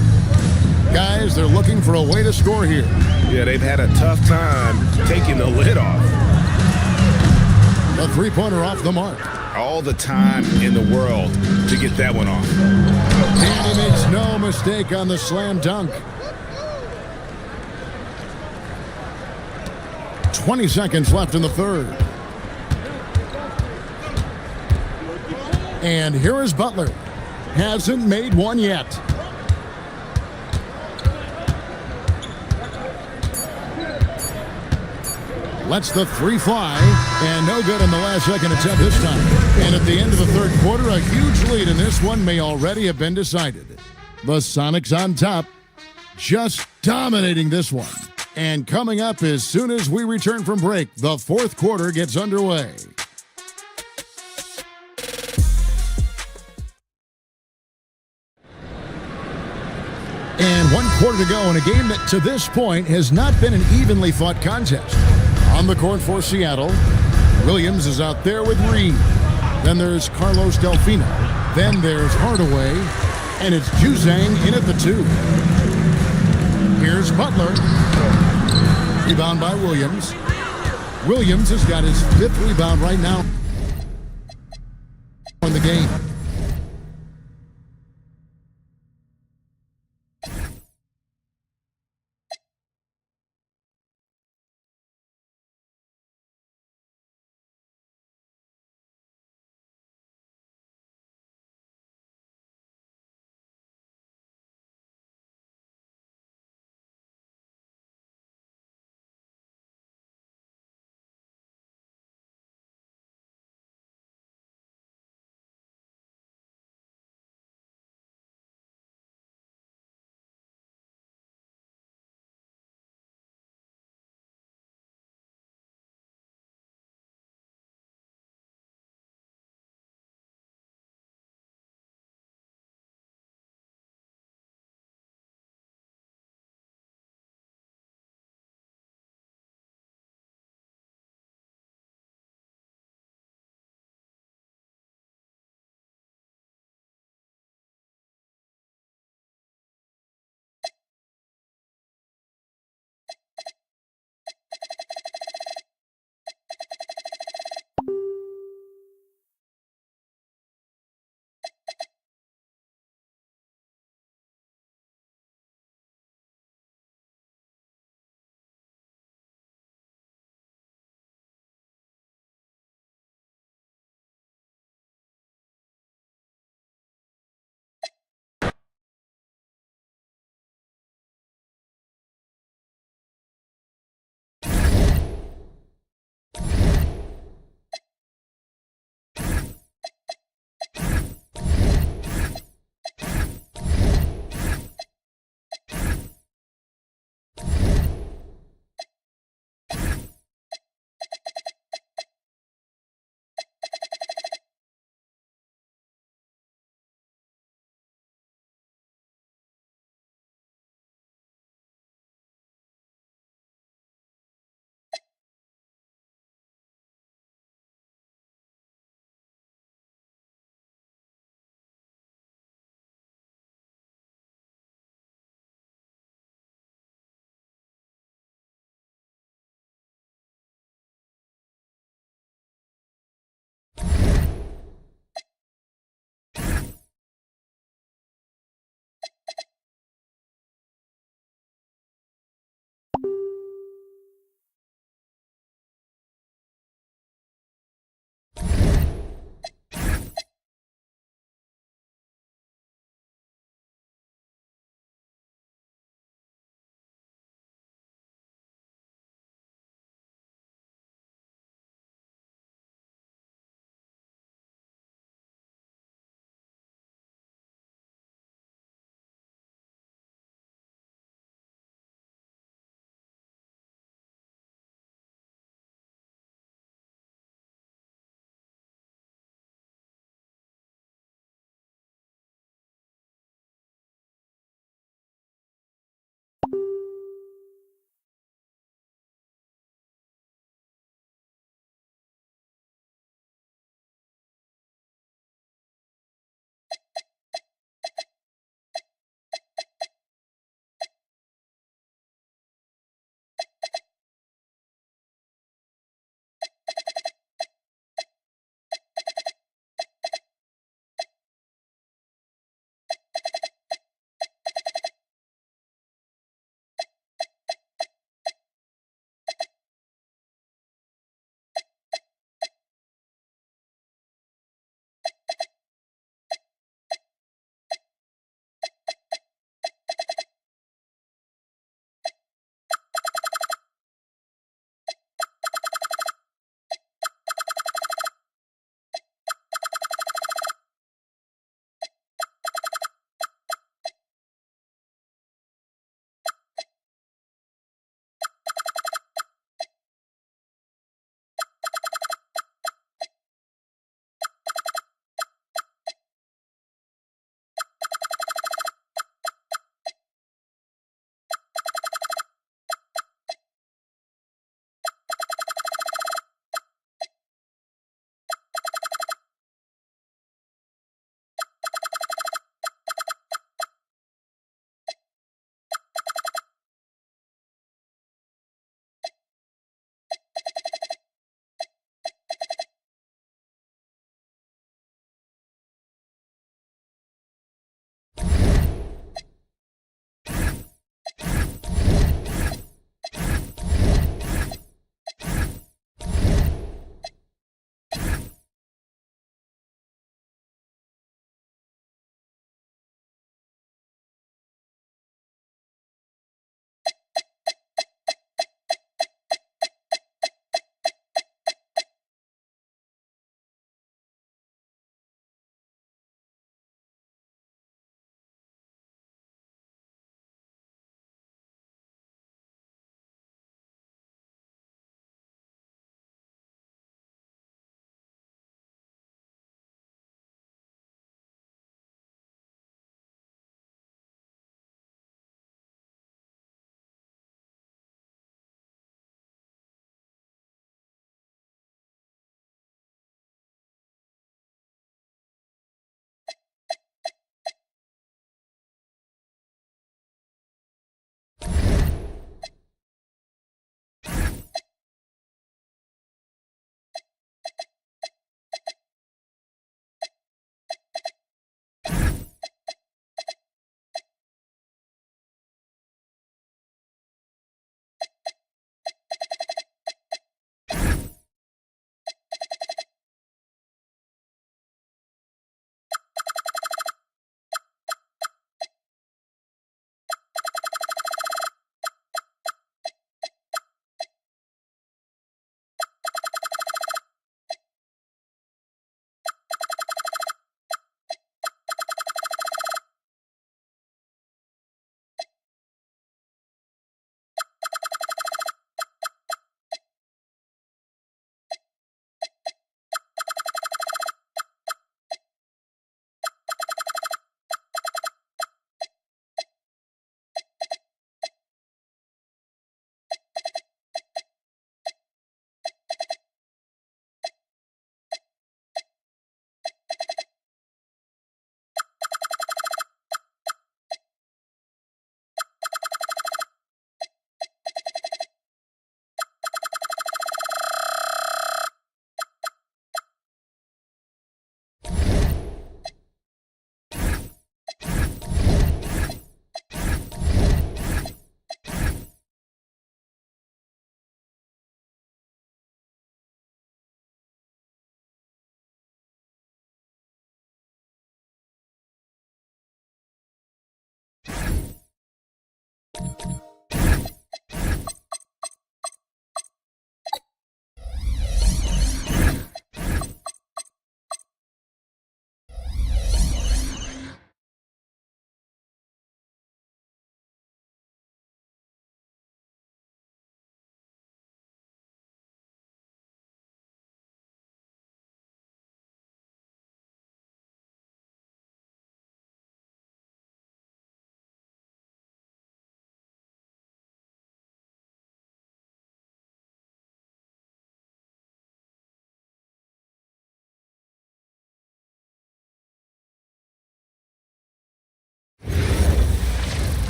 Guys, they're looking for a way to score here. Yeah, they've had a tough time taking the lid off. A 3-pointer off the mark. All the time in the world to get that one off. And he makes no mistake on the slam dunk. 20 seconds left in the 3rd. And here is Butler. Hasn't made one yet. Lets the 3 fly, and no good on the last second attempt this time. And at the end of the 3rd quarter, a huge lead in this one may already have been decided. The Sonics on top, just dominating this one. And coming up as soon as we return from break, the 4th quarter gets underway. And 1 quarter to go in a game that to this point has not been an evenly fought contest. On the court for Seattle, Williams is out there with Reed. Then there's Carlos Delfino. Then there's Hardaway. And it's Juzang in at the 2. Here's Butler. Rebound by Williams. Williams has got his 5th rebound right now in the game.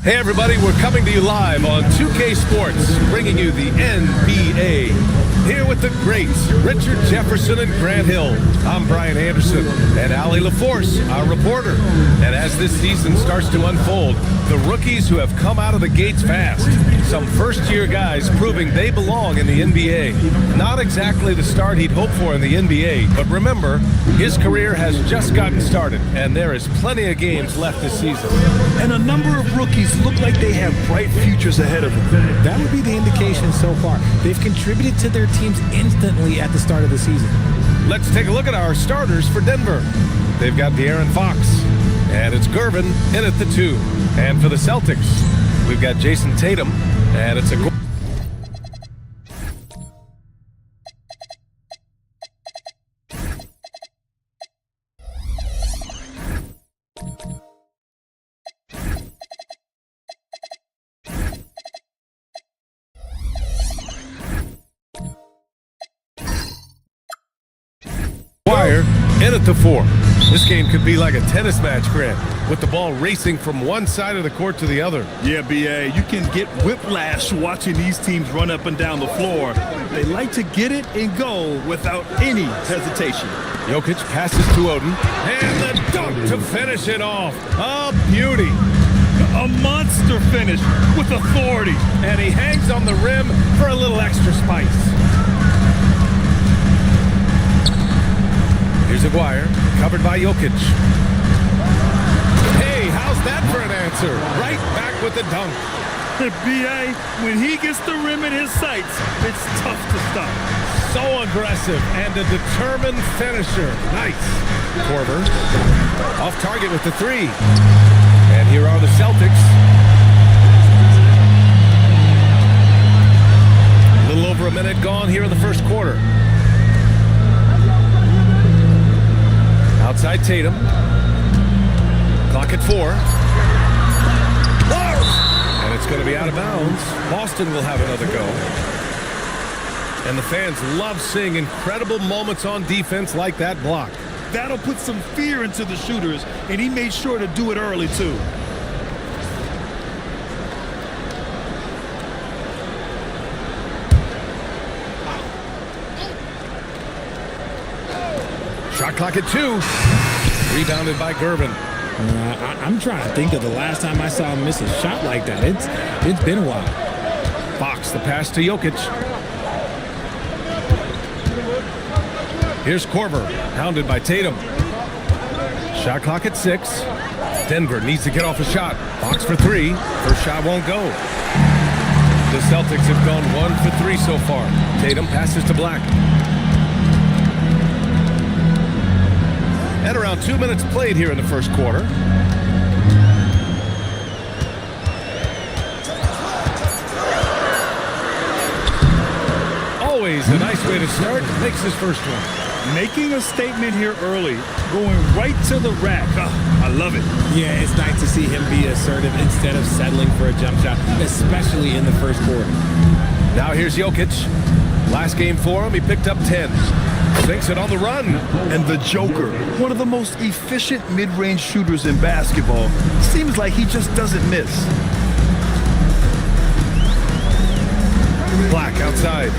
Hey everybody, we're coming to you live on 2K Sports, bringing you the NBA. Here with the greats, Richard Jefferson and Grant Hill. I'm Brian Anderson and Allie LaForce, our reporter. And as this season starts to unfold, the rookies who have come out of the gates fast. Some first-year guys proving they belong in the NBA. Not exactly the start he'd hoped for in the NBA, but remember, his career has just gotten started, and there is plenty of games left this season. And a number of rookies look like they have bright futures ahead of them. That would be the indication so far. They've contributed to their teams instantly at the start of the season. Let's take a look at our starters for Denver. They've got De'Aaron Fox, and it's Gervin in at the 2. And for the Celtics, we've got Jason Tatum, and it's a in at the 4. This game could be like a tennis match, Grant, with the ball racing from one side of the court to the other. Yeah, B.A., you can get whiplash watching these teams run up and down the floor. They like to get it and go without any hesitation. Jokic passes to Odin, and the dunk to finish it off. A beauty. A monster finish with authority. And he hangs on the rim for a little extra spice. Here's Aguirre, covered by Jokic. Hey, how's that for an answer? Right back with the dunk. B.A., when he gets the rim in his sights, it's tough to stop. So aggressive and a determined finisher. Nice. Korver, off target with the 3. And here are the Celtics. A little over a minute gone here in the first quarter. Outside Tatum. Clock at 4. And it's going to be out of bounds. Boston will have another go. And the fans love seeing incredible moments on defense like that block. That'll put some fear into the shooters, and he made sure to do it early, too. Shot clock at 2. Rebounded by Gervin. I'm trying to think of the last time I saw him miss a shot like that. It's been a while. Fox, the pass to Jokic. Here's Korver, hounded by Tatum. Shot clock at 6. Denver needs to get off a shot. Fox for 3. First shot won't go. The Celtics have gone 1 for 3 so far. Tatum passes to Black. And around 2 minutes played here in the first quarter. Always a nice way to start. Makes his first one. Making a statement here early. Going right to the rack. Oh, I love it. Yeah, it's nice to see him be assertive instead of settling for a jump shot, especially in the first quarter. Now here's Jokic. Last game for him, he picked up 10. Sinks it on the run. And the Joker, one of the most efficient mid-range shooters in basketball, seems like he just doesn't miss. Black outside.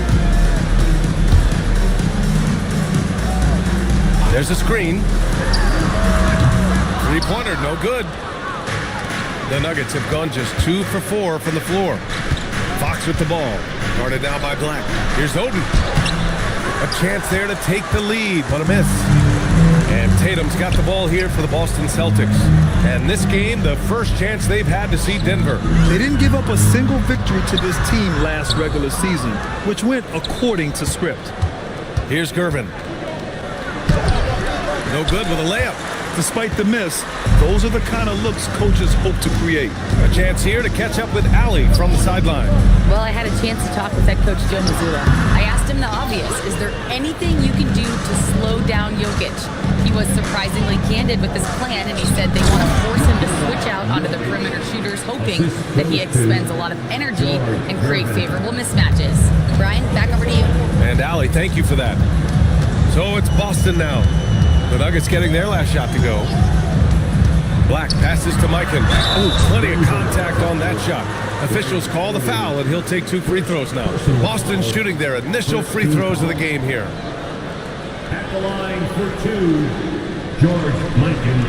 There's a screen. Three-pointer, no good. The Nuggets have gone just 2 for 4 from the floor. Fox with the ball. Guarded now by Black. Here's Odin. A chance there to take the lead, but a miss. And Tatum's got the ball here for the Boston Celtics. And this game, the first chance they've had to see Denver. They didn't give up a single victory to this team last regular season, which went according to script. Here's Gervin. No good with a layup. Despite the miss, those are the kind of looks coaches hope to create. A chance here to catch up with Allie from the sideline. Well, I had a chance to talk with head coach Joe Mazzulla. I asked him the obvious. Is there anything you can do to slow down Jokic? He was surprisingly candid with his plan, and he said they want to force him to switch out onto the perimeter shooters, hoping that he expends a lot of energy and create favorable mismatches. Brian, back over to you. And Allie, thank you for that. So it's Boston now. The Nuggets getting their last shot to go. Black passes to Mikan. Oh, plenty of contact on that shot. Officials call the foul, and he'll take 2 free throws now. Boston shooting their initial free throws of the game here. At the line for 2, George Mikan.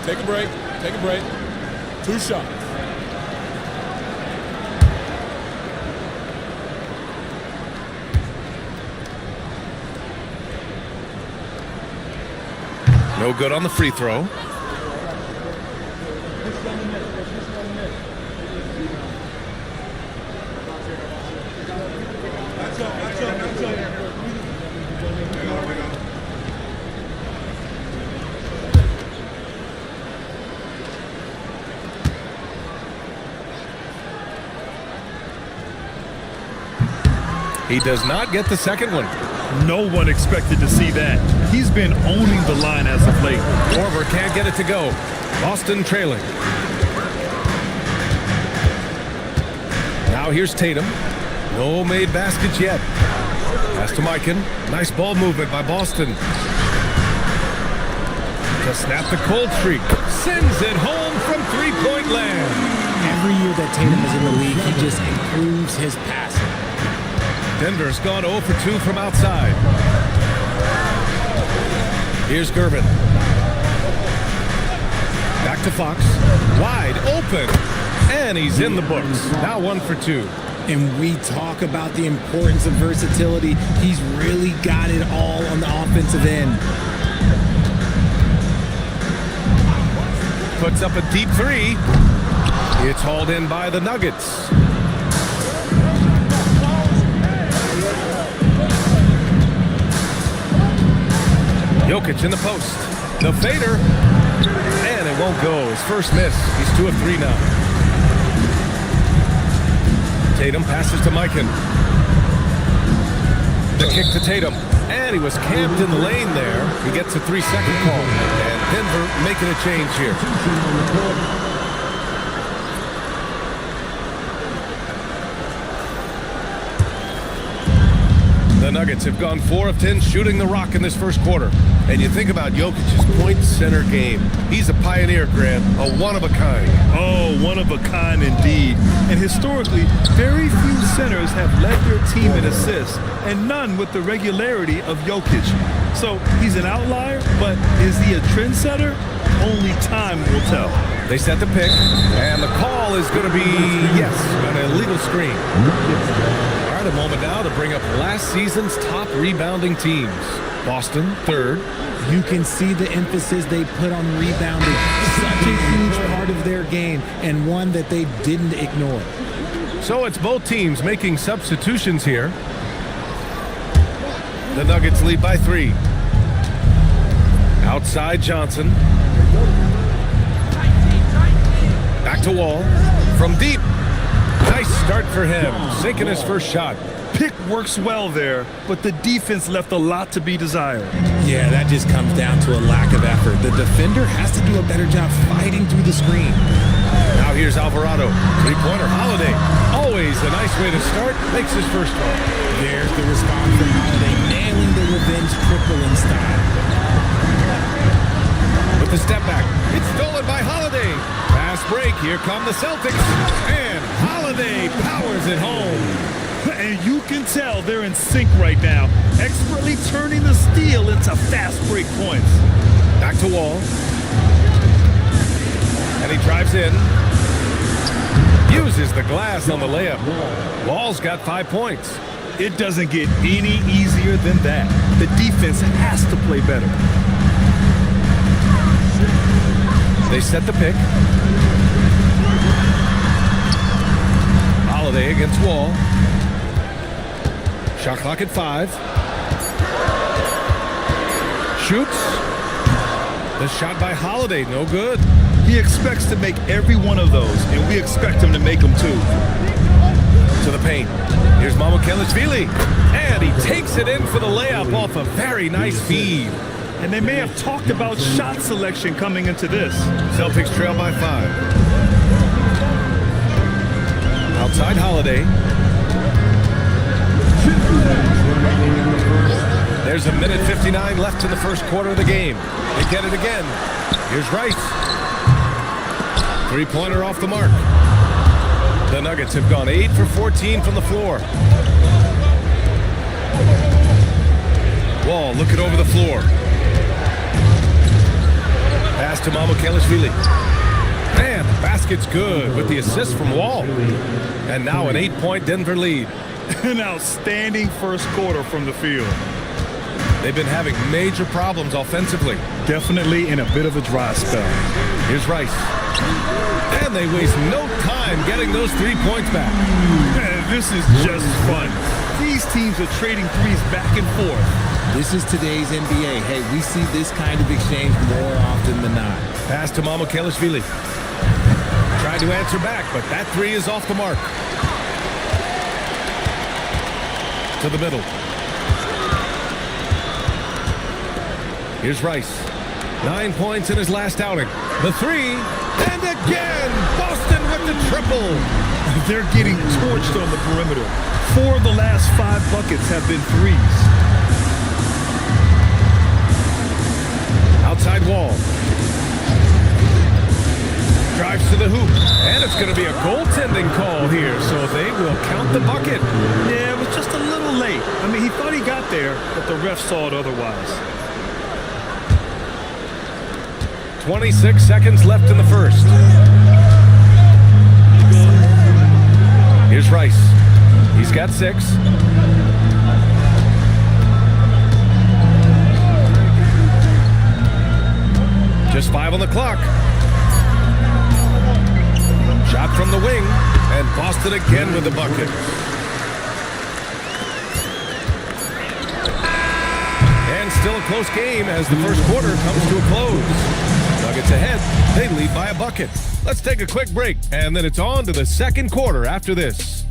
Take a break. Take a break. 2 shots. No good on the free throw. He does not get the second one. No one expected to see that. He's been owning the line as of late. Korver can't get it to go. Boston trailing. Now here's Tatum. No made baskets yet. Pass to Mikan. Nice ball movement by Boston. To snap the cold streak. Sends it home from three-point land. Every year that Tatum is in the league, he just improves his passing. Denver's gone 0 for 2 from outside. Here's Gervin. Back to Fox. Wide open. And he's in the books. Now 1 for 2. And we talk about the importance of versatility. He's really got it all on the offensive end. Puts up a deep 3. It's hauled in by the Nuggets. Jokic in the post. The fader. And it won't go. His first miss. He's 2 of 3 now. Tatum passes to Mikan. The kick to Tatum. And he was camped in the lane there. He gets a 3-second call. And Denver making a change here. The Nuggets have gone 4 of 10 shooting the rock in this first quarter. And you think about Jokic's point center game. He's a pioneer, Grant, a one-of-a-kind. Oh, one-of-a-kind indeed. And historically, very few centers have led their team in assists, and none with the regularity of Jokic. So he's an outlier, but is he a trendsetter? Only time will tell. They set the pick, and the call is going to be, yes, an illegal screen. All right, a moment now to bring up last season's top rebounding teams. Boston, 3rd. You can see the emphasis they put on rebounding. Such a huge part of their game, and one that they didn't ignore. So it's both teams making substitutions here. The Nuggets lead by 3. Outside Johnson. Back to Wall. From deep. Nice start for him. Sinking his first shot. Pick works well there, but the defense left a lot to be desired. Yeah, that just comes down to a lack of effort. The defender has to do a better job fighting through the screen. Now here's Alvarado. 3-pointer Holiday. Always a nice way to start. Makes his first one. There's the response from Holiday, nailing the revenge triple in style. With the step back. It's stolen by Holiday. Fast break. Here come the Celtics. And Holiday powers it home. And you can tell they're in sync right now, expertly turning the steal into fast break points. Back to Wall. And he drives in. Uses the glass on the layup. Wall's got 5 points. It doesn't get any easier than that. The defense has to play better. They set the pick. Holiday against Wall. Shot clock at 5. Shoots. The shot by Holiday, no good. He expects to make every one of those, and we expect him to make them too. To the paint. Here's Mamukelashvili. And he takes it in for the layup off a very nice feed. And they may have talked about shot selection coming into this. Celtics trail by 5. Outside Holiday. There's a minute 59 left in the first quarter of the game. They get it again. Here's Rice. Three-pointer off the mark. The Nuggets have gone 8 for 14 from the floor. Wall looking over the floor. Pass to Mamukelashvili. Man, the basket's good with the assist from Wall. And now an 8-point Denver lead. An outstanding first quarter from the field. They've been having major problems offensively. Definitely in a bit of a dry spell. Here's Rice. And they waste no time getting those 3 points back. This is just fun. These teams are trading threes back and forth. This is today's NBA. Hey, we see this kind of exchange more often than not. Pass to Mamukelashvili. Tried to answer back, but that three is off the mark. To the middle. Here's Rice. 9 points in his last outing. The three, and again, Boston with the triple. They're getting torched on the perimeter. 4 of the last 5 buckets have been threes. Outside Wall. Drives to the hoop. And it's going to be a goaltending call here, so they will count the bucket. Yeah, it was just a little late. I mean, he thought he got there, but the ref saw it otherwise. 26 seconds left in the first. Here's Rice. He's got 6. Just 5 on the clock. Shot from the wing, and Boston again with the bucket. And still a close game as the first quarter comes to a close. Nuggets ahead. They lead by a bucket. Let's take a quick break, and then it's on to the second quarter after this.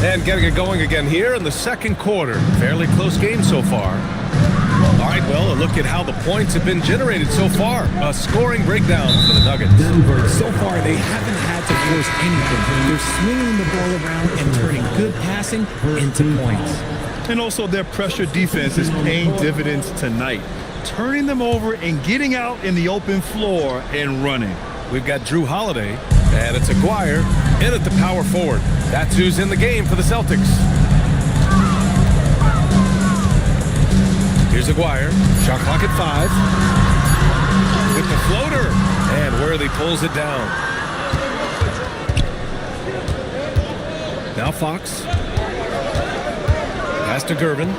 And getting it going again here in the second quarter. Fairly close game so far. All right, well, a look at how the points have been generated so far. A scoring breakdown for the Nuggets. So far, they haven't had to force anything. They're swinging the ball around and turning good passing into points. And also their pressure defense is paying dividends tonight. Turning them over and getting out in the open floor and running. We've got Drew Holiday, and it's Aguirre in at the power forward. That's who's in the game for the Celtics. Here's Aguirre. Shot clock at 5. With the floater. And Worthy pulls it down. Now Fox. Pass to Gervin.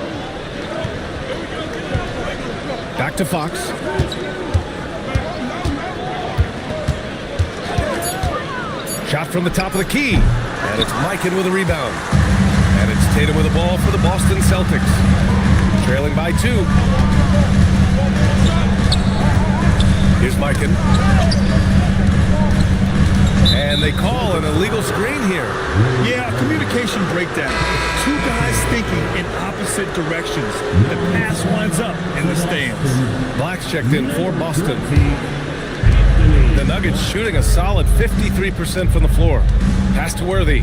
Back to Fox. Shot from the top of the key. And it's Mikan with a rebound. And it's Tatum with the ball for the Boston Celtics. Trailing by 2. Here's Mikan. And they call an illegal screen here. Yeah, communication breakdown. 2 guys thinking in opposite directions. The pass winds up in the stands. Black's checked in for Boston. The Nuggets shooting a solid 53% from the floor. Pass to Worthy.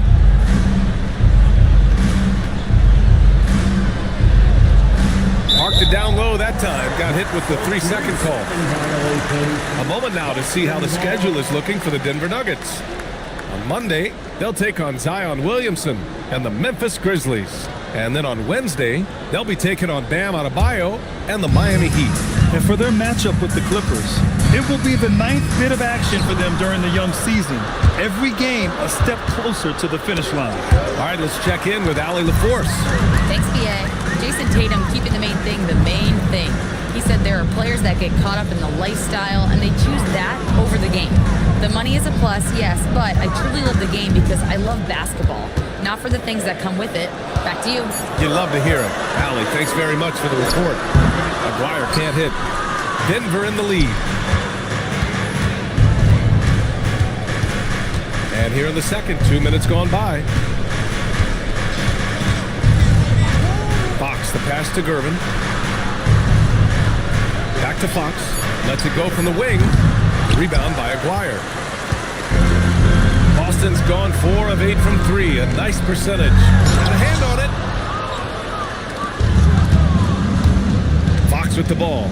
Marked it down low that time. Got hit with the 3-second call. A moment now to see how the schedule is looking for the Denver Nuggets. On Monday, they'll take on Zion Williamson and the Memphis Grizzlies. And then on Wednesday, they'll be taking on Bam Adebayo and the Miami Heat. And for their matchup with the Clippers, it will be the 9th bit of action for them during the young season. Every game a step closer to the finish line. All right, let's check in with Allie LaForce. Thanks, BA. Jason Tatum keeping the main thing the main thing. He said there are players that get caught up in the lifestyle and they choose that over the game. The money is a plus, yes, but I truly love the game because I love basketball, not for the things that come with it. Back to you. You love to hear it. Allie, thanks very much for the report. Aguirre can't hit. Denver in the lead. And here in the second, 2 minutes gone by. Pass to Gervin. Back to Fox. Lets it go from the wing. Rebound by Aguirre. Boston's gone 4 of 8 from 3. A nice percentage. Got a hand on it. Fox with the ball.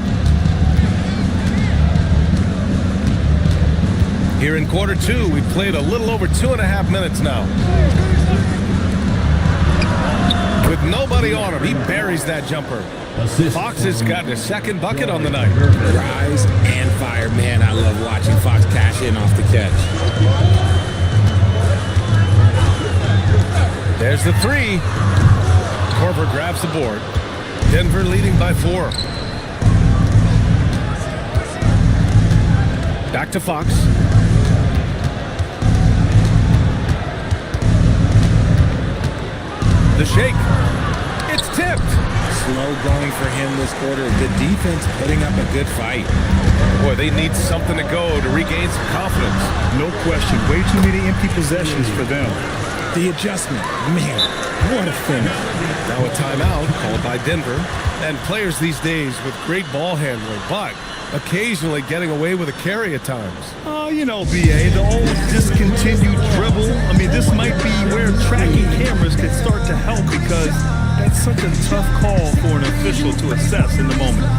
Here in quarter 2, we've played a little over 2.5 minutes now. With nobody on him, he buries that jumper. Fox has gotten his second bucket on the night. Rise and fire. Man, I love watching Fox cash in off the catch. There's the 3. Korver grabs the board. Denver leading by 4. Back to Fox. The shake. It's tipped. Slow going for him this quarter. The defense putting up a good fight. Boy, they need something to go to regain some confidence. No question. Way too many empty possessions for them. The adjustment. Man, what a finish. Now a timeout called by Denver. And players these days with great ball handling, but occasionally getting away with a carry at times. You know, BA, the old discontinued dribble. I mean, this might be where tracking cameras can start to help because that's such a tough call for an official to assess in the moment.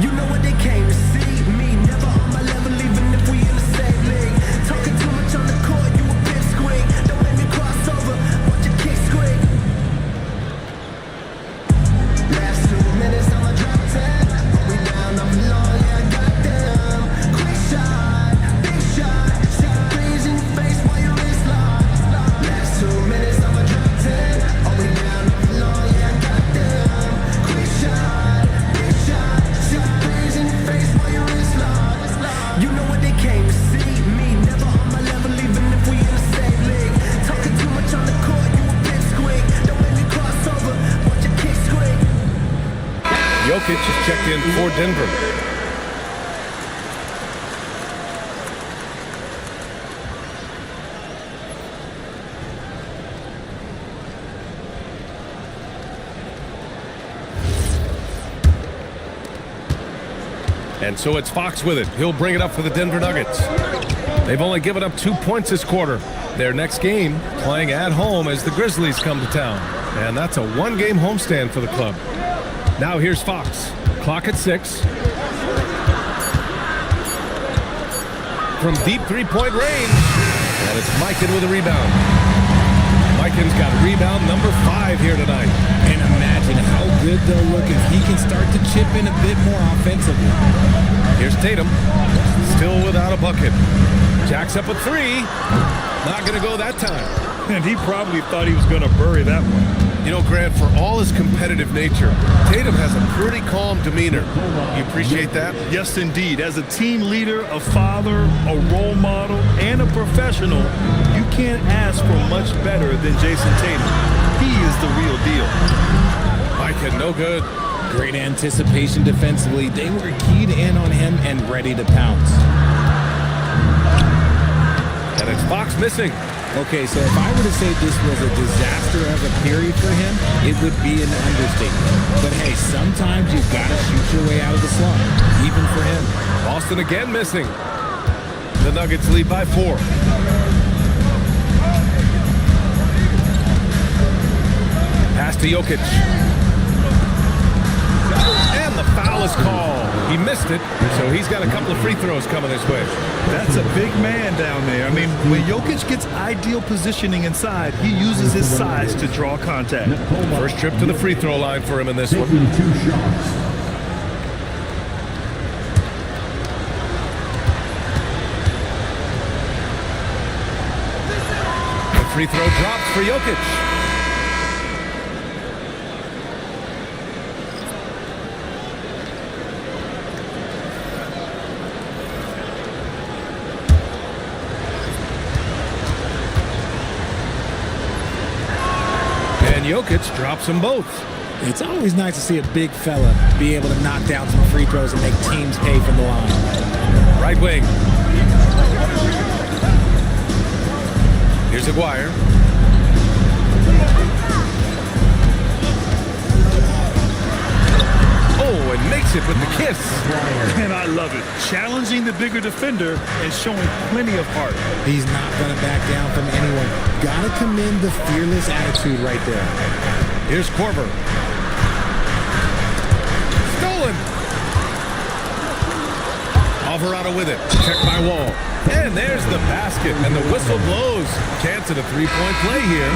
You know what they came to see? Me, never on my level, even if we in the same league. Talking too much on the court, you a big squeak. Don't make me cross over, watch your kick squeak. Last 2 minutes, I'ma drop 10. We down, I'm low, yeah, I got them. Quick shot, big shot. Shot threes in your face while your wrist locked. Last 2 minutes, I'ma drop 10. We down, I'm low, yeah, I got them. Quick shot, big shot. You know what they came to see? Me, never on my level, even if we in the same league. Talking too much on the court, you a big squeak. Don't make me cross over, watch your kick squeak. Jokic is checked in for Denver. And so it's Fox with it. He'll bring it up for the Denver Nuggets. They've only given up 2 points this quarter. Their next game playing at home as the Grizzlies come to town. And that's a 1-game homestand for the club. Now here's Fox. Clock at 6. From deep 3-point range. And it's Mikan with a rebound. Mikan's got rebound number 5 here tonight. And imagine how good they'll look if he can start to chip in a bit more offensively. Here's Tatum, still without a bucket. Jacks up a 3. Not going to go that time. And he probably thought he was going to bury that one. You know, Grant, for all his competitive nature, Tatum has a pretty calm demeanor. You appreciate that? Yes, indeed. As a team leader, a father, a role model, and a professional, you can't ask for much better than Jason Tatum. He is the real deal. Mikan, no good. Great anticipation defensively. They were keyed in on him and ready to pounce. And it's Fox missing. Okay, so if I were to say this was a disaster of a period for him, it would be an understatement. But hey, sometimes you've got to shoot your way out of the slump, even for him. Boston again missing. The Nuggets lead by 4. Pass to Jokic. And the foul is called. He missed it, so he's got a couple of free throws coming his way. That's a big man down there. I mean, when Jokic gets ideal positioning inside, he uses his size to draw contact. First trip to the free throw line for him in this one. 2 shots. The free throw drops for Jokic. Jokic drops them both. It's always nice to see a big fella be able to knock down some free throws and make teams pay from the line. Right wing. Here's Aguirre. Oh, and makes it with the kiss. And I love it. Challenging the bigger defender and showing plenty of heart. He's not going to back down from anyone. Got to commend the fearless attitude right there. Here's Korver. Stolen. Alvarado with it. Checked by Wall. And there's the basket, and the whistle blows. Chance at a three-point play here.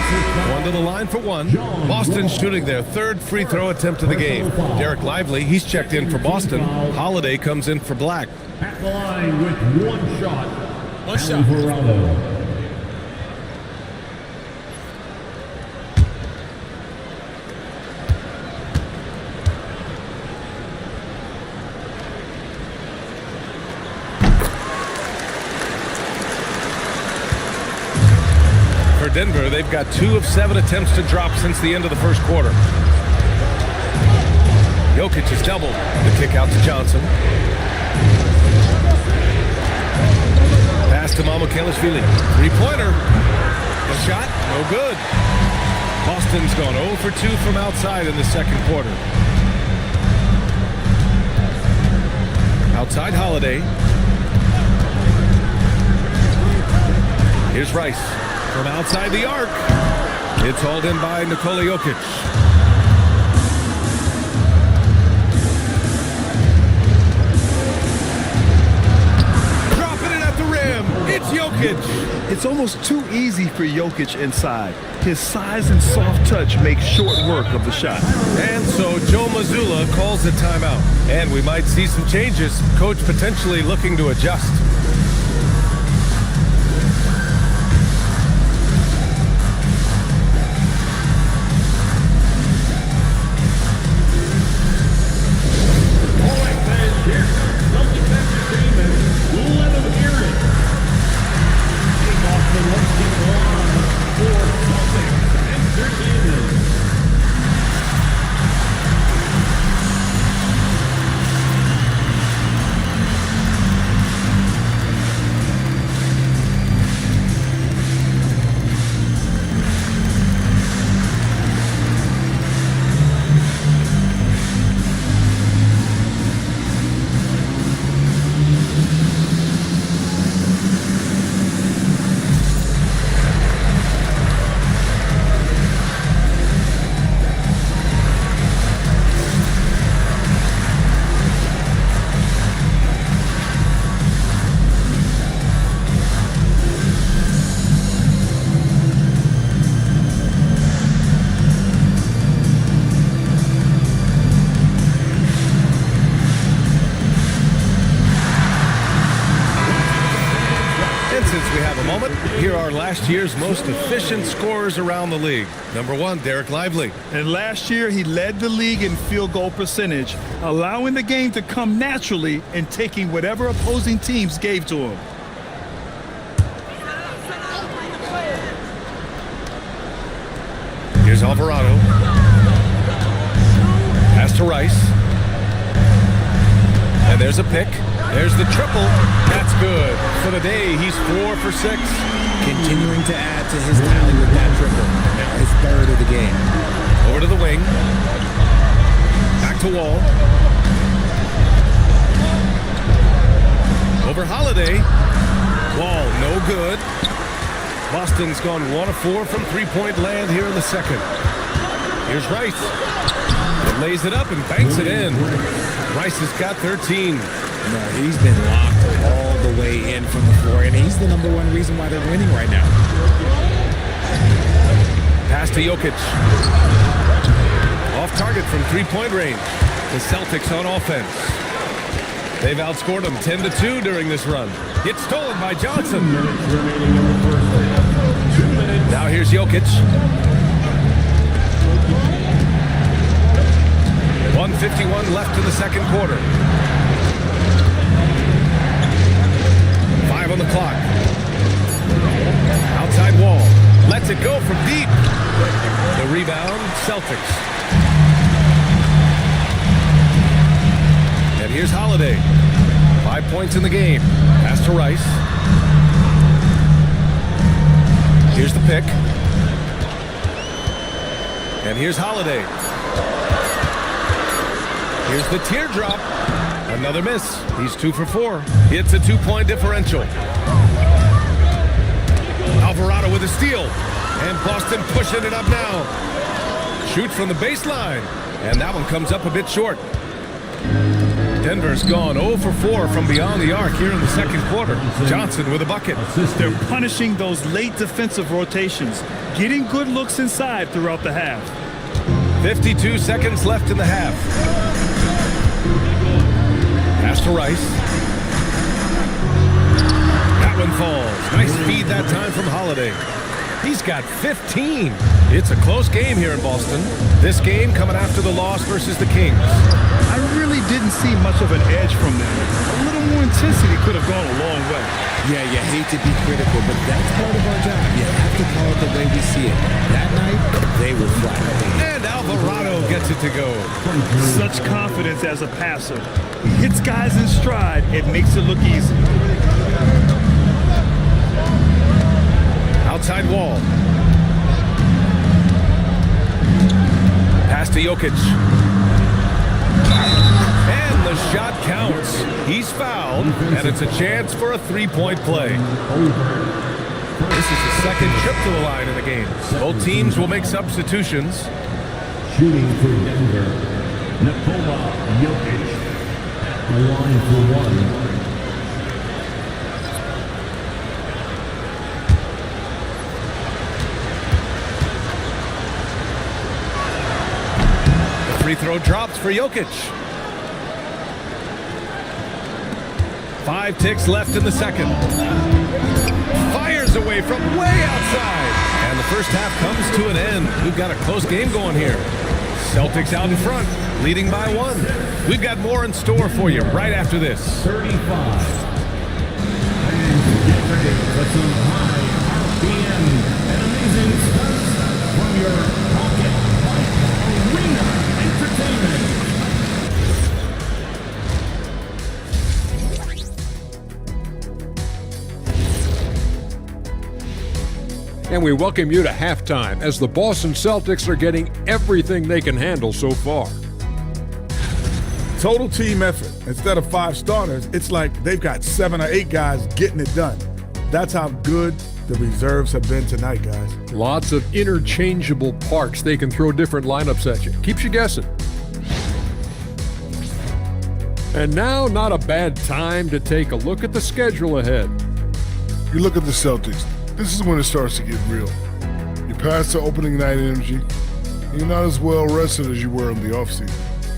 One to the line for one. Boston shooting their third free throw attempt of the game. Derek Lively, he's checked in for Boston. Holiday comes in for Black. At the line with one shot. One shot. Alvarado. For Denver, they've got 2 of 7 attempts to drop since the end of the first quarter. Jokic has doubled. The kick out to Johnson. Pass to Mamukelashvili. Three-pointer. The shot, no good. Boston's gone 0 for 2 from outside in the second quarter. Outside Holiday. Here's Rice. From outside the arc. It's hauled in by Nikola Jokic. Dropping it at the rim. It's Jokic. It's almost too easy for Jokic inside. His size and soft touch make short work of the shot. And so Joe Mazzulla calls a timeout. And we might see some changes. Coach potentially looking to adjust. Here are last year's most efficient scorers around the league. Number 1, Derek Lively. And last year, he led the league in field goal percentage, allowing the game to come naturally and taking whatever opposing teams gave to him. Here's Alvarado. Pass to Rice. And there's a pick. There's the triple. That's good. For the day, he's 4 for 6. Continuing to add to his tally with that triple. Now his third of the game. Over to the wing. Back to Wall. Over Holiday. Wall, no good. Boston's gone 1 of 4 from three-point land here in the second. Here's Rice. He lays it up and banks it in. Rice has got 13. No, he's been locked all the way in from the floor, and he's the number 1 reason why they're winning right now. Pass to Jokic. Off target from three-point range. The Celtics on offense. They've outscored them 10-2 during this run. It's stolen by Johnson. Now here's Jokic. 1:51 left in the second quarter. 5 on the clock. Outside Wall. Lets it go from deep. The rebound, Celtics. And here's Holiday. 5 points in the game. Pass to Rice. Here's the pick. And here's Holiday. Here's the teardrop. Another miss. He's 2 for 4. It's a 2-point differential. Alvarado with a steal. And Boston pushing it up now. Shoot from the baseline. And that one comes up a bit short. Denver's gone 0 for 4 from beyond the arc here in the second quarter. Johnson with a bucket. They're punishing those late defensive rotations, getting good looks inside throughout the half. 52 seconds left in the half. Pass to Rice. That one falls. Nice feed that time from Holiday. He's got 15. It's a close game here in Boston. This game coming after the loss versus the Kings. I really didn't see much of an edge from them. A little more intensity could have gone a long way. Yeah, you hate to be critical, but that's part of our job. You have to call it the way we see it. That night, they were flat. And Alvarado gets it to go. Such confidence as a passer. He hits guys in stride. It makes it look easy. Outside wall. Pass to Jokic. And the shot counts. He's fouled, and it's a chance for a 3-point play. This is the second trip to the line in the game. Both teams will make substitutions. Shooting for Denver, Nikola Jokic. The line for 1. Free throw drops for Jokic. 5 ticks left in the second. Fires away from way outside. And the first half comes to an end. We've got a close game going here. Celtics out in front, leading by 1. We've got more in store for you right after this. 35. And get ready for some high RPM and amazing stunts from your pocket arena entertainment. And we welcome you to halftime as the Boston Celtics are getting everything they can handle so far. Total team effort. Instead of 5 starters, it's like they've got 7 or 8 guys getting it done. That's how good the reserves have been tonight, guys. Lots of interchangeable parts. They can throw different lineups at you. Keeps you guessing. And now, not a bad time to take a look at the schedule ahead. You look at the Celtics. This is when it starts to get real. You're past the opening night energy. You're not as well rested as you were in the offseason.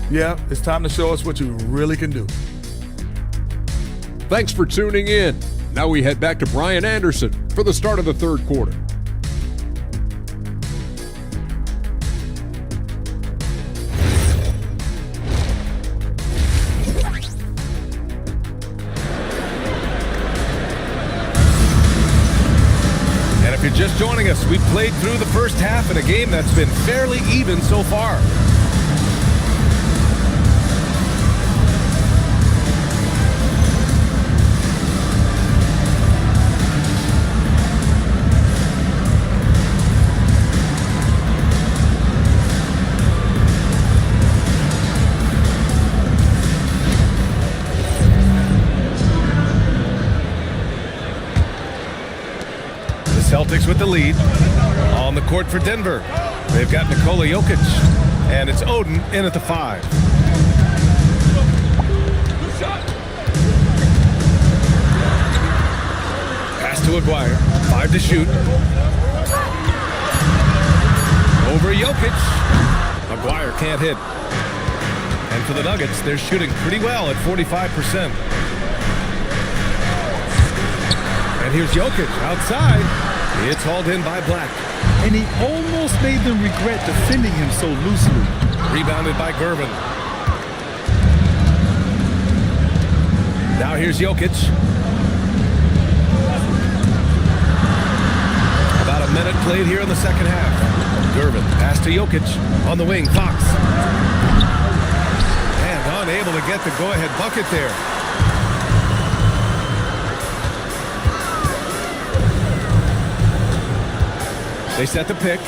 Yeah, it's time to show us what you really can do. Thanks for tuning in. Now we head back to Brian Anderson for the start of the third quarter. And if you're just joining us, we've played through the first half in a game that's been fairly even so far. Celtics with the lead. On the court for Denver. They've got Nikola Jokic. And it's Oden in at the 5. Pass to Aguirre. 5 to shoot. Over Jokic. Aguirre can't hit. And for the Nuggets, they're shooting pretty well at 45%. And here's Jokic outside. It's hauled in by Black. And he almost made them regret defending him so loosely. Rebounded by Gervin. Now here's Jokic. About a minute played here in the second half. Gervin pass to Jokic. On the wing, Fox. And unable to get the go-ahead bucket there. They set the pick.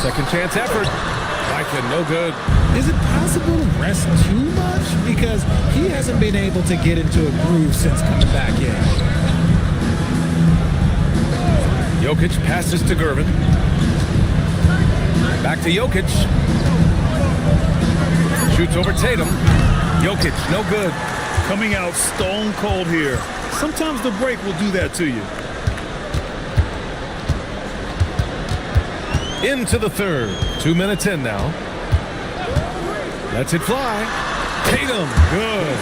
Second chance effort. Mikan, no good. Is it possible to rest too much? Because he hasn't been able to get into a groove since coming back in. Jokic passes to Gervin. Back to Jokic. Shoots over Tatum. Jokic, no good. Coming out stone cold here. Sometimes the break will do that to you. Into the third. 2 minutes in now. Lets it fly. Tatum, good.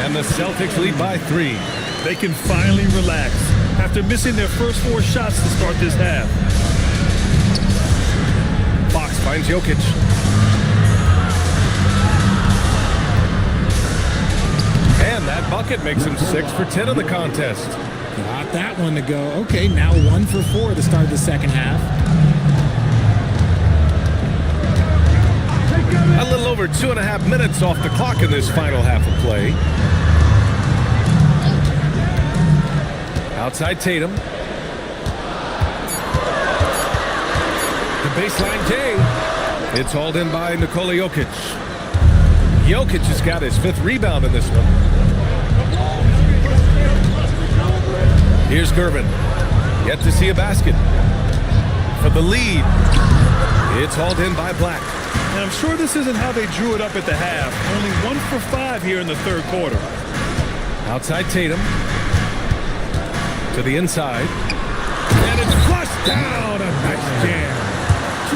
And the Celtics lead by 3. They can finally relax after missing their first 4 shots to start this half. Fox finds Jokic. And that bucket makes him 6 for 10 in the contest. Got that one to go. Okay, now 1 for 4 to start the second half. A little over 2.5 minutes off the clock in this final half of play. Outside Tatum. The baseline J. It's hauled in by Nikola Jokic. Jokic has got his 5th rebound in this one. Here's Gervin. Yet to see a basket. For the lead. It's hauled in by Black. And I'm sure this isn't how they drew it up at the half. Only 1 for 5 here in the third quarter. Outside Tatum. To the inside. And it's flushed down. A nice jam.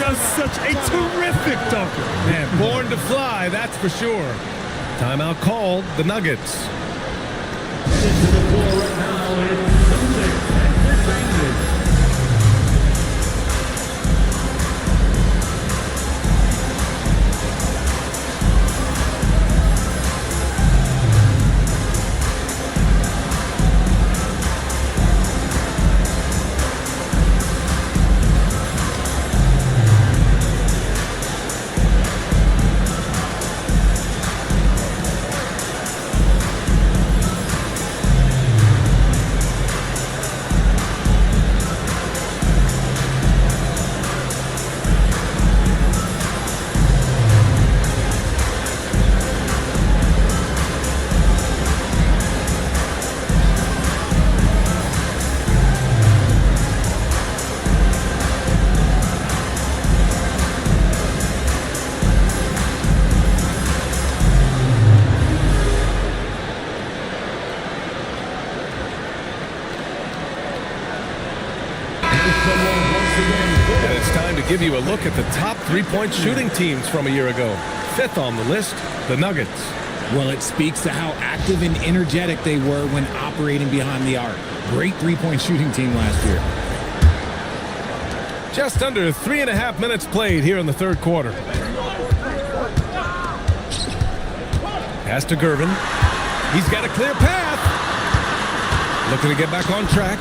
Just such a terrific dunker. Man, born to fly, that's for sure. Timeout called, the Nuggets. And it's time to give you a look at the top three-point shooting teams from a year ago. 5th on the list, the Nuggets. Well, it speaks to how active and energetic they were when operating behind the arc. Great three-point shooting team last year. Just under 3.5 minutes played here in the third quarter. Pass to Gervin. He's got a clear path. Looking to get back on track.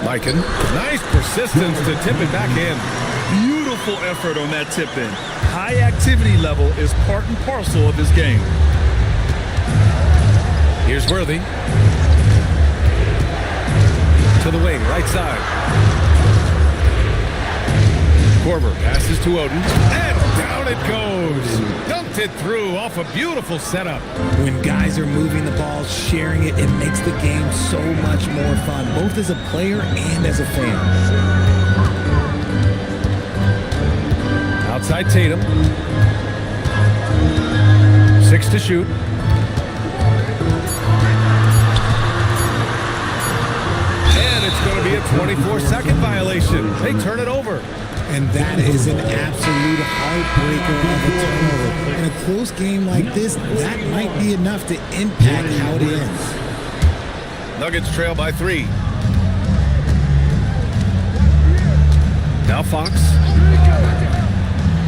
Mikan. Nice persistence to tip it back in. Beautiful effort on that tip in. High activity level is part and parcel of his game. Here's Worthy. To the wing, right side. Korver passes to Odin. And down it goes. Dumped it through off a beautiful setup. When guys are moving the ball, sharing it, it makes the game so much more fun, both as a player and as a fan. Outside Tatum. 6 to shoot. And it's going to be a 24-second violation. They turn it over. And that is an absolute heartbreaker of a turnover. In a close game like this, that might be enough to impact how it ends. Nuggets trail by 3. Now Fox.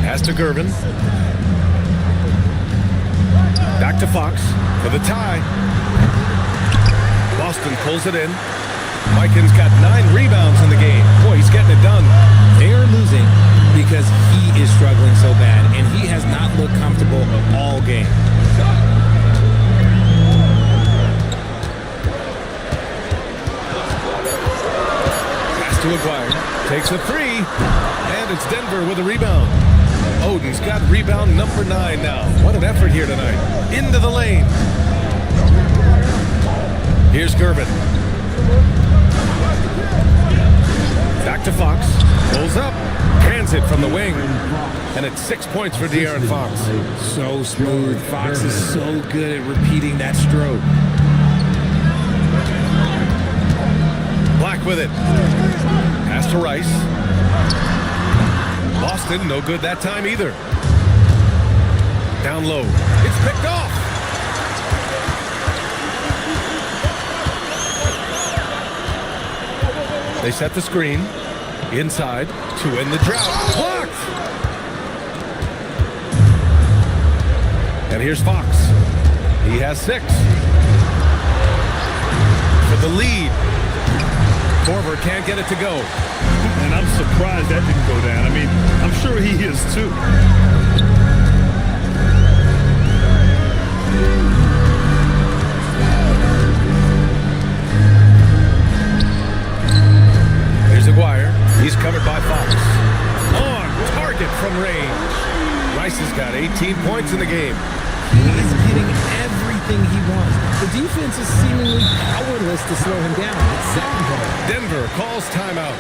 Pass to Gervin. Back to Fox for the tie. Boston pulls it in. Mikan's got 9 rebounds in the game. Boy, he's getting it done. They are losing because he is struggling so bad, and he has not looked comfortable all game. Pass Aguirre. Takes a three. And it's Denver with a rebound. Oden's got rebound number 9 now. What an effort here tonight. Into the lane. Here's Gervin. Back to Fox. Pulls up. Hands it from the wing. And it's 6 points for De'Aaron Fox. So smooth. Fox is so good at repeating that stroke. Black with it. Pass to Rice. Boston, no good that time either. Down low. It's picked off. They set the screen. Inside to end the drought. Blocked! And here's Fox. He has 6. For the lead. Korver can't get it to go. And I'm surprised that didn't go down. I mean, I'm sure he is too. Here's Aguirre. He's covered by Fox. On target from range. Rice has got 18 points in the game. He is getting everything he wants. The defense is seemingly powerless to slow him down. It's second ball. Denver calls timeout.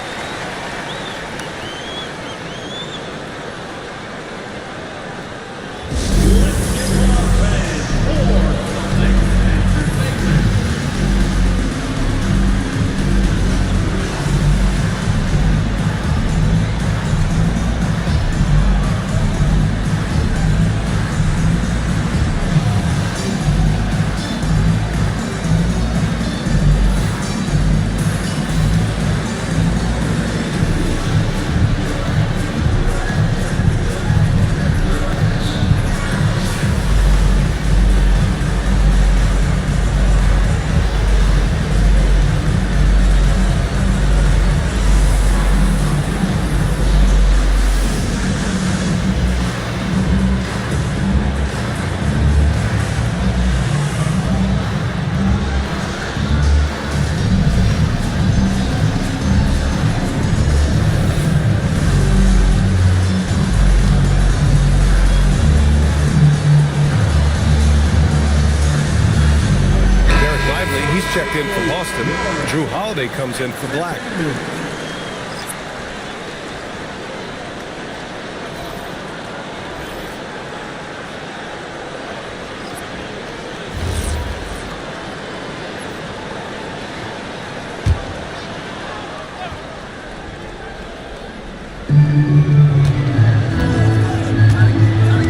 Checked in for Boston. Drew Holiday comes in for Black.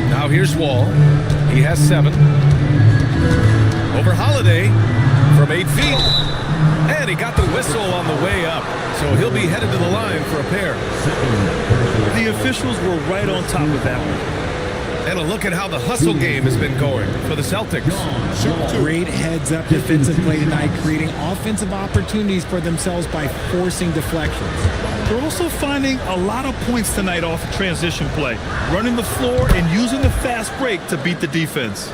Now here's Wall. He has 7. Over Holiday. From 8 feet. And he got the whistle on the way up. So he'll be headed to the line for a pair. The officials were right on top of that one. And a look at how the hustle game has been going for the Celtics. Great heads-up defensive play tonight, creating offensive opportunities for themselves by forcing deflections. They're also finding a lot of points tonight off of transition play, running the floor and using the fast break to beat the defense.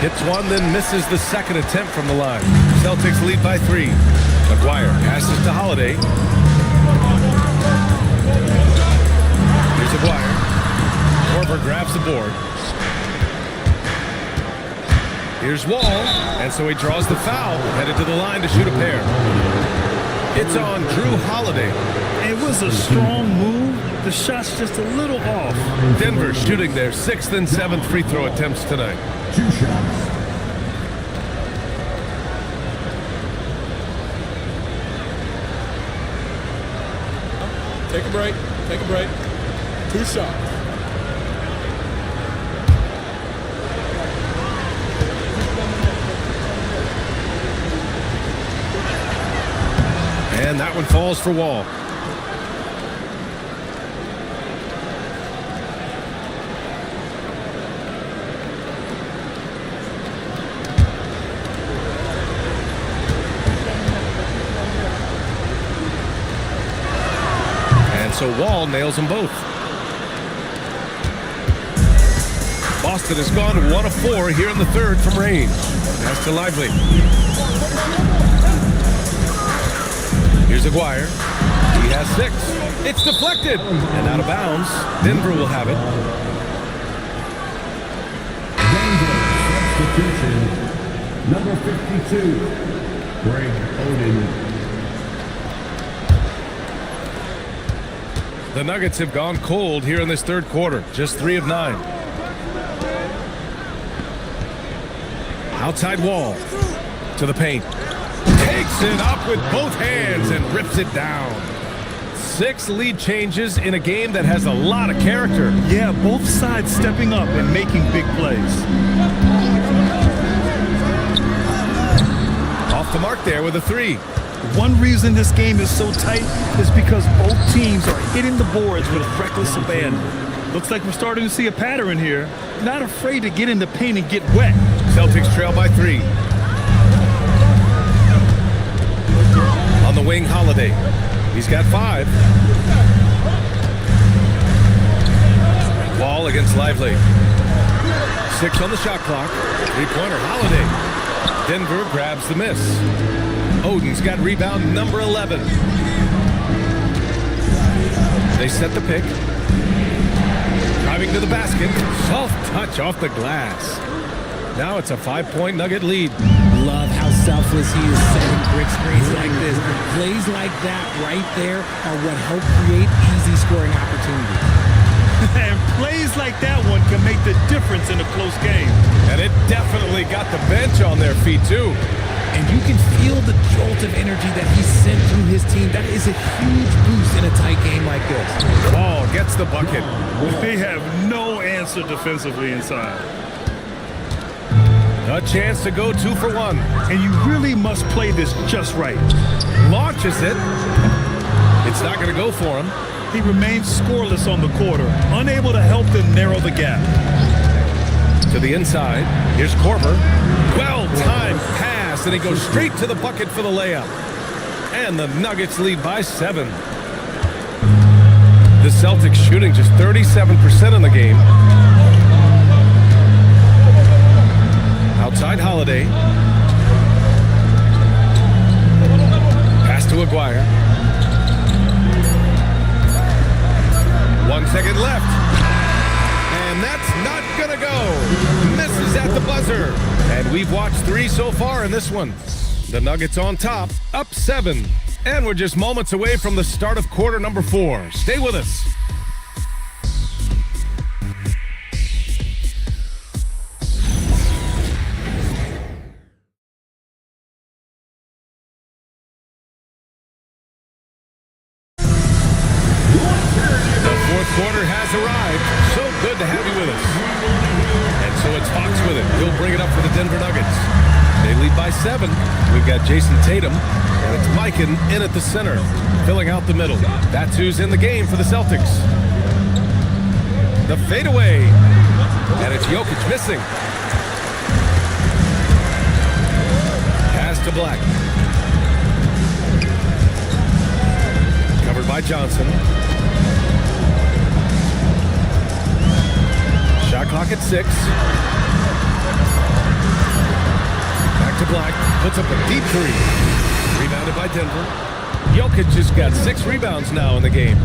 Hits one, then misses the second attempt from the line. Celtics lead by 3. Aguirre passes to Holiday. Here's Aguirre. Korver grabs the board. Here's Wall, and so he draws the foul, headed to the line to shoot a pair. It's on Drew Holiday. It was a strong move. The shot's just a little off. Denver shooting their 6th and 7th free throw attempts tonight. 2 shots. Take a break. Take a break. 2 shots. And that one falls for Wall. so Wall nails them both. Boston has gone 1 of 4 here in the third from range. Pass to Lively. Here's Aguirre. He has 6. It's deflected and out of bounds. Denver will have it. Substitution, number 52, Greg Oden. The Nuggets have gone cold here in this third quarter. Just 3 of 9. Outside Wall to the paint. Takes it up with both hands and rips it down. 6 lead changes in a game that has a lot of character. Yeah, both sides stepping up and making big plays. Off the mark there with a 3. One reason this game is so tight is because both teams are hitting the boards with reckless abandon. Looks like we're starting to see a pattern here. Not afraid to get in the paint and get wet. Celtics trail by 3. On the wing, Holiday. He's got 5. Wall against Lively. 6 on the shot clock. 3-pointer, Holiday. Denver grabs the miss. Oden's got rebound number 11. They set the pick. Driving to the basket. Soft touch off the glass. Now it's a 5-point Nugget lead. Love how selfless he is setting brick screens like this. Plays like that right there are what help create easy scoring opportunities. And plays like that one can make the difference in a close game. And it definitely got the bench on their feet too. And you can feel the jolt of energy that he sent through his team. That is a huge boost in a tight game like this. Ball gets the bucket. They have no answer defensively inside. A chance to go 2 for 1. And you really must play this just right. Launches it. It's not going to go for him. He remains scoreless on the quarter, unable to help them narrow the gap. To the inside. Here's Korver. Well-timed pass, and he goes straight to the bucket for the layup. And the Nuggets lead by 7. The Celtics shooting just 37% in the game. Outside Holiday. Pass to Aguirre. 1 second left. And that's not gonna go. Misses at the buzzer. And we've watched 3 so far in this one. The Nuggets on top, up 7. And we're just moments away from the start of quarter number 4. Stay with us. Quarter has arrived. So good to have you with us. And so it's Fox with it. He'll bring it up for the Denver Nuggets. They lead by 7. We've got Jason Tatum, and it's Mikan in at the center, filling out the middle. That's who's in the game for the Celtics. The fadeaway, and it's Jokic missing. Pass to Black. Covered by Johnson. Shot clock at 6. Back to Black. Puts up a deep 3. Rebounded by Denver. Jokic has got 6 rebounds now in the game.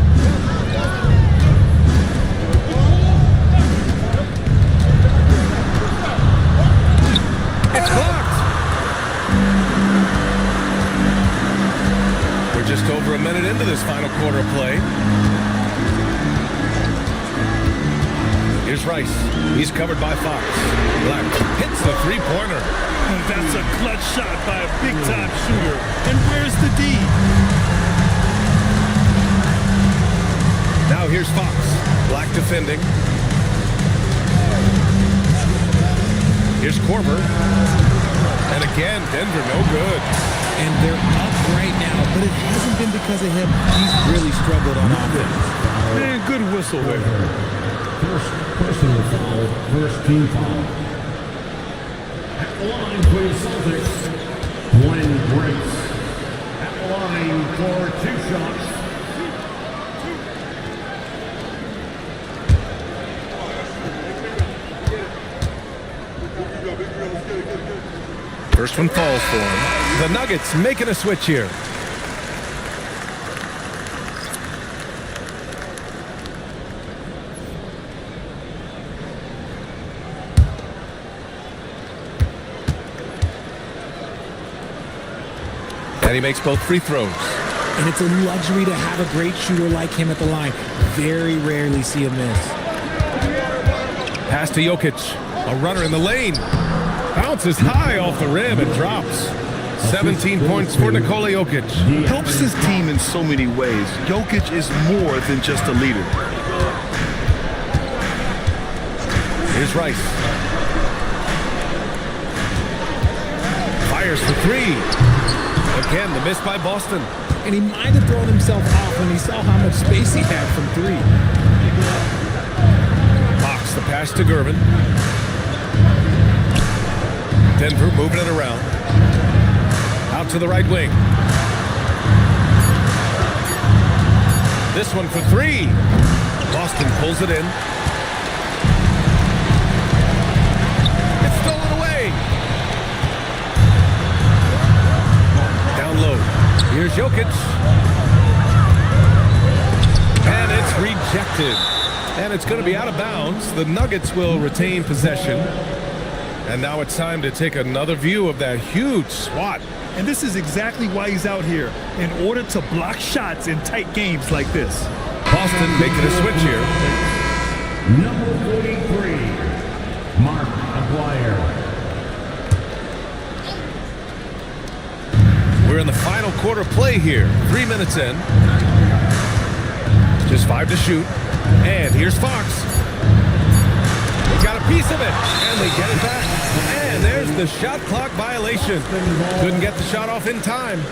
It's blocked. We're just over a minute into this final quarter of play. Here's Rice. He's covered by Fox. Black hits the 3-pointer. That's a clutch shot by a big-time shooter. And where's the D? Now here's Fox. Black defending. Here's Korver. And again, Denver no good. And they're up right now, but it hasn't been because of him. He's really struggled on offense. Man, good whistle there. First personal foul, first team foul. At the line for the Celtics, Glenn Briggs. At the line for 2 shots. First one falls for him. The Nuggets making a switch here. And he makes both free throws. And it's a luxury to have a great shooter like him at the line. Very rarely see him miss. Pass to Jokic. A runner in the lane. Bounces high off the rim and drops. 17 points for Nikola Jokic. Helps his team in so many ways. Jokic is more than just a leader. Here's Rice. Fires for three. Again, the miss by Boston. And he might have thrown himself off when he saw how much space he had from three. Fox the pass to Gervin. Denver moving it around. Out to the right wing. This one for three. Boston pulls it in. It's stolen away. Down low. Here's Jokic. And it's rejected. And it's going to be out of bounds. The Nuggets will retain possession. And now it's time to take another view of that huge swat. And this is exactly why he's out here, in order to block shots in tight games like this. Boston making a switch here. Number 43, Mark Aguirre. We're in the final quarter play here. 3 minutes in. Just 5 to shoot. And here's Fox. They got a piece of it. And they get it back. And there's the shot clock violation. Couldn't get the shot off in time.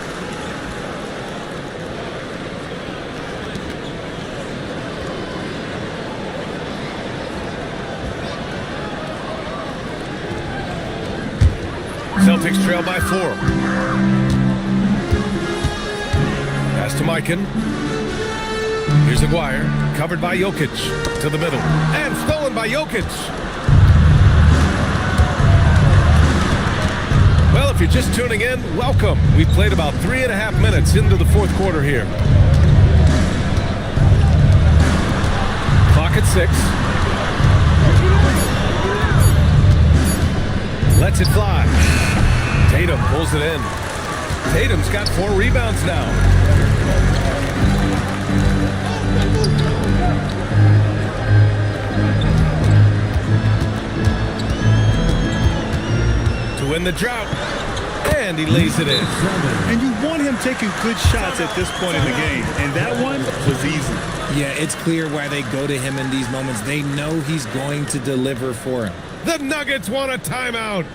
Celtics trail by 4. Pass to Mikan. Here's Aguirre, covered by Jokic, to the middle, and stolen by Jokic. Well, if you're just tuning in, welcome. We've played about 3.5 minutes into the fourth quarter here. Clock at 6. Lets it fly. Tatum pulls it in. Tatum's got 4 rebounds now. To win the drought. And he lays it in. And you want him taking good shots at this point in the game. And that one was easy. Yeah, it's clear why they go to him in these moments. They know he's going to deliver for him. The Nuggets want a timeout.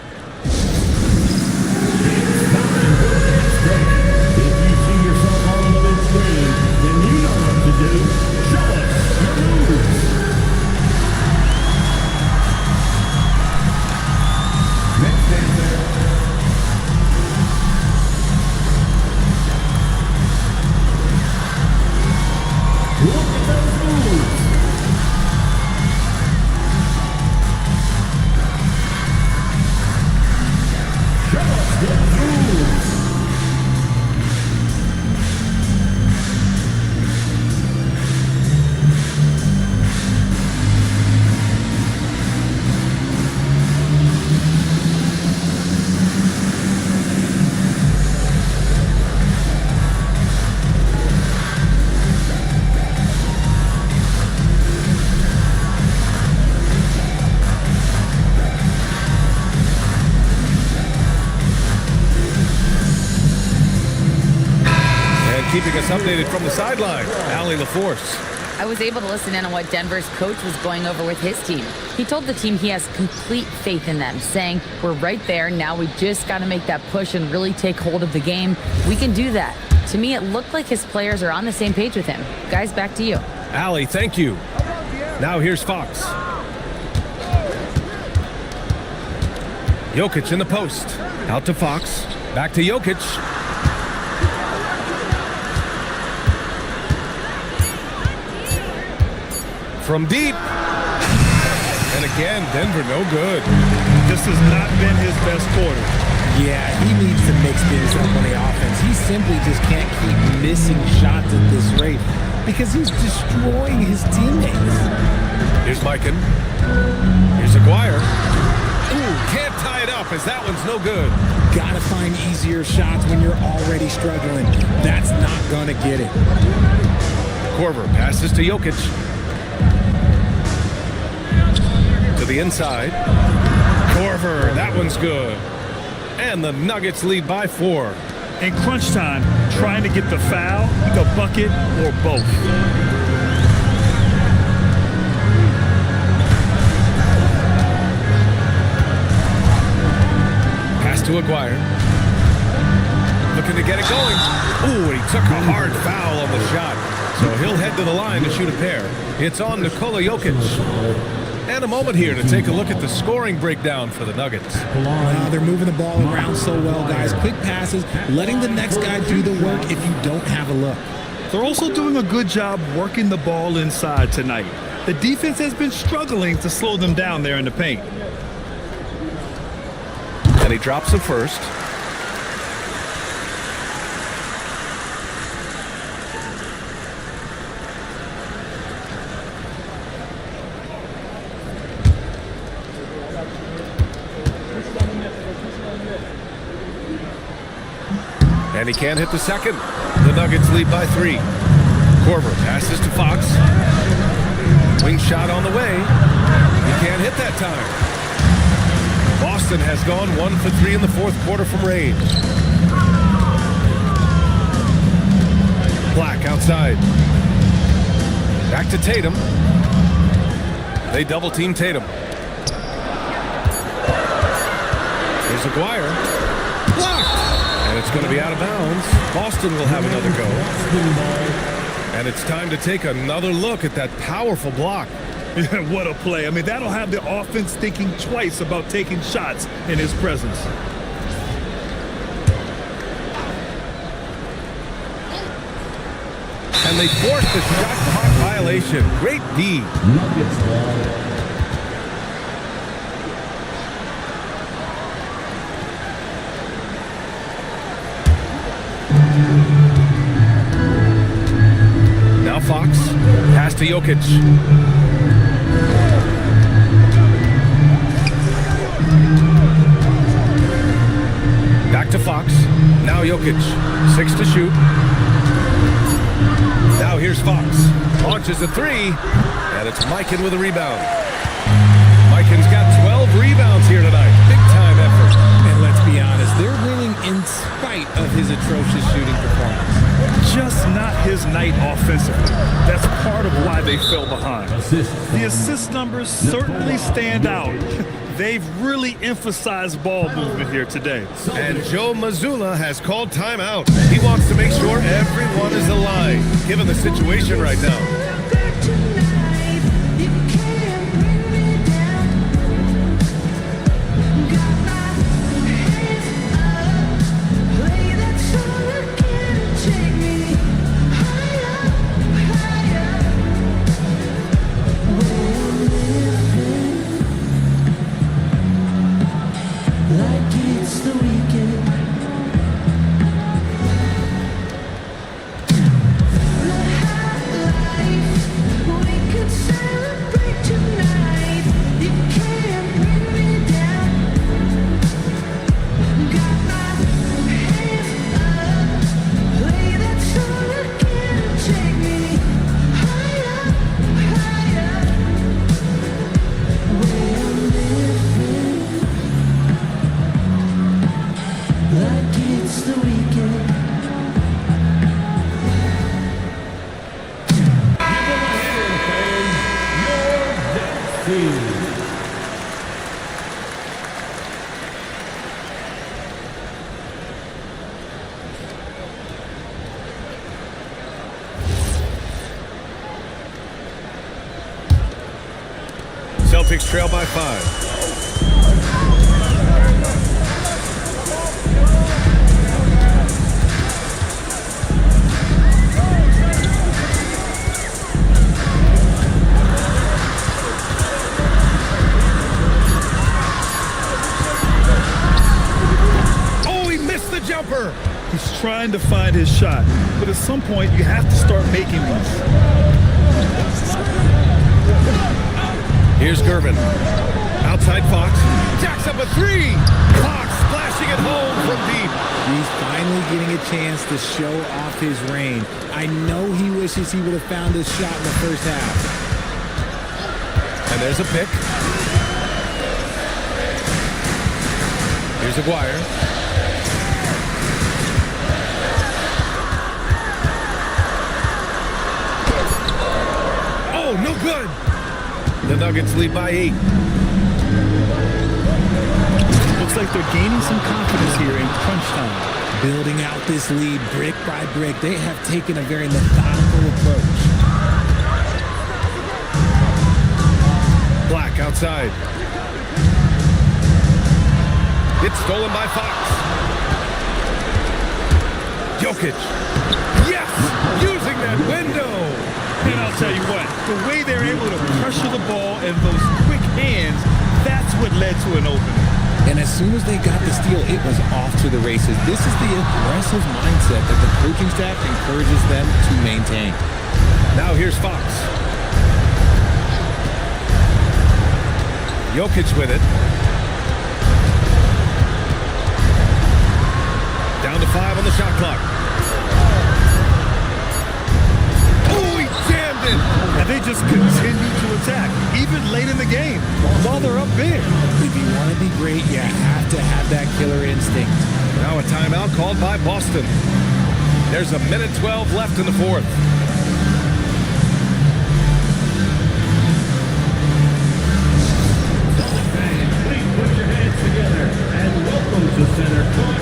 Keeping us updated from the sideline, Allie LaForce. I was able to listen in on what Denver's coach was going over with his team. He told the team he has complete faith in them, saying, we're right there, now we just got to make that push and really take hold of the game. We can do that. To me, it looked like his players are on the same page with him. Guys, back to you. Allie, thank you. Now here's Fox. Jokic in the post. Out to Fox. Back to Jokic. From deep. And again, Denver no good. The This has not been his best quarter. Yeah, he needs to mix things up on the offense. He simply just can't keep missing shots at this rate because he's destroying his teammates. Here's Mikan. Here's Aguirre. Ooh, can't tie it up as that one's no good. Gotta find easier shots when you're already struggling. That's not gonna get it. Korver passes to Jokic. To the inside. Korver, that one's good. And the Nuggets lead by 4. In crunch time, trying to get the foul, the bucket, or both. Pass to Aguirre. Looking to get it going. Ooh, and he took a hard foul on the shot. So he'll head to the line to shoot a pair. It's on Nikola Jokic. And a moment here to take a look at the scoring breakdown for the Nuggets. Wow, they're moving the ball around so well, guys. Quick passes, letting the next guy do the work if you don't have a look. They're also doing a good job working the ball inside tonight. The defense has been struggling to slow them down there in the paint. And he drops it first. And he can't hit the second. The Nuggets lead by 3. Korver passes to Fox. Wing shot on the way. He can't hit that time. Boston has gone 1 for 3 in the fourth quarter from range. Black outside. Back to Tatum. They double team Tatum. Here's Aguirre. Blocked! And it's going to be out of bounds. Boston will have another go. And it's time to take another look at that powerful block. What a play. I mean, that'll have the offense thinking twice about taking shots in his presence. And they forced the shot clock violation. Great D. Nuggets ball. Now Fox, pass to Jokic. Back to Fox. Now Jokic, 6 to shoot. Now here's Fox. Launches a 3, and it's Mikan with a rebound. Mikan's got 12 rebounds here tonight. Big time effort. And let's be honest, they're winning in spite of his atrocious shooting performance. Just not his night offensively. That's part of why they fell behind. The assist numbers certainly stand out. They've really emphasized ball movement here today. And Joe Mazzulla has called timeout. He wants to make sure everyone is aligned, given the situation right now. Celtics trail by 5. jumper. He's trying to find his shot, but at some point you have to start making ones. Here's Gervin. Outside Fox. Jacks up a three. Fox splashing it home from deep. He's finally getting a chance to show off his range. I know he wishes he would have found his shot in the first half. And there's a pick. Here's Aguirre. Oh, no good. The Nuggets lead by 8. Looks like they're gaining some confidence here in crunch time. Building out this lead brick by brick. They have taken a very methodical approach. Black outside. It's stolen by Fox. Jokic. Yes! Using that window. And I'll tell you what, the way they're able to pressure the ball and those quick hands, that's what led to an opening. And as soon as they got the steal, it was off to the races. This is the aggressive mindset that the coaching staff encourages them to maintain. Now here's Fox. Jokic with it. Down to 5 on the shot clock. Oh, he jammed it. And they just continue to attack, even late in the game, while they're up big. If you want to be great, you have to have that killer instinct. Now a timeout called by Boston. There's a minute 12 left in the fourth. Please put your hands together and welcome to center court,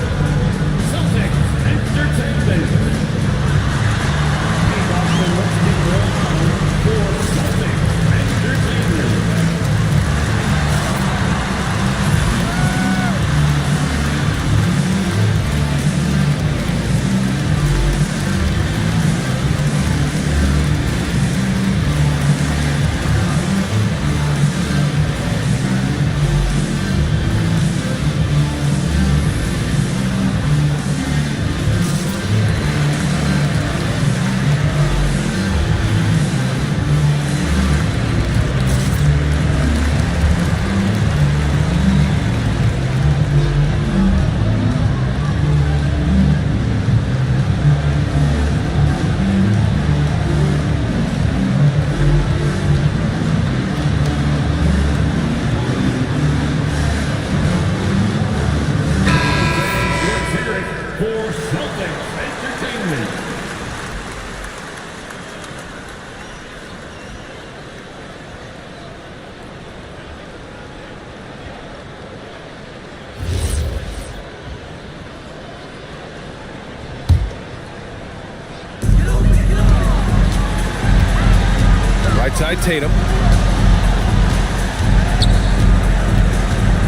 Celtics Entertainment. Hey, Boston, let's get real for Celtics Entertainment. For Celtics Entertainment. Right side Tatum.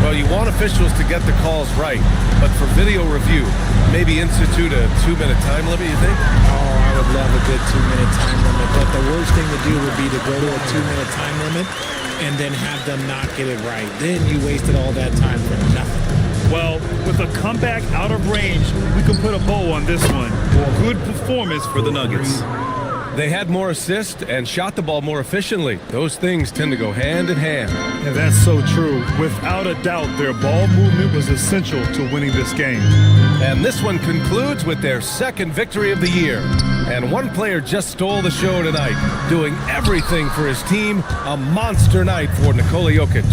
Well, you want officials to get the calls right, but for video review, maybe institute a 2-minute time limit, you think? Oh, I would love a good 2-minute time limit, but the worst thing to do would be to go to a 2-minute time limit and then have them not get it right. Then you wasted all that time for nothing. Well, with a comeback out of range, we can put a bow on this one. Good performance for the Nuggets. They had more assists and shot the ball more efficiently. Those things tend to go hand in hand. And that's so true. Without a doubt, their ball movement was essential to winning this game. And this one concludes with their second victory of the year. And one player just stole the show tonight, doing everything for his team. A monster night for Nikola Jokic.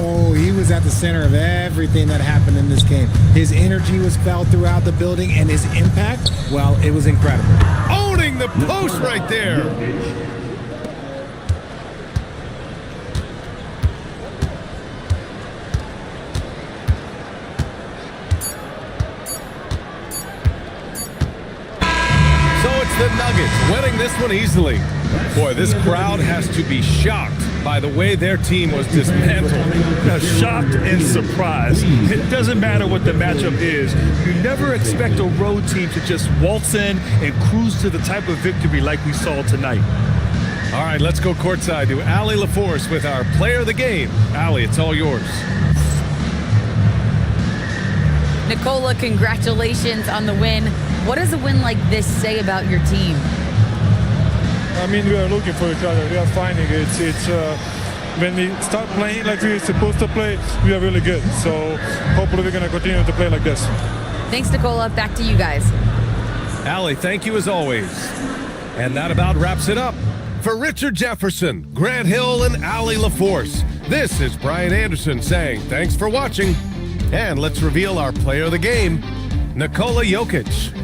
Oh, he was at the center of everything that happened in this game. His energy was felt throughout the building, and his impact, well, it was incredible. Owning the post right there. So it's the Nuggets winning this one easily. Boy, this crowd has to be shocked by the way their team was dismantled. Shocked and surprised. It doesn't matter what the matchup is. You never expect a road team to just waltz in and cruise to the type of victory like we saw tonight. All right, let's go courtside to Allie LaForce with our player of the game. Allie, it's all yours. Nicola, congratulations on the win. What does a win like this say about your team? I mean, we are looking for each other. We are finding it. When we start playing like we're supposed to play, we are really good. So hopefully we're going to continue to play like this. Thanks, Nicola. Back to you guys. Allie, thank you as always. And that about wraps it up. For Richard Jefferson, Grant Hill, and Allie LaForce, this is Brian Anderson saying thanks for watching. And let's reveal our player of the game, Nikola Jokic.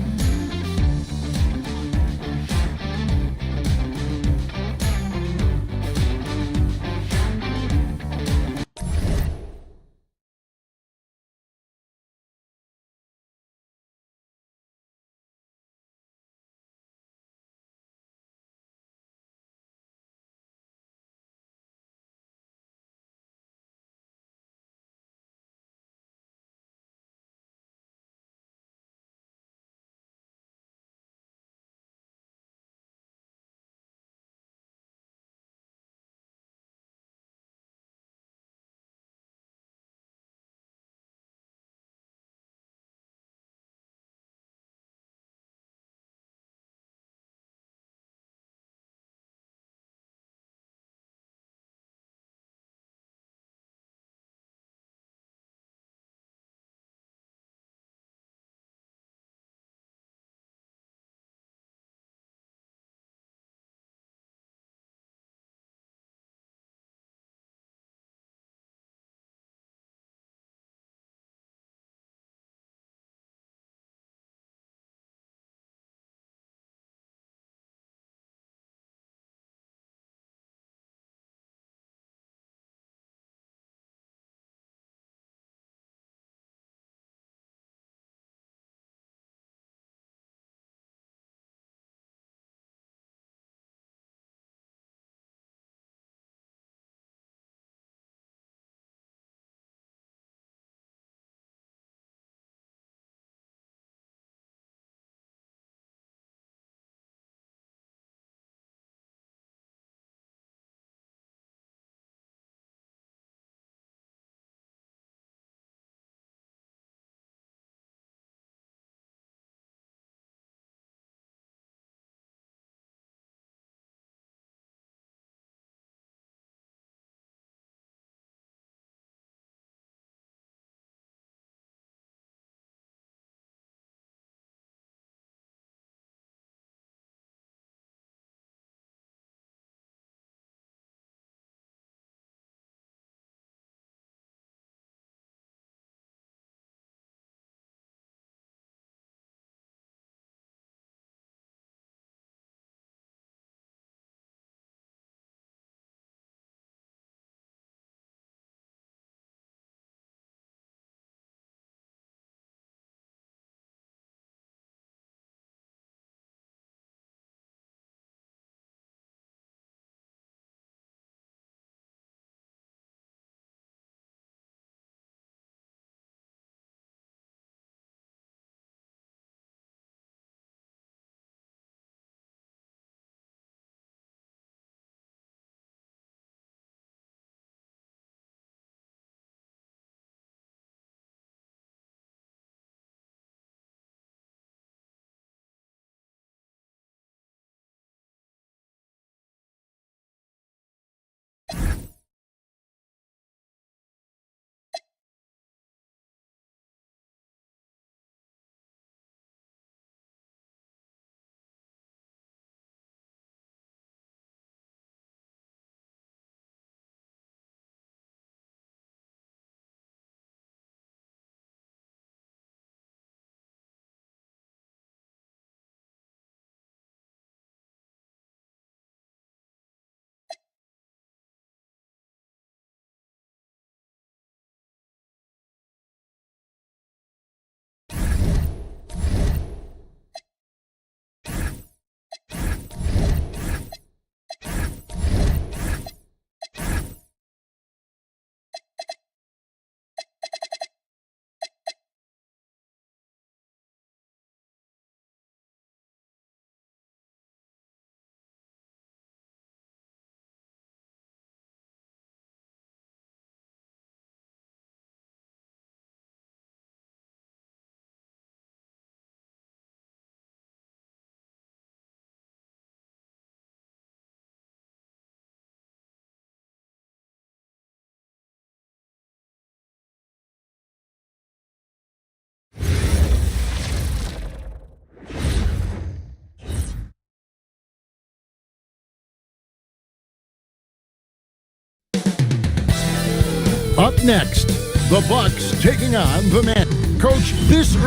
Up next, the Bucks taking on the Man. Coach, this...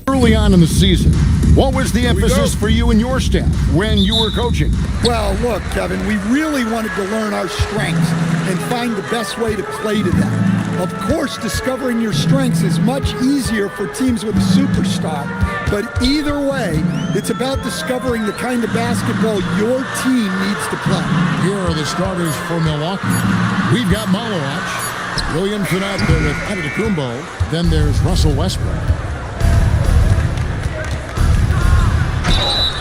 Early on in the season, what was the emphasis for you and your staff when you were coaching? Well, look, Kevin, we really wanted to learn our strengths and find the best way to play to them. Of course, discovering your strengths is much easier for teams with a superstar, but either way, it's about discovering the kind of basketball your team needs to play. Here are the starters for Milwaukee. We've got Malowacz, Williamson out there with Antetokounmpo, then there's Russell Westbrook.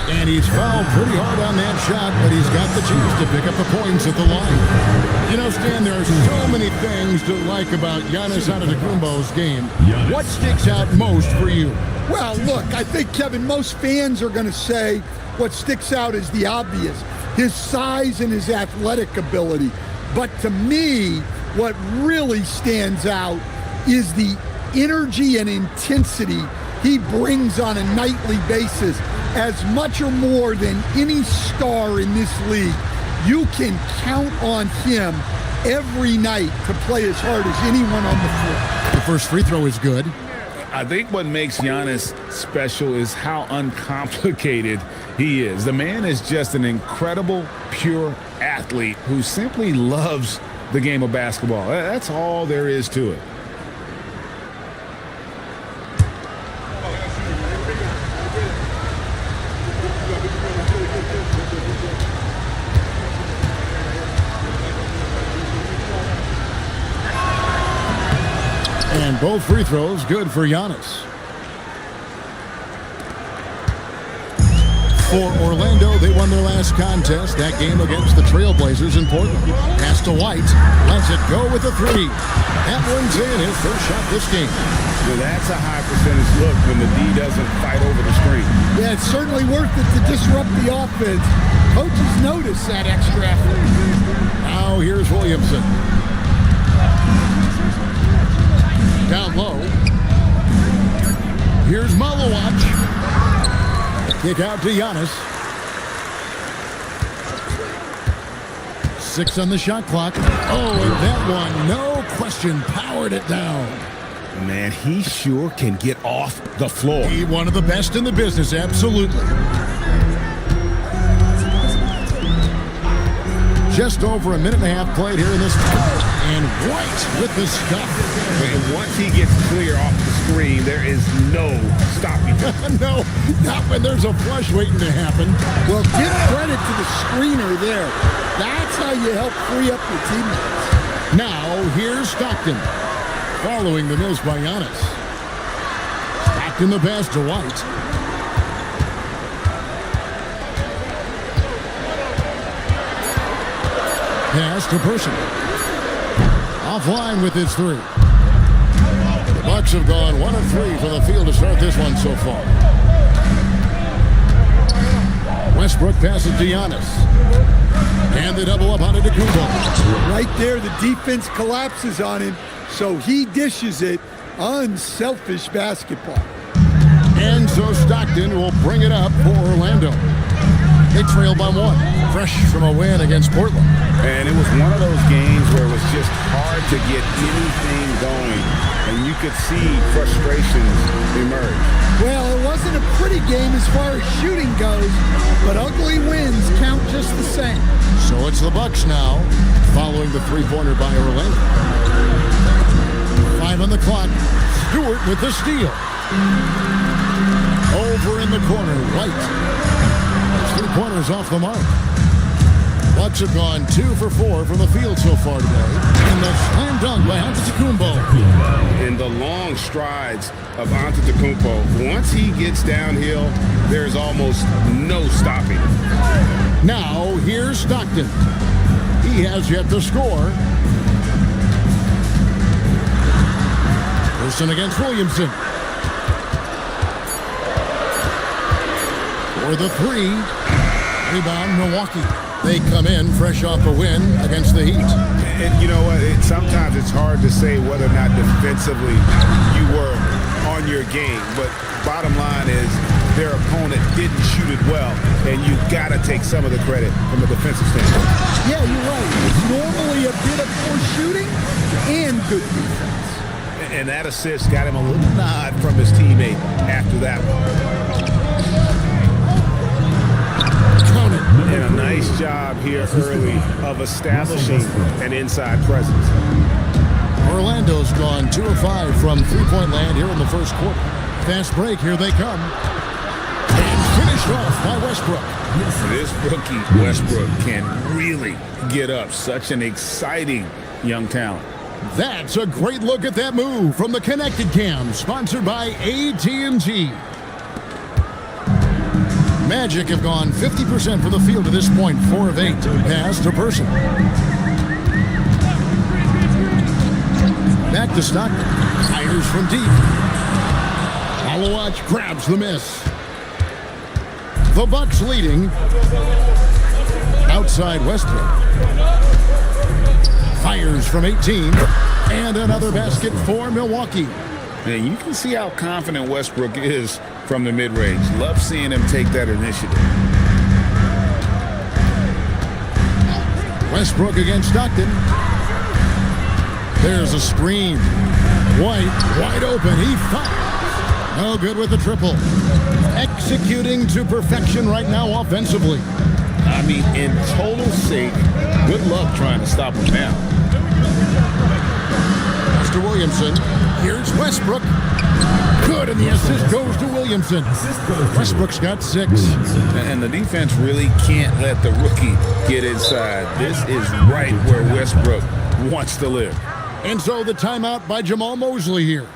And he's fouled pretty hard on that shot, but he's got the chance to pick up the points at the line. You know, Stan, there are so many things to like about Giannis Antetokounmpo's game. What sticks out most for you? Well, look, I think, Kevin, most fans are going to say what sticks out is the obvious, his size and his athletic ability. But to me, what really stands out is the energy and intensity he brings on a nightly basis. As much or more than any star in this league, you can count on him every night to play as hard as anyone on the floor. The first free throw is good. I think what makes Giannis special is how uncomplicated he is. The man is just an incredible, pure athlete who simply loves the game of basketball. That's all there is to it. And both free throws good for Giannis. For Orlando, they won their last contest, that game against the Trailblazers in Portland. Pass to White, lets it go with a three. That one's in, his first shot this game. Well, that's a high percentage look when the D doesn't fight over the screen. Yeah, it's certainly worth it to disrupt the offense. Coaches notice that extra effort. Now here's Williamson. Down low. Here's Malowacz. Kick out to Giannis. 6 on the shot clock. Oh, and that one, no question, powered it down. Man, he sure can get off the floor. He one of the best in the business, absolutely. Just over a minute and a half played here in this. And White with the stuff. And once he gets clear off the screen, there is no stopping him. No, not when there's a flush waiting to happen. Well, give credit to the screener there. That's how you help free up your teammates. Now, here's Stockton. Following the miss by Giannis. Stockton the pass to White. Pass to Person. Offline with his three. The Bucks have gone 1 of 3 from the field to start this one so far. Westbrook passes to Giannis. And they double up on Antetokounmpo. Right there, the defense collapses on him, so he dishes it. Unselfish basketball. And so Stockton will bring it up for Orlando. They trail by 1, fresh from a win against Portland. And it was one of those games where it was just hard to get anything going. And you could see frustrations emerge. Well, it wasn't a pretty game as far as shooting goes, but ugly wins count just the same. So it's the Bucks now, following the three-pointer by Orlando. 5 on the clock. Stewart with the steal. Over in the corner, White. 3-pointers off the mark. Bucks have gone 2 for 4 from the field so far today. And the slam dunk by Antetokounmpo. In the long strides of Antetokounmpo, once he gets downhill, there's almost no stopping him. Now, here's Stockton. He has yet to score. Person against Williamson. For the 3. Rebound, Milwaukee. They come in fresh off a win against the Heat. And you know what? Sometimes it's hard to say whether or not defensively you were on your game. But bottom line is their opponent didn't shoot it well. And you got to take some of the credit from a defensive standpoint. Yeah, you're right. It's normally a bit of poor shooting and good defense. And that assist got him a little nod from his teammate after that one. And a nice job here early of establishing an inside presence. Orlando's gone 2 of 5 from three-point land here in the first quarter. Fast break, here they come. And finished off by Westbrook. This rookie Westbrook can really get up. Such an exciting young talent. That's a great look at that move from the Connected Cam, sponsored by AT&T. Magic have gone 50% from the field to this point, 4 of 8. Pass to Person. Back to Stockton. Fires from deep. Alawatch grabs the miss. The Bucks leading. Outside Westbrook. Fires from 18. And another basket for Milwaukee. And you can see how confident Westbrook is from the mid-range. Love seeing him take that initiative. Westbrook against Stockton. There's a screen. White, wide open. He fires. No good with the triple. Executing to perfection right now offensively. I mean, in total sake, good luck trying to stop him now. Mr. Williamson. Here's Westbrook. Good, and the assist goes to Williamson. Westbrook's got 6. And the defense really can't let the rookie get inside. This is right where Westbrook wants to live. And so the timeout by Jamal Mosley here.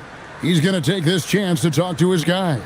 He's going to take this chance to talk to his guys.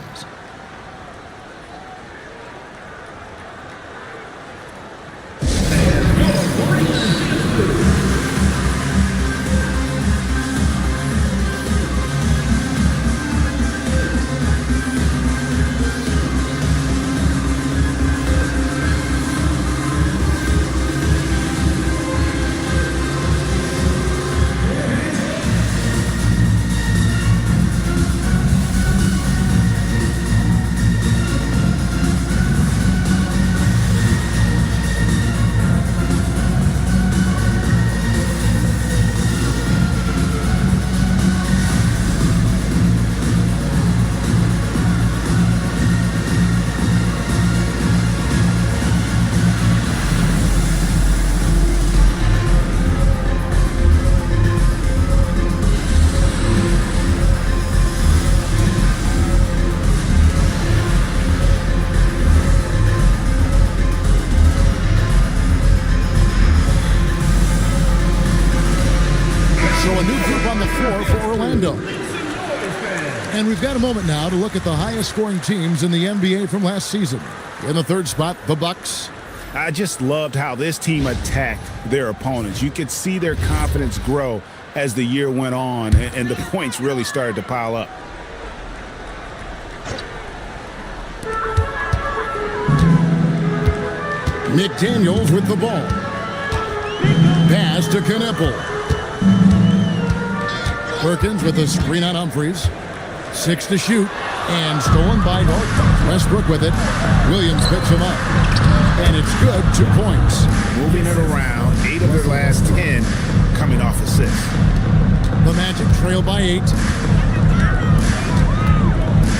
And we've got a moment now to look at the highest scoring teams in the NBA from last season. In the third spot, the Bucks. I just loved how this team attacked their opponents. You could see their confidence grow as the year went on, and the points really started to pile up. McDaniels with the ball. Pass to Kneppel. Perkins with a screen on Humphries. 6 to shoot. And stolen by Norton. Westbrook with it. Williams picks him up. And it's good. 2 points. Moving it around. 8 of their last 10 coming off assists. The Magic trail by 8.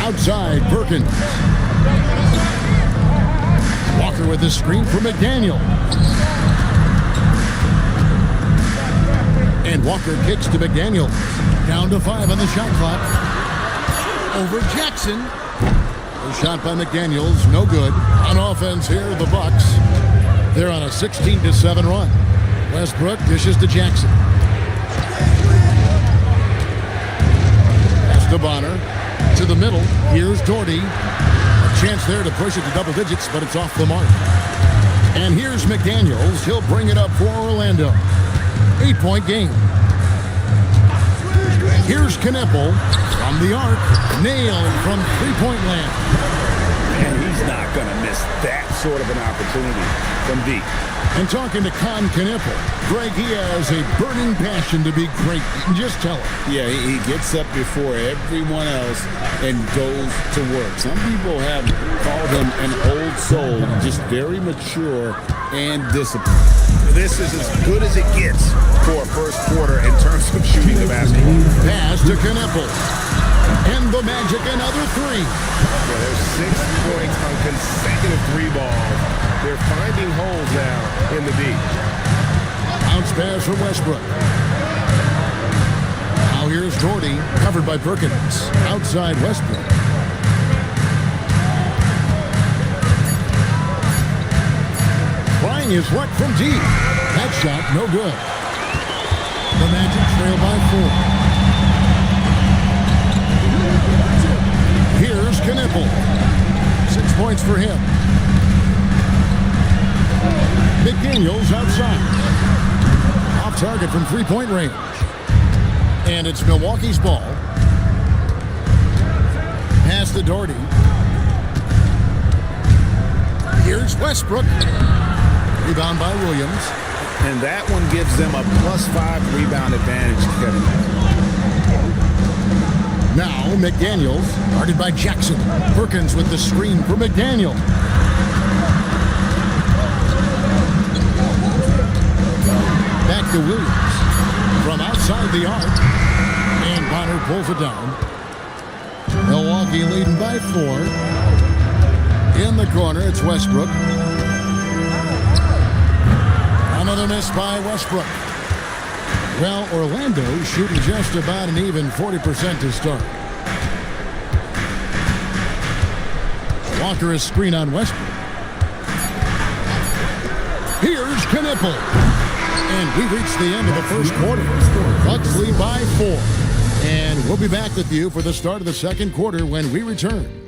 Outside, Perkins. Walker with the screen for McDaniel. And Walker kicks to McDaniel. Down to 5 on the shot clock. Over Jackson. A shot by McDaniels, no good. On offense here, the Bucks. They're on a 16-7 run. Westbrook dishes to Jackson. Pass to Bonner. To the middle. Here's Doherty. A chance there to push it to double digits, but it's off the mark. And here's McDaniels. He'll bring it up for Orlando. 8-point game. Here's Kneppel from the arc. Nailed from three-point land. And he's not going to miss that sort of an opportunity from deep. And talking to Con Knippel, Greg, he has a burning passion to be great. You can just tell it. Yeah, he gets up before everyone else and goes to work. Some people have called him an old soul, just very mature and disciplined. This is as good as it gets for a first quarter in terms of shooting the basketball. Pass to Knippel. And the Magic another three. Yeah, there's 6 points on consecutive 3 balls. They're finding holes now in the D. Bounce pass from Westbrook. Now here's Doherty, covered by Perkins. Outside Westbrook. Trying his luck from deep. That shot, no good. The Magic trail by 4. Here's Knippel. 6 points for him. McDaniels outside. Off target from three-point range. And it's Milwaukee's ball. Pass to Doherty. Here's Westbrook. Rebound by Williams. And that one gives them a +5 rebound advantage, Kevin. Now McDaniels, guarded by Jackson. Perkins with the screen for McDaniel. Back to Williams from outside the arc. And Bonner pulls it down. Milwaukee leading by 4. In the corner, it's Westbrook. Another miss by Westbrook. Well, Orlando shooting just about an even 40% to start. Walker is screen on Westbrook. Here's Knippel. And we reach the end of the first quarter. Bucks lead by 4. And we'll be back with you for the start of the second quarter when we return.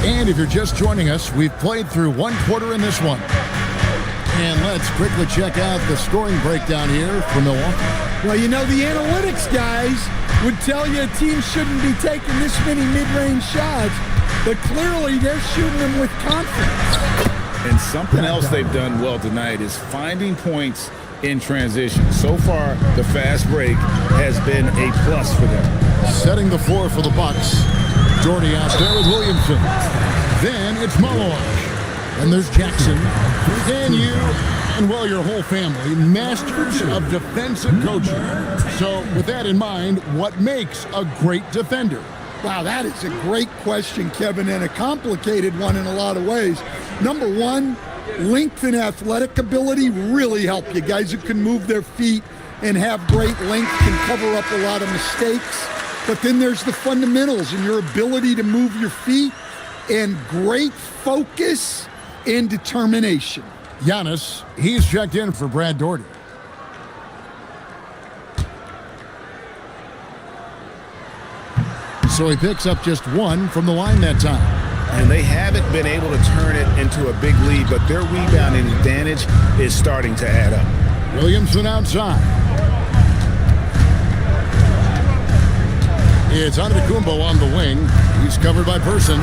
And if you're just joining us, we've played through 1 quarter in this one. And let's quickly check out the scoring breakdown here for Milwaukee. Well, you know, the analytics guys would tell you a team shouldn't be taking this many mid-range shots, but clearly they're shooting them with confidence. And something else they've done well tonight is finding points in transition. So far, the fast break has been a plus for them. Setting the floor for the Bucks. Doherty out there with Williamson. Then it's Malone. And there's Jackson. And you, and well, your whole family, masters of defensive coaching. So with that in mind, what makes a great defender? Wow, that is a great question, Kevin, and a complicated one in a lot of ways. Number one, length and athletic ability really help you. Guys who can move their feet and have great length can cover up a lot of mistakes. But then there's the fundamentals and your ability to move your feet and great focus and determination. Giannis, he's checked in for Brad Doherty. So he picks up just 1 from the line that time. And they haven't been able to turn it into a big lead, but their rebounding advantage is starting to add up. Williamson outside. It's Antetokounmpo on the wing. He's covered by Person.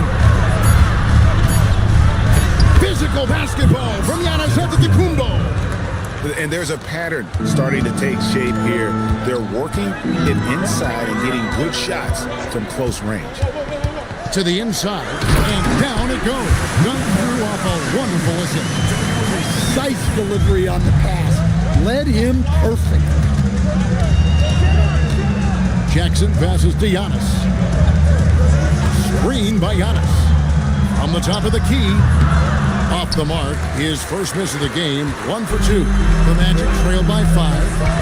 Physical basketball from Giannis Antetokounmpo. And there's a pattern starting to take shape here. They're working it inside and getting good shots from close range. To the inside, and down it goes. Run through off a wonderful assist. Precise delivery on the pass. Led him perfect. Jackson passes to Giannis. Screen by Giannis. From the top of the key. Off the mark. His first miss of the game. 1 for 2. The Magic trail by 5.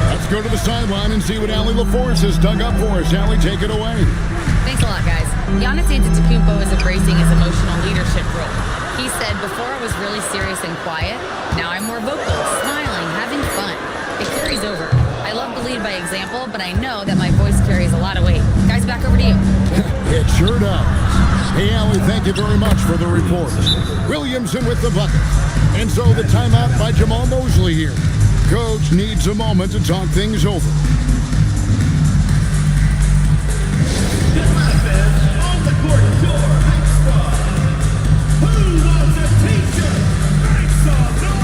Let's go to the sideline and see what Allie LaForce has dug up for us. Allie, take it away. Thanks a lot, guys. Giannis Antetokounmpo is embracing his emotional leadership role. He said, before I was really serious and quiet, now I'm more vocal, smiling, having fun. It carries over. I I love to lead by example, but I know that my voice carries a lot of weight. Guys, back over to you. It sure does. Hey, Allie, thank you very much for the report. Williamson with the bucket. And so the timeout by Jamal Mosley here. Coach needs a moment to talk things over. On the court door, makes who wants a t-shirt? Make some noise!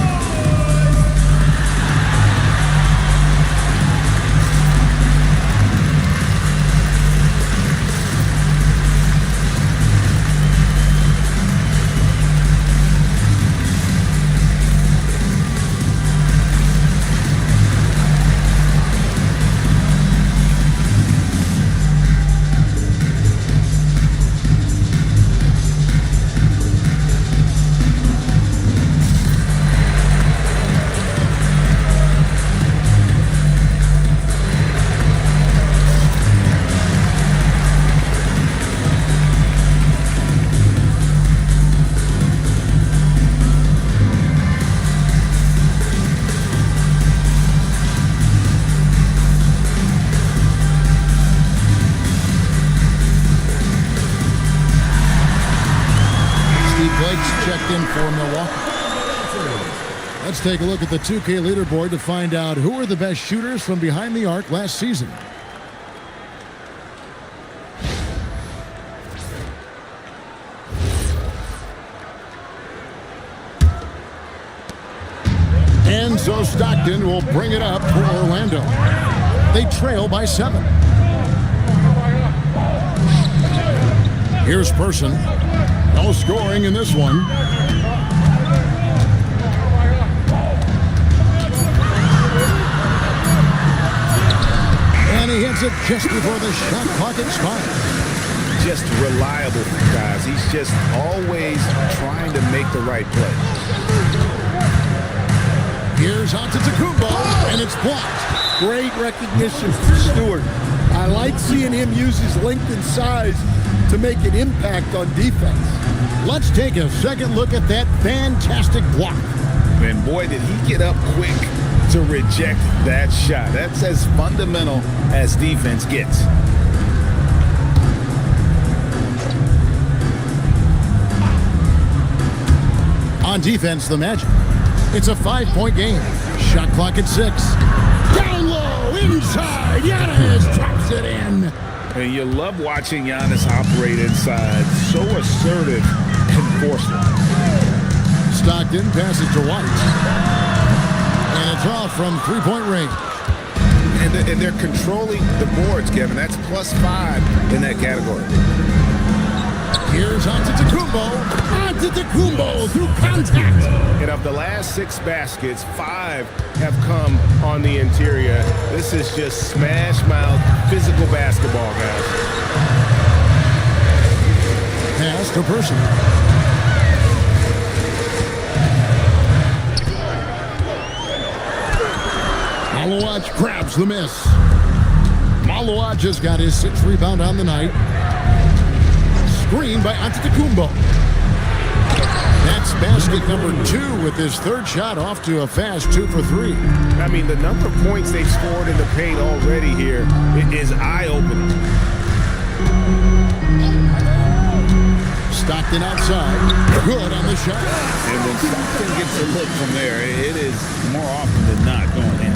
Checked in for Milwaukee. Let's take a look at the 2K leaderboard to find out who are the best shooters from behind the arc last season. And so Stockton will bring it up for Orlando. They trail by 7. Here's Person. No scoring in this one. And he hits it just before the shot clock expires. Just reliable, guys. He's just always trying to make the right play. Here's Antetokounmpo, and it's blocked. Great recognition for Stewart. I like seeing him use his length and size to make an impact on defense. Let's take a second look at that fantastic block. And boy, did he get up quick to reject that shot. That's as fundamental as defense gets. On defense, the Magic. It's a 5-point game. Shot clock at 6. Down low, inside. Giannis drops it in. And you love watching Giannis operate inside. So assertive and forceful. Stockton passes to White. And it's off from 3-point range. And they're controlling the boards, Kevin. That's +5 in that category. Here's Antetokounmpo. Antetokounmpo through contact. And of the last 6 baskets, 5 have come on the interior. This is just smash mouth physical basketball, guys. Pass to Person. Malawaj grabs the miss. Malawaj has got his 6th rebound on the night. Screen by Antetokounmpo. That's basket number 2 with his 3rd shot off to a fast 2 for 3. I mean, the number of points they've scored in the paint already here is eye-opening. Stockton outside. Good on the shot. And when Stockton gets a look from there, it is more often than not going in.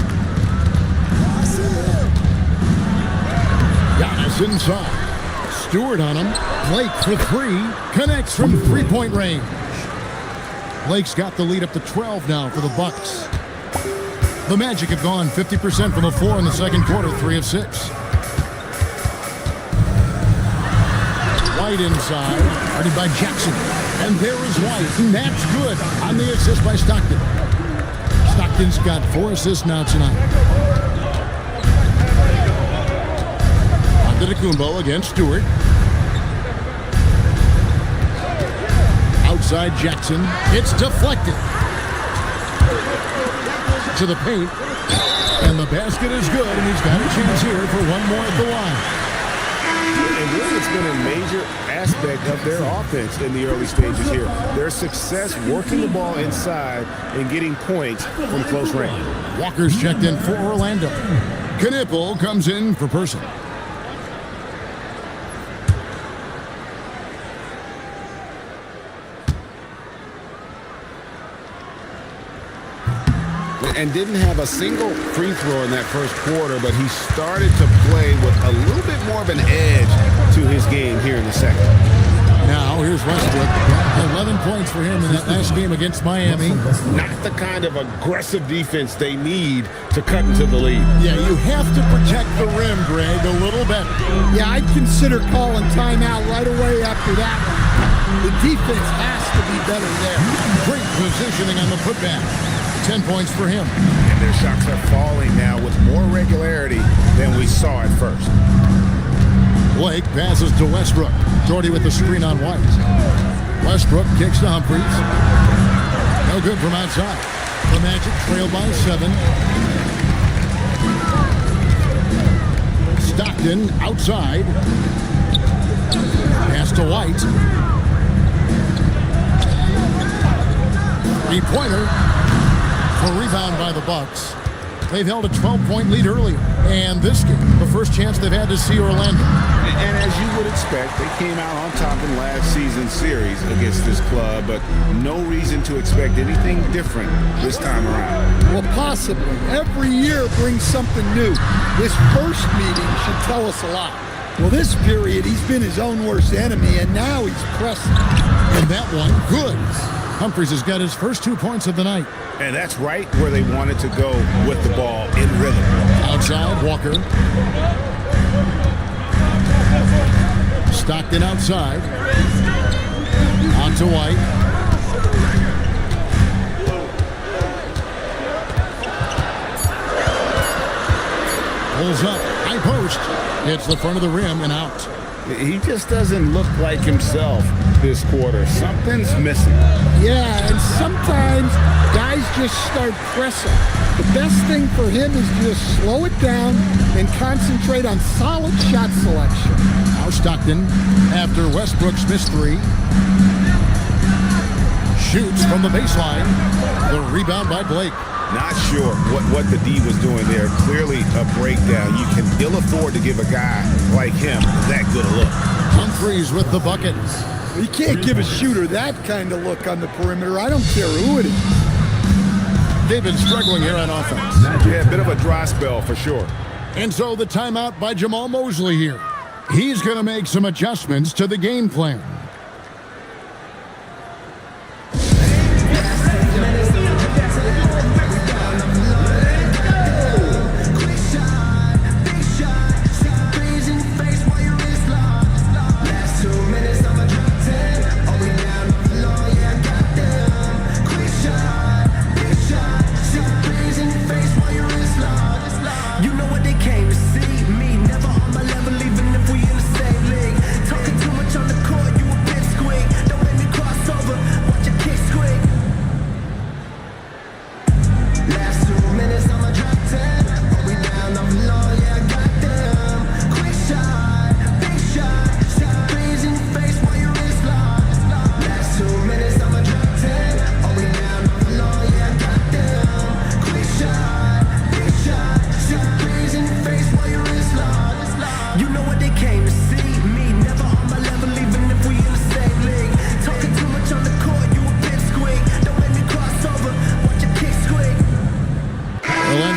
Giannis inside. Stewart on him. Blake for 3. Connects from 3-point range. Blake's got the lead up to 12 now for the Bucks. The Magic have gone 50% from the floor in the second quarter, 3 of 6. White inside, guarded by Jackson. And there is White, and that's good on the assist by Stockton. Stockton's got 4 assists now tonight. Antetokounmpo against Stewart. Outside Jackson. It's deflected. To the paint. And the basket is good, and he's got a chance here for one more at the line. And really, it's been a major aspect of their offense in the early stages here. Their success working the ball inside and getting points from close range. Walker's checked in for Orlando. Knippel comes in for Person. And didn't have a single free throw in that first quarter, but he started to play with a little bit more of an edge to his game here in the second. Now, here's Westbrook. 11 points for him in that last game against Miami. Not the kind of aggressive defense they need to cut into the lead. Yeah, you have to protect the rim, Greg, a little better. Yeah, I'd consider calling timeout right away after that one. The defense has to be better there. Great positioning on the putback. 10 points for him. And their shots are falling now with more regularity than we saw at first. Blake passes to Westbrook. Jordy with the screen on White. Westbrook kicks to Humphries. No good from outside. The Magic trail by 7. Stockton outside. Pass to White. Three-pointer. A rebound by the Bucks. They've held a 12-point lead earlier. And this game, the first chance they've had to see Orlando. And as you would expect, they came out on top in last season's series against this club, but no reason to expect anything different this time around. Well, possibly. Every year brings something new. This first meeting should tell us a lot. Well, this period, he's been his own worst enemy, and now he's pressing. And that one, good. Humphries has got his first 2 points of the night. And that's right where they wanted to go with the ball in rhythm. Outside, Walker. Stockton outside. On to White. Pulls up. High post. Hits the front of the rim and out. He just doesn't look like himself this quarter. Something's missing. Yeah, and sometimes guys just start pressing. The best thing for him is to just slow it down and concentrate on solid shot selection. Now Stockton, after Westbrook's missed 3. Shoots from the baseline. The rebound by Blake. Not sure what the D was doing there. Clearly a breakdown. You can ill afford to give a guy like him that good a look. Humphries with the bucket. You can't give a shooter that kind of look on the perimeter. I don't care who it is. They've been struggling here on offense. Yeah, a bit of a dry spell for sure. And so the timeout by Jamal Mosley here. He's going to make some adjustments to the game plan.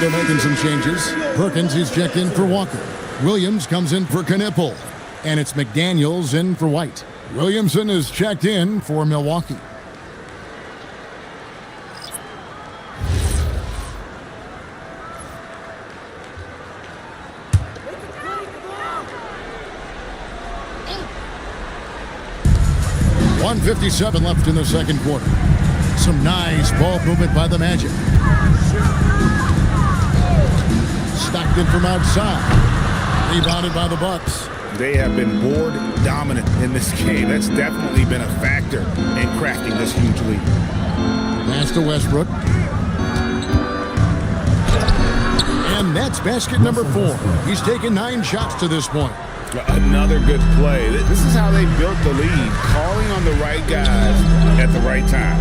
Making some changes. Perkins is checked in for Walker. Williams comes in for Knippel. And it's McDaniels in for White. Williamson is checked in for Milwaukee. .157 left in the second quarter. Some nice ball movement by the Magic. Stockton from outside. Rebounded by the Bucks. They have been board dominant in this game. That's definitely been a factor in crafting this huge lead. Pass to Westbrook. And that's basket number 4. He's taken 9 shots to this point. Another good play. This is how they built the lead, calling on the right guys at the right time.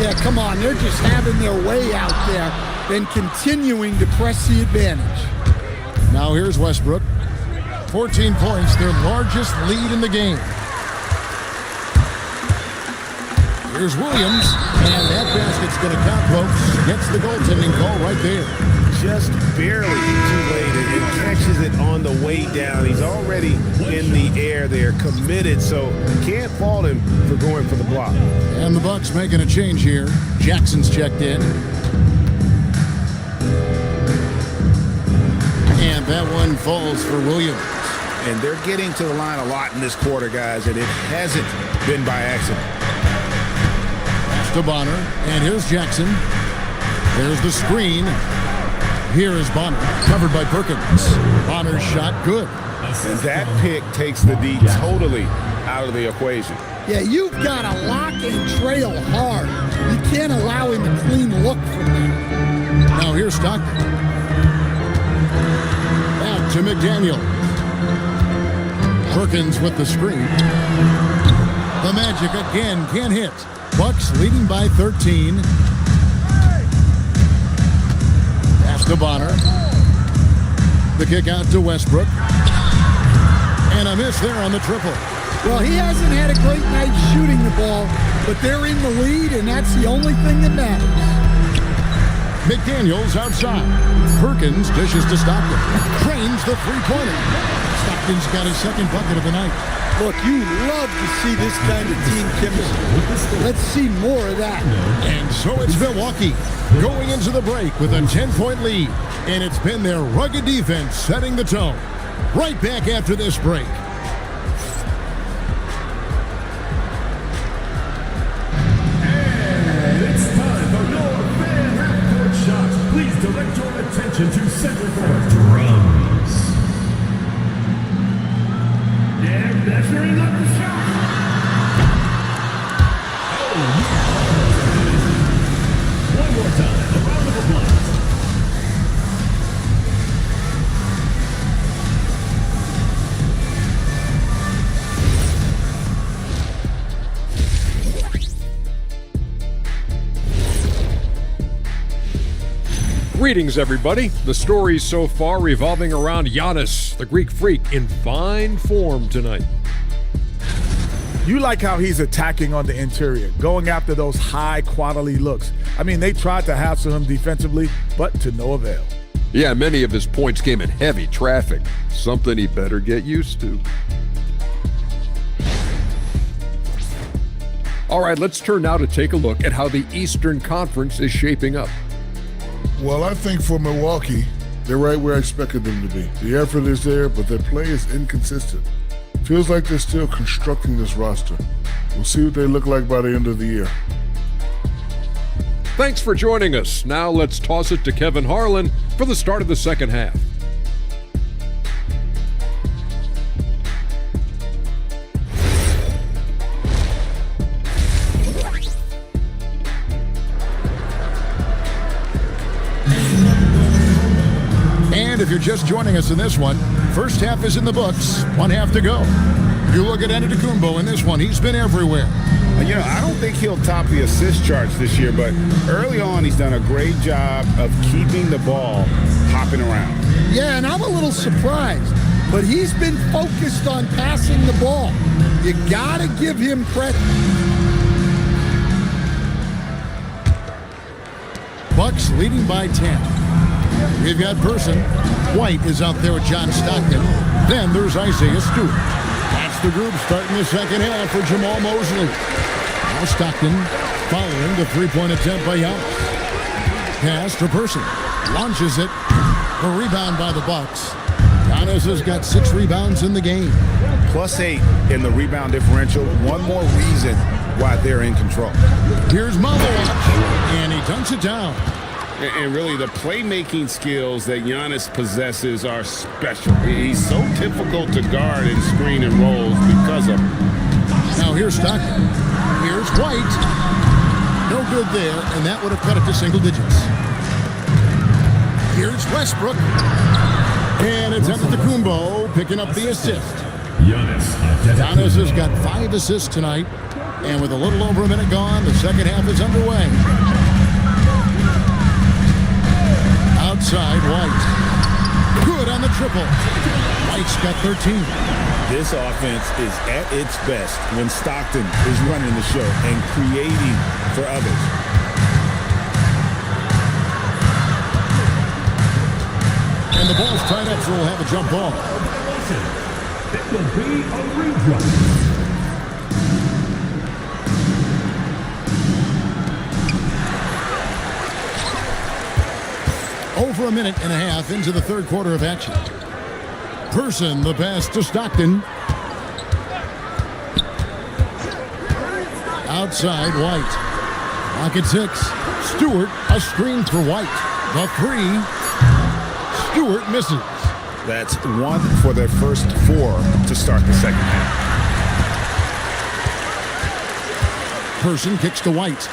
Yeah, come on. They're just having their way out there and continuing to press the advantage. Now here's Westbrook. 14 points, their largest lead in the game. Here's Williams, and that basket's going to count, folks. Gets the goaltending call right there. Just barely too late and catches it on the way down. He's already in the air there, committed, so can't fault him for going for the block. And the Bucks making a change here. Jackson's checked in. And that one falls for Williams. And they're getting to the line a lot in this quarter, guys, and it hasn't been by accident. To Bonner, and here's Jackson. There's the screen. Here is Bonner, covered by Perkins. Bonner's shot good. And that pick takes the D totally out of the equation. Yeah, you've got to lock and trail hard. You can't allow him a clean look from there. Now here's Stockton. Back to McDaniel. Perkins with the screen. The Magic again can't hit. Bucks leading by 13. Pass to Bonner. The kick out to Westbrook. And a miss there on the triple. Well, he hasn't had a great night shooting the ball, but they're in the lead, and that's the only thing that matters. McDaniels outside. Perkins dishes to Stockton. Trains the three-pointer. Stockton's got his second bucket of the night. Look, you love to see this kind of team chemistry. Let's see more of that. And so it's Milwaukee going into the break with a 10-point lead. And it's been their rugged defense setting the tone. Right back after this break. And it's time for your fan half-court shots. Please direct your attention to center court drums. And measuring up the shot. One more time, a round of applause. Greetings, everybody. The stories so far revolving around Giannis, the Greek freak, in fine form tonight. You like how he's attacking on the interior, going after those high-quality looks. I mean, they tried to hassle him defensively, but to no avail. Yeah, many of his points came in heavy traffic, something he better get used to. All right, let's turn now to take a look at how the Eastern Conference is shaping up. Well, I think for Milwaukee, they're right where I expected them to be. The effort is there, but their play is inconsistent. Feels like they're still constructing this roster. We'll see what they look like by the end of the year. Thanks for joining us. Now let's toss it to Kevin Harlan for the start of the second half. And if you're just joining us in this one, first half is in the books, one half to go. You look at Antetokounmpo in this one, he's been everywhere. You know, I don't think he'll top the assist charts this year, but early on he's done a great job of keeping the ball hopping around. Yeah, and I'm a little surprised, but he's been focused on passing the ball. You gotta give him credit. Bucks leading by 10. We've got Person. White is out there with John Stockton. Then there's Isaiah Stewart. That's the group starting the second half for Jamal Mosley. Now Stockton following the three-point attempt by Giannis. Pass to Person. Launches it. A rebound by the Bucks. Giannis has got 6 rebounds in the game. +8 in the rebound differential. One more reason why they're in control. Here's Mavovich, and he dunks it down. And really, the playmaking skills that Giannis possesses are special. He's so difficult to guard and screen and rolls because of him. Now here's Stockton. Here's White. No good there, and that would have cut it to single digits. Here's Westbrook. And it's Antetokounmpo picking up the assist. Giannis has got 5 assists tonight. And with a little over a minute gone, the second half is underway. Outside, White. Good on the triple. White's got 13. This offense is at its best when Stockton is running the show and creating for others. And the ball's tied up, so we'll have a jump ball. It will be a redraw. Over a minute and a half into the third quarter of action. Person, the pass to Stockton. Outside, White. Clock at 6. Stewart, a screen for White. The 3. Stewart misses. That's 1 for their first 4 to start the second half. Person kicks to White.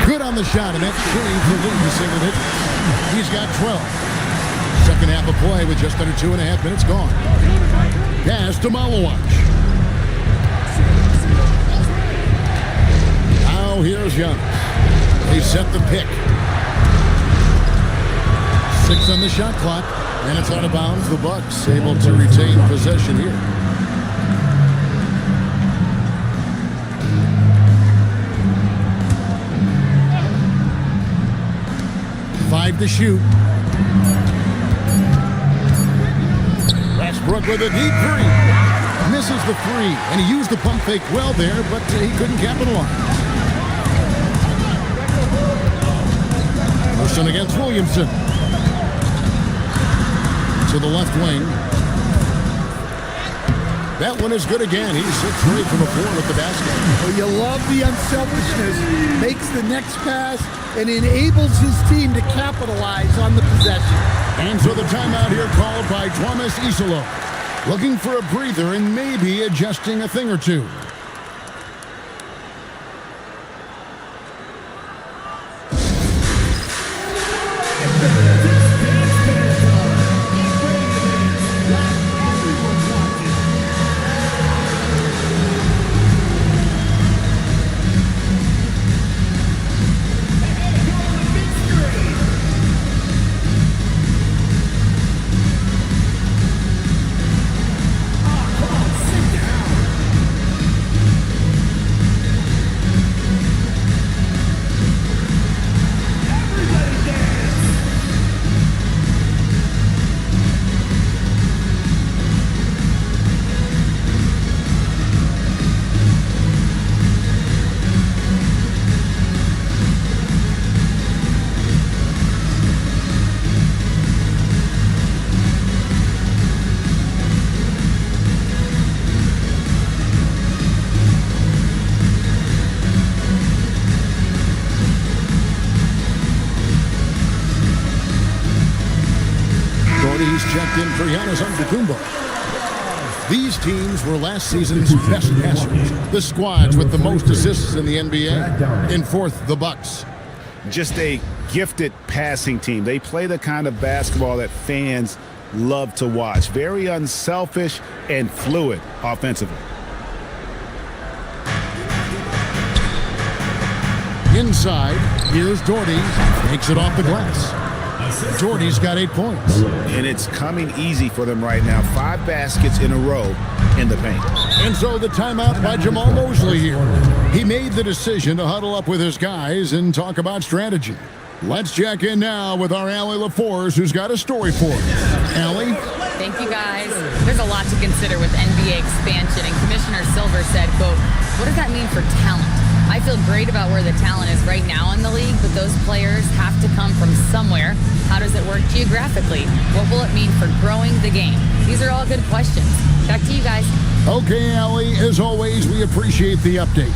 Good on the shot, and that's Shane for the single hit. He's got 12. Second half of play with just under 2.5 minutes gone. Pass to Malawach. Now here's Young. They set the pick. 6 on the shot clock, and it's out of bounds. The Bucks able to retain possession here. Five to shoot. Westbrook with a deep 3. Misses the 3, and he used the pump fake well there, but he couldn't capitalize. Person against Williamson. To the left wing. That one is good again. He's 6 for 8 from the floor with the basket. Well, you love the unselfishness. Makes the next pass and enables his team to capitalize on the possession. And so the timeout here called by Thomas Isolo. Looking for a breather and maybe adjusting a thing or two. Checked in for Giannis Antetokounmpo. These teams were last season's best passers. The squads with the most assists in the NBA. In fourth, the Bucks. Just a gifted passing team. They play the kind of basketball that fans love to watch. Very unselfish and fluid offensively. Inside, here's Doherty. Takes it off the glass. Doherty's got 8 points. And it's coming easy for them right now. 5 baskets in a row in the paint. And so the timeout by Jamal Mosley here. He made the decision to huddle up with his guys and talk about strategy. Let's check in now with our Allie LaForce, who's got a story for us. Allie? Thank you, guys. There's a lot to consider with NBA expansion, and Commissioner Silver said, quote, "What does that mean for talent? I feel great about where the talent is right now in the league, but those players have to come from somewhere. How does it work geographically? What will it mean for growing the game?" These are all good questions. Back to you guys. Okay, Allie, as always, we appreciate the update.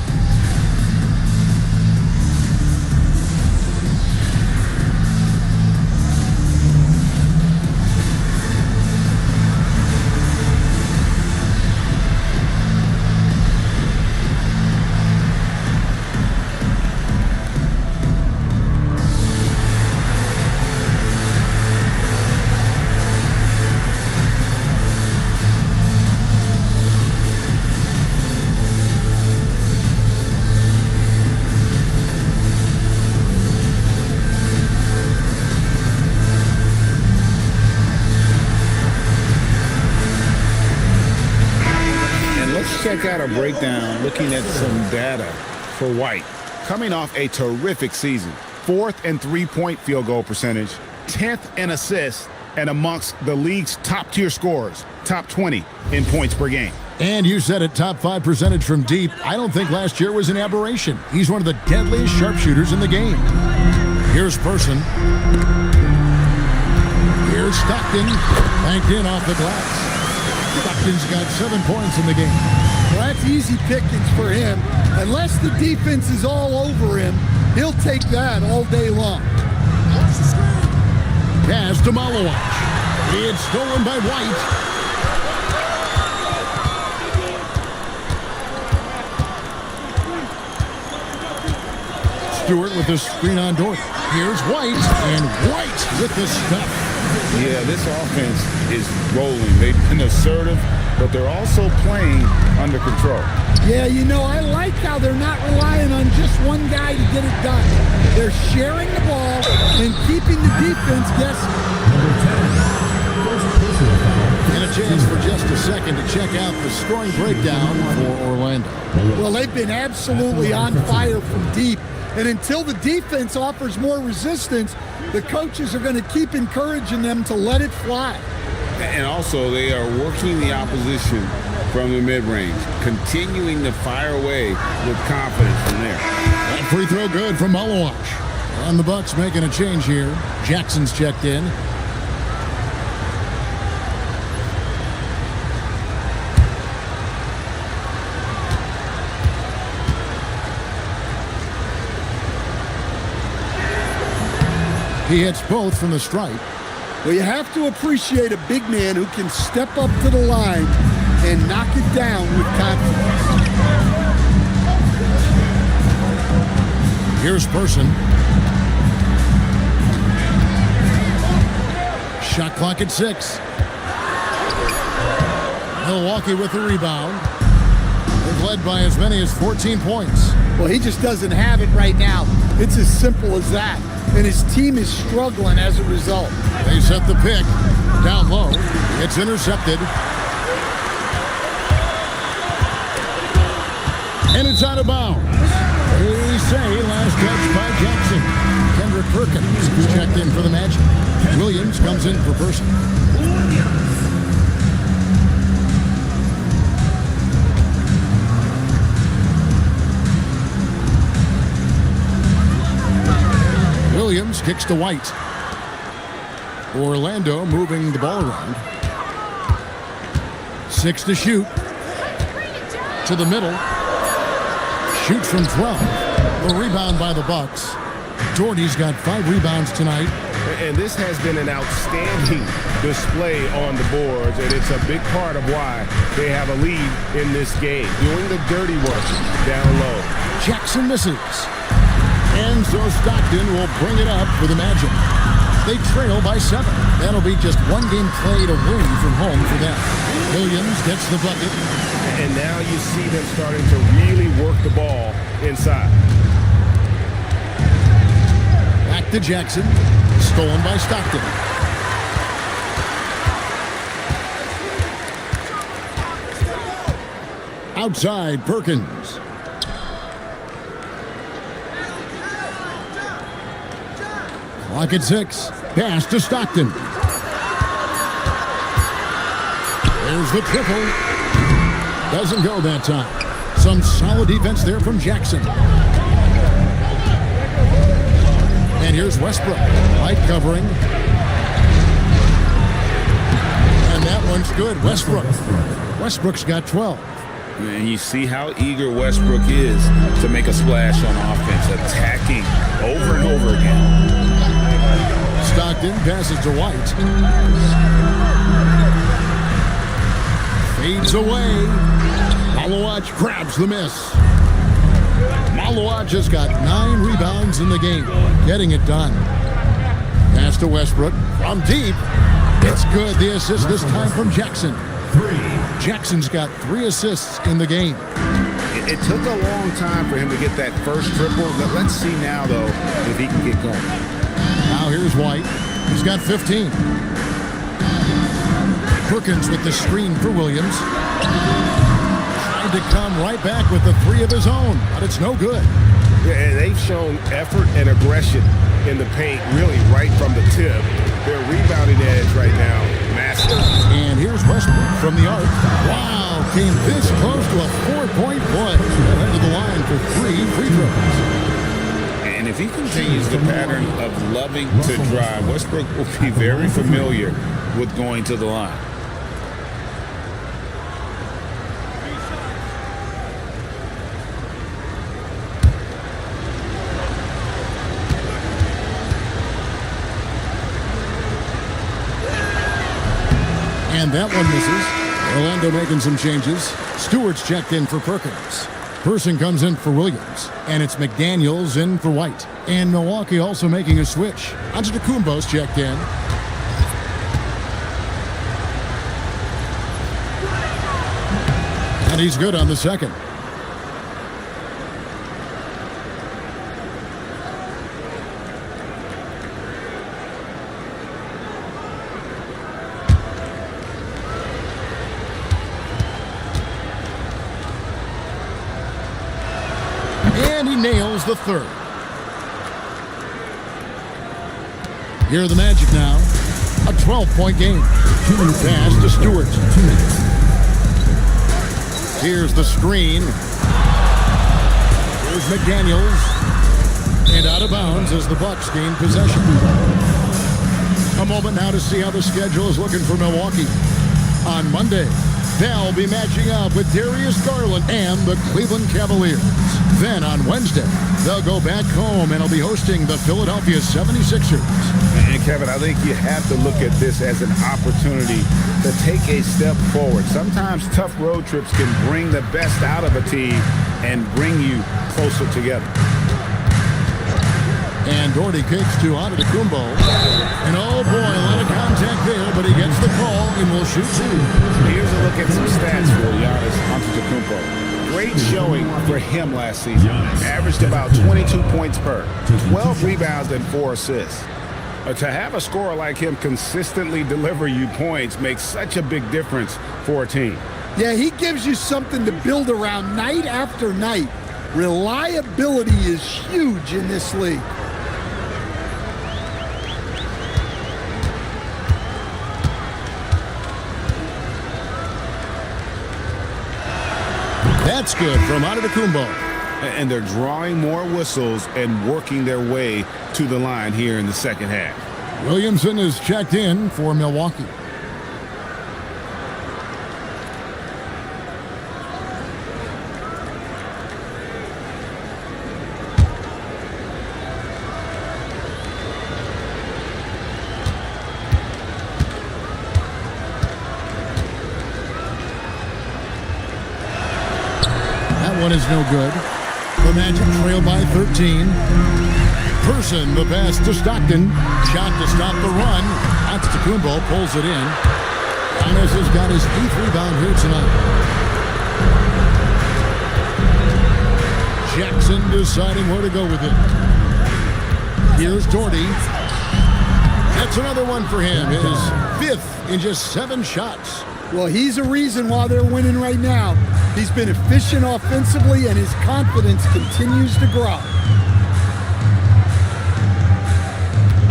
at a breakdown, looking at some data for White. Coming off a terrific season. 4th in three-point field goal percentage, 10th in assists, and amongst the league's top-tier scorers, top 20 in points per game. And you said it, top 5 percentage from deep. I don't think last year was an aberration. He's one of the deadliest sharpshooters in the game. Here's Person. Here's Stockton. Banked in off the glass. Stockton's got 7 points in the game. Well, that's easy pickings for him. Unless the defense is all over him, he'll take that all day long. Pass to Malawach. It's stolen by White. Stewart with the screen on Dort. Here's White, and White with the stuff. Yeah, this offense is rolling. They've been assertive, but they're also playing under control. Yeah, you know, I like how they're not relying on just one guy to get it done. They're sharing the ball and keeping the defense guessing. And a chance for just a second to check out the scoring breakdown for Orlando. Well, they've been absolutely on fire from deep. And until the defense offers more resistance, the coaches are going to keep encouraging them to let it fly. And also, they are working the opposition from the mid-range, continuing to fire away with confidence from there. That free throw good from Malawach. And the Bucks making a change here. Jackson's checked in. He hits both from the stripe. Well, you have to appreciate a big man who can step up to the line and knock it down with confidence. Here's Person. Shot clock at 6. Milwaukee with the rebound. They've led by as many as 14 points. Well, he just doesn't have it right now. It's as simple as that. And his team is struggling as a result. They set the pick down low. It's intercepted. And it's out of bounds. They say last touch by Jackson. Kendrick Perkins is checked in for the Magic. Williams comes in for Person. Williams kicks to White. Orlando moving the ball around. 6 to shoot. To the middle. Shoots from 12. The rebound by the Bucks. Jordy's got 5 rebounds tonight. And this has been an outstanding display on the boards, and it's a big part of why they have a lead in this game. Doing the dirty work down low. Jackson misses. And so Stockton will bring it up for the Magic. They trail by 7. That'll be just one game played away from home for them. Williams gets the bucket. And now you see them starting to really work the ball inside. Back to Jackson. Stolen by Stockton. Outside, Perkins. Clock at 6. Pass to Stockton. There's the triple. Doesn't go that time. Some solid defense there from Jackson. And here's Westbrook. Light covering. And that one's good. Westbrook. Westbrook's got 12. And you see how eager Westbrook is to make a splash on offense, attacking over and over again. Stockton passes to White. Fades away. Malawach grabs the miss. Malawach has got 9 rebounds in the game, getting it done. Pass to Westbrook from deep. It's good. The assist this time from Jackson. Jackson's got 3 assists in the game. It took a long time for him to get that first triple. Let's see now, though, if he can get going. Now here's White. He's got 15. Perkins with the screen for Williams. Tried to come right back with the three of his own, but it's no good. Yeah, they've shown effort and aggression in the paint, really right from the tip. Their rebounding edge right now, massive. And here's Westbrook from the arc. Wow, came this close to a 4-point play. Ahead of the line for 3 free throws. And if he continues the pattern of loving to drive, Westbrook will be very familiar with going to the line. And that one misses. Orlando making some changes. Stewart's checked in for Perkins. Person comes in for Williams. And it's McDaniels in for White. And Milwaukee also making a switch. Antetokounmpo's checked in. And he's good on the second. And he nails the third. Here are the Magic now. A 12-point game. Pass to Stewart. Here's the screen. Here's McDaniels. And out of bounds as the Bucks gain possession. A moment now to see how the schedule is looking for Milwaukee. On Monday, they'll be matching up with Darius Garland and the Cleveland Cavaliers. Then on Wednesday, they'll go back home and will be hosting the Philadelphia 76ers. And Kevin, I think you have to look at this as an opportunity to take a step forward. Sometimes tough road trips can bring the best out of a team and bring you closer together. And Doherty kicks to Antetokounmpo. And oh boy, a lot of contact there, but he gets the call and will shoot 2. Here's a look at some stats for Giannis Antetokounmpo. Great showing for him last season. Averaged about 22 points per, 12 rebounds and 4 assists. To have a scorer like him consistently deliver you points makes such a big difference for a team. Yeah, he gives you something to build around night after night. Reliability is huge in this league. That's good from Antetokounmpo. And they're drawing more whistles and working their way to the line here in the second half. Williamson is checked in for Milwaukee. One is no good. The Magic trail by 13. Person, the pass to Stockton. Shot to stop the run. Antetokounmpo pulls it in. Giannis has got his 8th rebound here tonight. Jackson deciding where to go with it. Here's Doherty. That's another one for him. His 5th in just 7 shots. Well, he's a reason why they're winning right now. He's been efficient offensively, and his confidence continues to grow.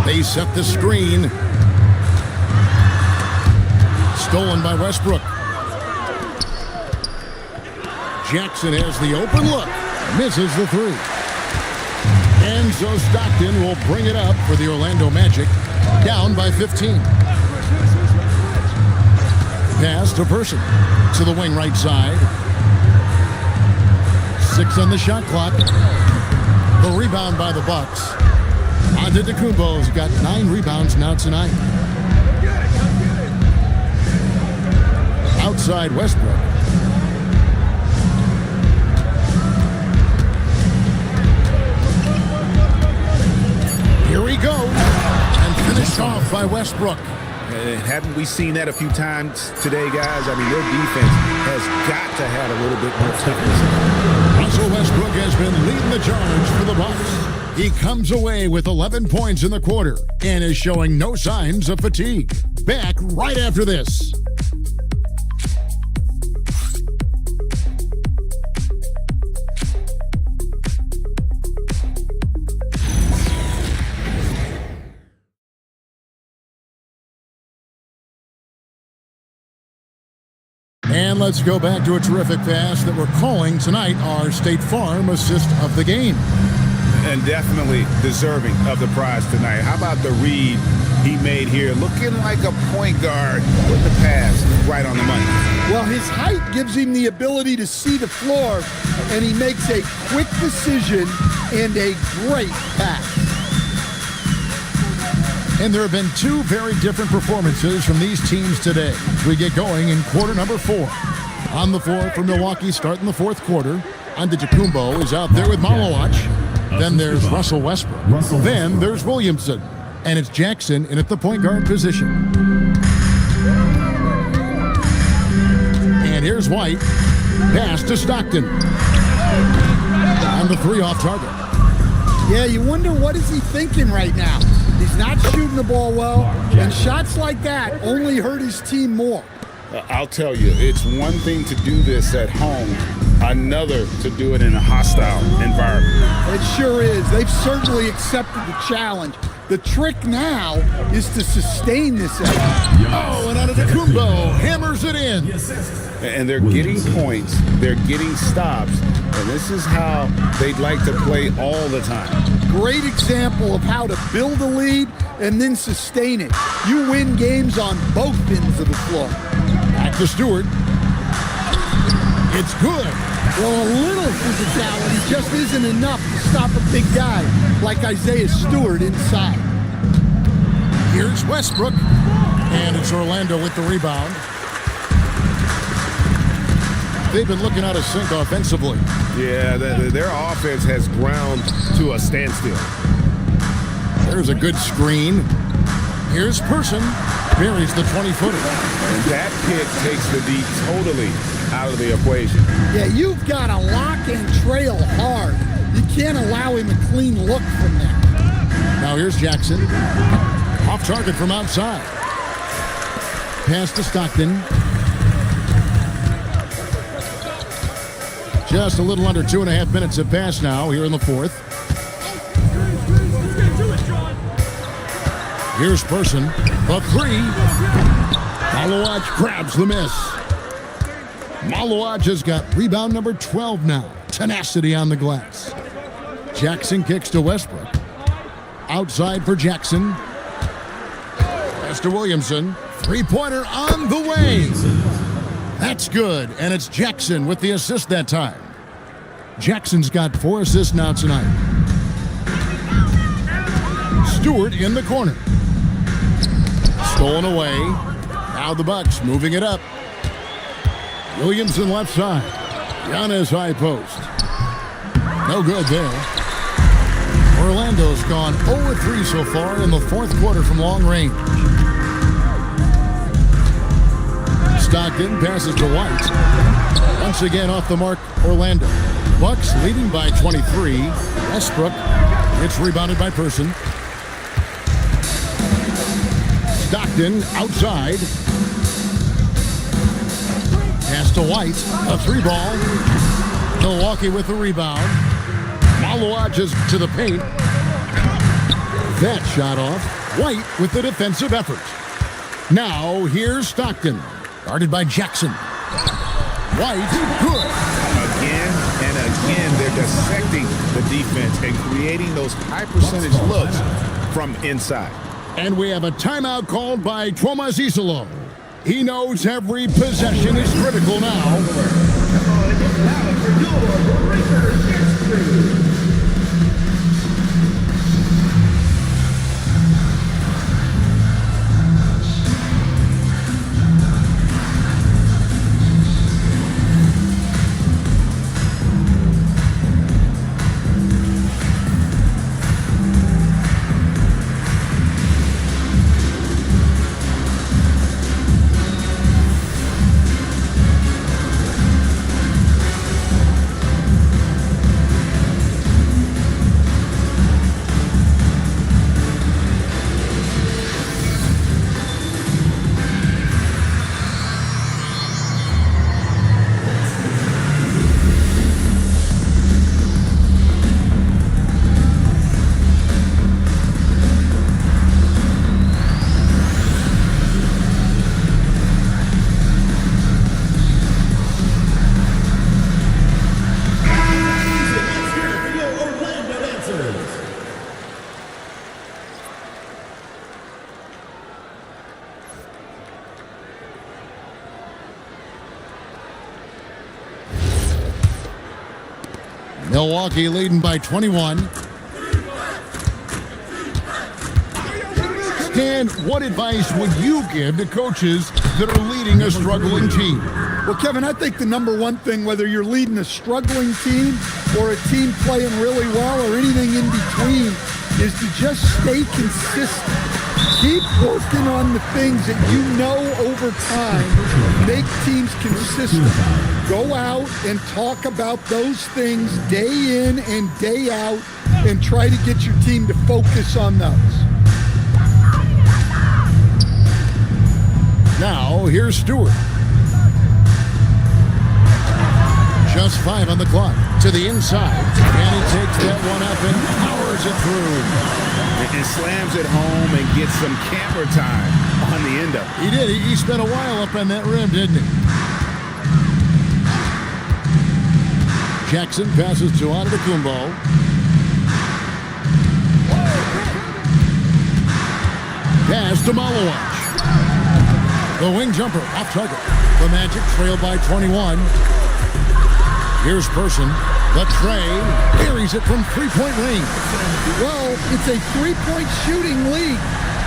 They set the screen. Stolen by Westbrook. Jackson has the open look. Misses the 3. And so Stockton will bring it up for the Orlando Magic. Down by 15. Pass to Person. To the wing right side. 6 on the shot clock. The rebound by the Bucks. Antetokounmpo's got 9 rebounds now tonight. Outside Westbrook. Here he goes. And finished off by Westbrook. Haven't we seen that a few times today, guys? I mean, their defense has got to have a little bit more toughness. Russell Westbrook has been leading the charge for the Bucks. He comes away with 11 points in the quarter and is showing no signs of fatigue. Back right after this. And let's go back to a terrific pass that we're calling tonight our State Farm assist of the game. And definitely deserving of the prize tonight. How about the read he made here? Looking like a point guard with the pass right on the money. Well, his height gives him the ability to see the floor, and he makes a quick decision and a great pass. And there have been two very different performances from these teams today as we get going in quarter number 4. On the floor for Milwaukee starting the fourth quarter. Antetokounmpo is out there with Malawach. Then there's Russell Westbrook. Then there's Williamson. And it's Jackson in at the point guard position. And here's White. Pass to Stockton. And the 3 off target. Yeah, you wonder what is he thinking right now. He's not shooting the ball well, and shots like that only hurt his team more. I'll tell you, it's one thing to do this at home, another to do it in a hostile environment. It sure is. They've certainly accepted the challenge. The trick now is to sustain this effort. Oh, and Antetokounmpo hammers it in. And they're getting points, they're getting stops, and this is how they'd like to play all the time. Great example of how to build a lead and then sustain it. You win games on both ends of the floor. Back to Stewart. It's good. Well, a little physicality just isn't enough to stop a big guy like Isaiah Stewart inside. Here's Westbrook. And it's Orlando with the rebound. They've been looking out of sync offensively. Yeah, their offense has ground to a standstill. There's a good screen. Here's Person. Buries the 20-footer. And that pick takes the D totally out of the equation. Yeah, you've got to lock and trail hard. You can't allow him a clean look from there. Now here's Jackson. Off target from outside. Pass to Stockton. Just a little under 2.5 minutes have passed now here in the fourth. Here's Person. A 3. Malawach grabs the miss. Malawach has got rebound number 12 now. Tenacity on the glass. Jackson kicks to Westbrook. Outside for Jackson. Pass to Williamson. 3-pointer on the way. That's good, and it's Jackson with the assist that time. Jackson's got 4 assists now tonight. Stewart in the corner. Stolen away. Now the Bucks moving it up. Williamson left side. Giannis high post. No good there. Orlando's gone 0-3 so far in the fourth quarter from long range. Stockton passes to White. Once again off the mark, Orlando. Bucks leading by 23. Westbrook. It's rebounded by Person. Stockton outside. Pass to White. A 3-ball. Milwaukee with the rebound. Malawach is to the paint. That shot off. White with the defensive effort. Now here's Stockton. Guarded by Jackson. White, good. Again and again, they're dissecting the defense and creating those high percentage looks from inside. And we have a timeout called by Tomas Isolo. He knows every possession is critical now. Milwaukee leading by 21. Stan, what advice would you give to coaches that are leading a struggling team? Well, Kevin, I think the number one thing, whether you're leading a struggling team or a team playing really well or anything in between, is to just stay consistent. Keep working on the things that you know over time make teams consistent. Go out and talk about those things day in and day out and try to get your team to focus on those. Now, here's Stewart. Just 5 on the clock. To the inside. And he takes that one up and powers it through. And slams it home and gets some camera time on the end of it. He did. He spent a while up on that rim, didn't he? Jackson passes to Antetokounmpo. Pass to Malawach. The wing jumper off target. The Magic trail by 21. Here's Person. The tray carries it from three-point range. Well, it's a three-point shooting league.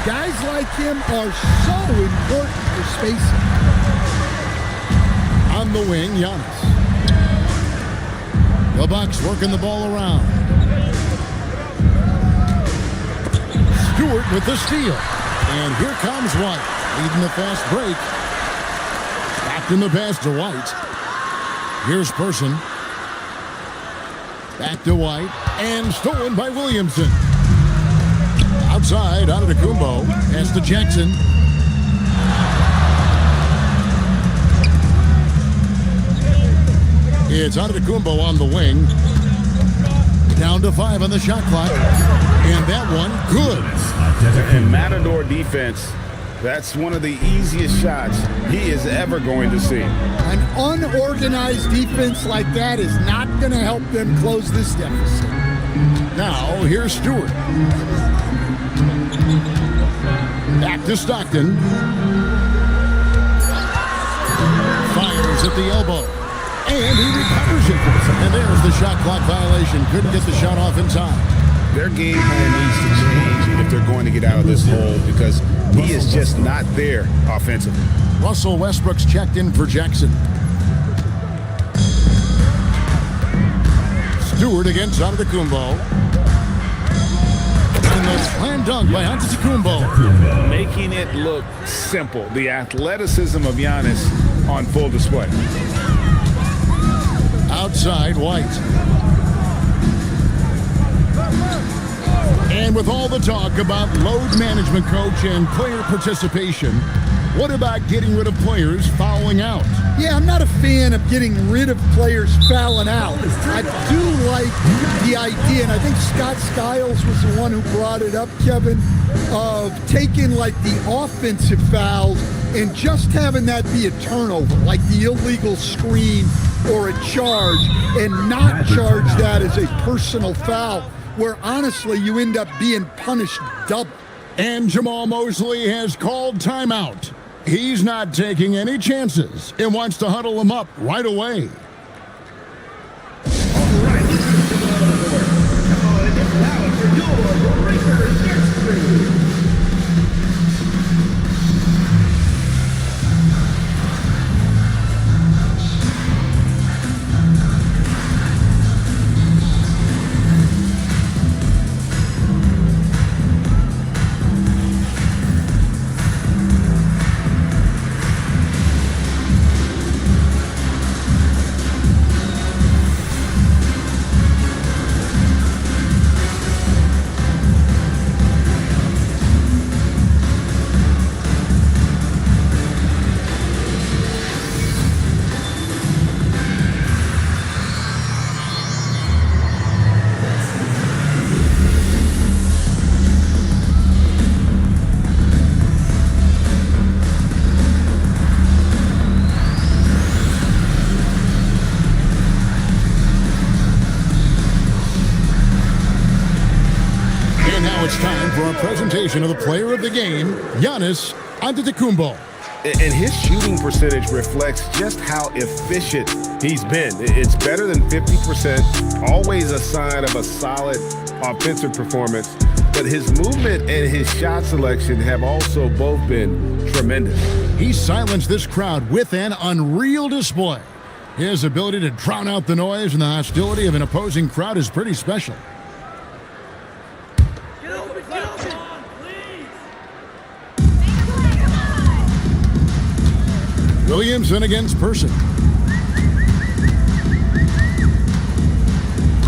Guys like him are so important for spacing. On the wing, Giannis. The Bucks working the ball around. Stewart with the steal. And here comes White, leading the fast break. Back in the pass to White. Here's Person. Back to White, and stolen by Williamson. Outside, Antetokounmpo. Pass to Jackson. It's Antetokounmpo on the wing. Down to 5 on the shot clock. And that one, good. And Matador defense, that's one of the easiest shots he is ever going to see. An unorganized defense like that is not going to help them close this deficit. Now, here's Stewart. Back to Stockton. Fires at the elbow. And he recovers it. And there's the shot clock violation. Couldn't get the shot off in time. Their game plan needs to change if they're going to get out of this hole because he is just not there offensively. Russell Westbrook's checked in for Jackson. Stewart against Antetokounmpo. And the slam dunk by Antetokounmpo. Making it look simple. The athleticism of Giannis on full display. Outside, White. And with all the talk about load management, coach, and player participation, what about getting rid of players fouling out? Yeah, I'm not a fan of getting rid of players fouling out. I do like the idea, and I think Scott Skiles was the one who brought it up, Kevin, of taking like the offensive fouls and just having that be a turnover, like the illegal screen or a charge, and not charge that as a personal foul, where honestly you end up being punished double. And Jamal Mosley has called timeout. He's not taking any chances and wants to huddle him up right away. It's time for a presentation of the player of the game, Giannis Antetokounmpo. And his shooting percentage reflects just how efficient he's been. It's better than 50%, always a sign of a solid offensive performance. But his movement and his shot selection have also both been tremendous. He silenced this crowd with an unreal display. His ability to drown out the noise and the hostility of an opposing crowd is pretty special. Williamson against Person.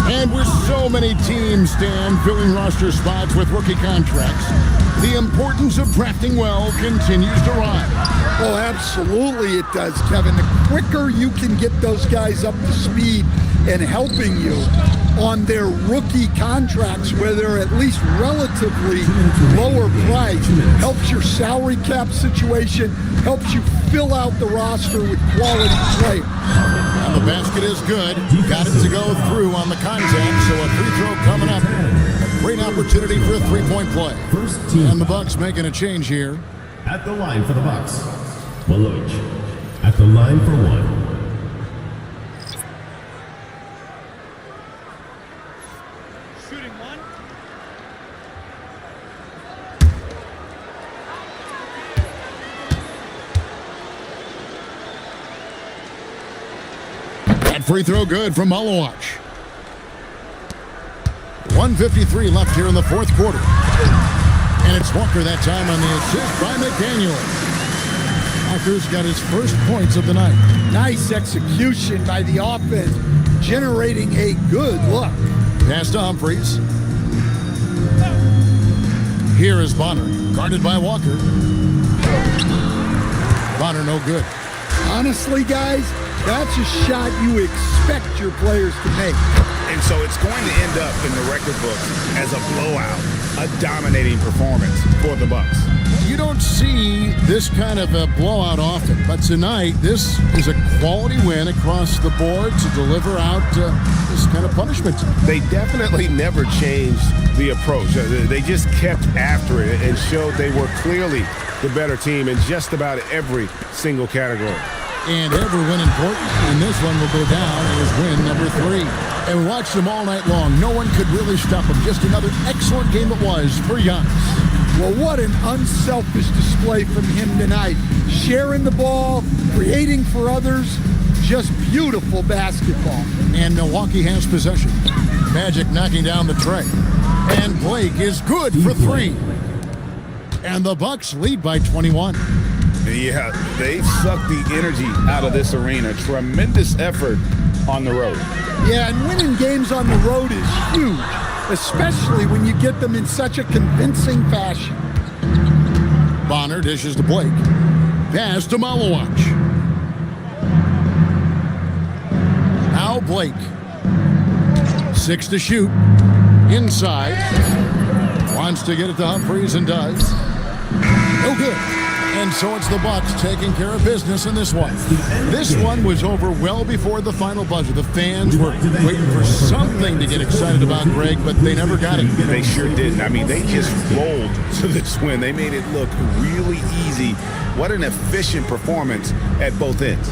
And with so many teams, Stan, filling roster spots with rookie contracts, the importance of drafting well continues to rise. Well, absolutely it does, Kevin. The quicker you can get those guys up to speed and helping you on their rookie contracts where they're at least relatively lower price, helps your salary cap situation, helps you fill out the roster with quality players. And the basket is good. Got it to go through on the contact, so a free throw coming up. A great opportunity for a three-point play. And the Bucks making a change here. At the line for the Bucks, Maloj. At the line for one. Free throw good from Maloj. 1:53 left here in the fourth quarter. And it's Walker that time on the assist by McDaniel. Walker's got his first points of the night. Nice execution by the offense, generating a good look. Pass to Humphries. Here is Bonner, guarded by Walker. Bonner no good. Honestly, guys, that's a shot you expect your players to make. And so it's going to end up in the record books as a blowout, a dominating performance for the Bucks. You don't see this kind of a blowout often, but tonight this is a quality win across the board to deliver out this kind of punishment. They definitely never changed the approach. They just kept after it and showed they were clearly the better team in just about every single category. And every win important, and this one will go down as win number 3. And we watched them all night long. No one could really stop them. Just another excellent game it was for Giannis. Well, what an unselfish display from him tonight. Sharing the ball, creating for others, just beautiful basketball. And Milwaukee has possession. Magic knocking down the tray. And Blake is good for 3. And the Bucks lead by 21. Yeah, they sucked the energy out of this arena. Tremendous effort on the road. Yeah, and winning games on the road is huge, especially when you get them in such a convincing fashion. Bonner dishes to Blake. Pass to Maloj. Now Blake. 6 to shoot. Inside. Wants to get it to Humphries and does. No good. And so it's the Bucks taking care of business in this one. This one was over well before the final buzzer. The fans were waiting for something to get excited about, Greg, but they never got it. They sure didn't. I mean, they just rolled to this win. They made it look really easy. What an efficient performance at both ends.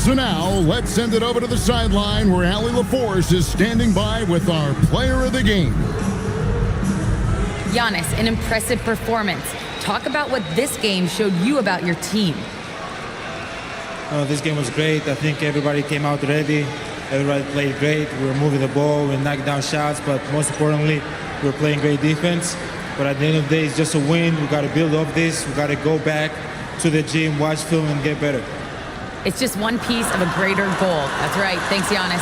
So now, let's send it over to the sideline where Allie LaForce is standing by with our player of the game. Giannis, an impressive performance. Talk about what this game showed you about your team. This game was great. I think everybody came out ready. Everybody played great. We were moving the ball. We knocked down shots. But most importantly, we were playing great defense. But at the end of the day, it's just a win. We got to build off this. We got to go back to the gym, watch film, and get better. It's just one piece of a greater goal. That's right. Thanks, Giannis.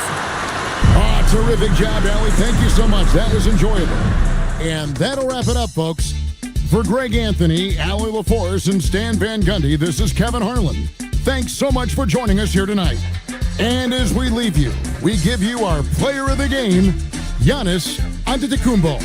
Oh, terrific job, Allie. Thank you so much. That was enjoyable. And that'll wrap it up, folks. For Greg Anthony, Allie LaForce, and Stan Van Gundy, this is Kevin Harlan. Thanks so much for joining us here tonight. And as we leave you, we give you our player of the game, Giannis Antetokounmpo.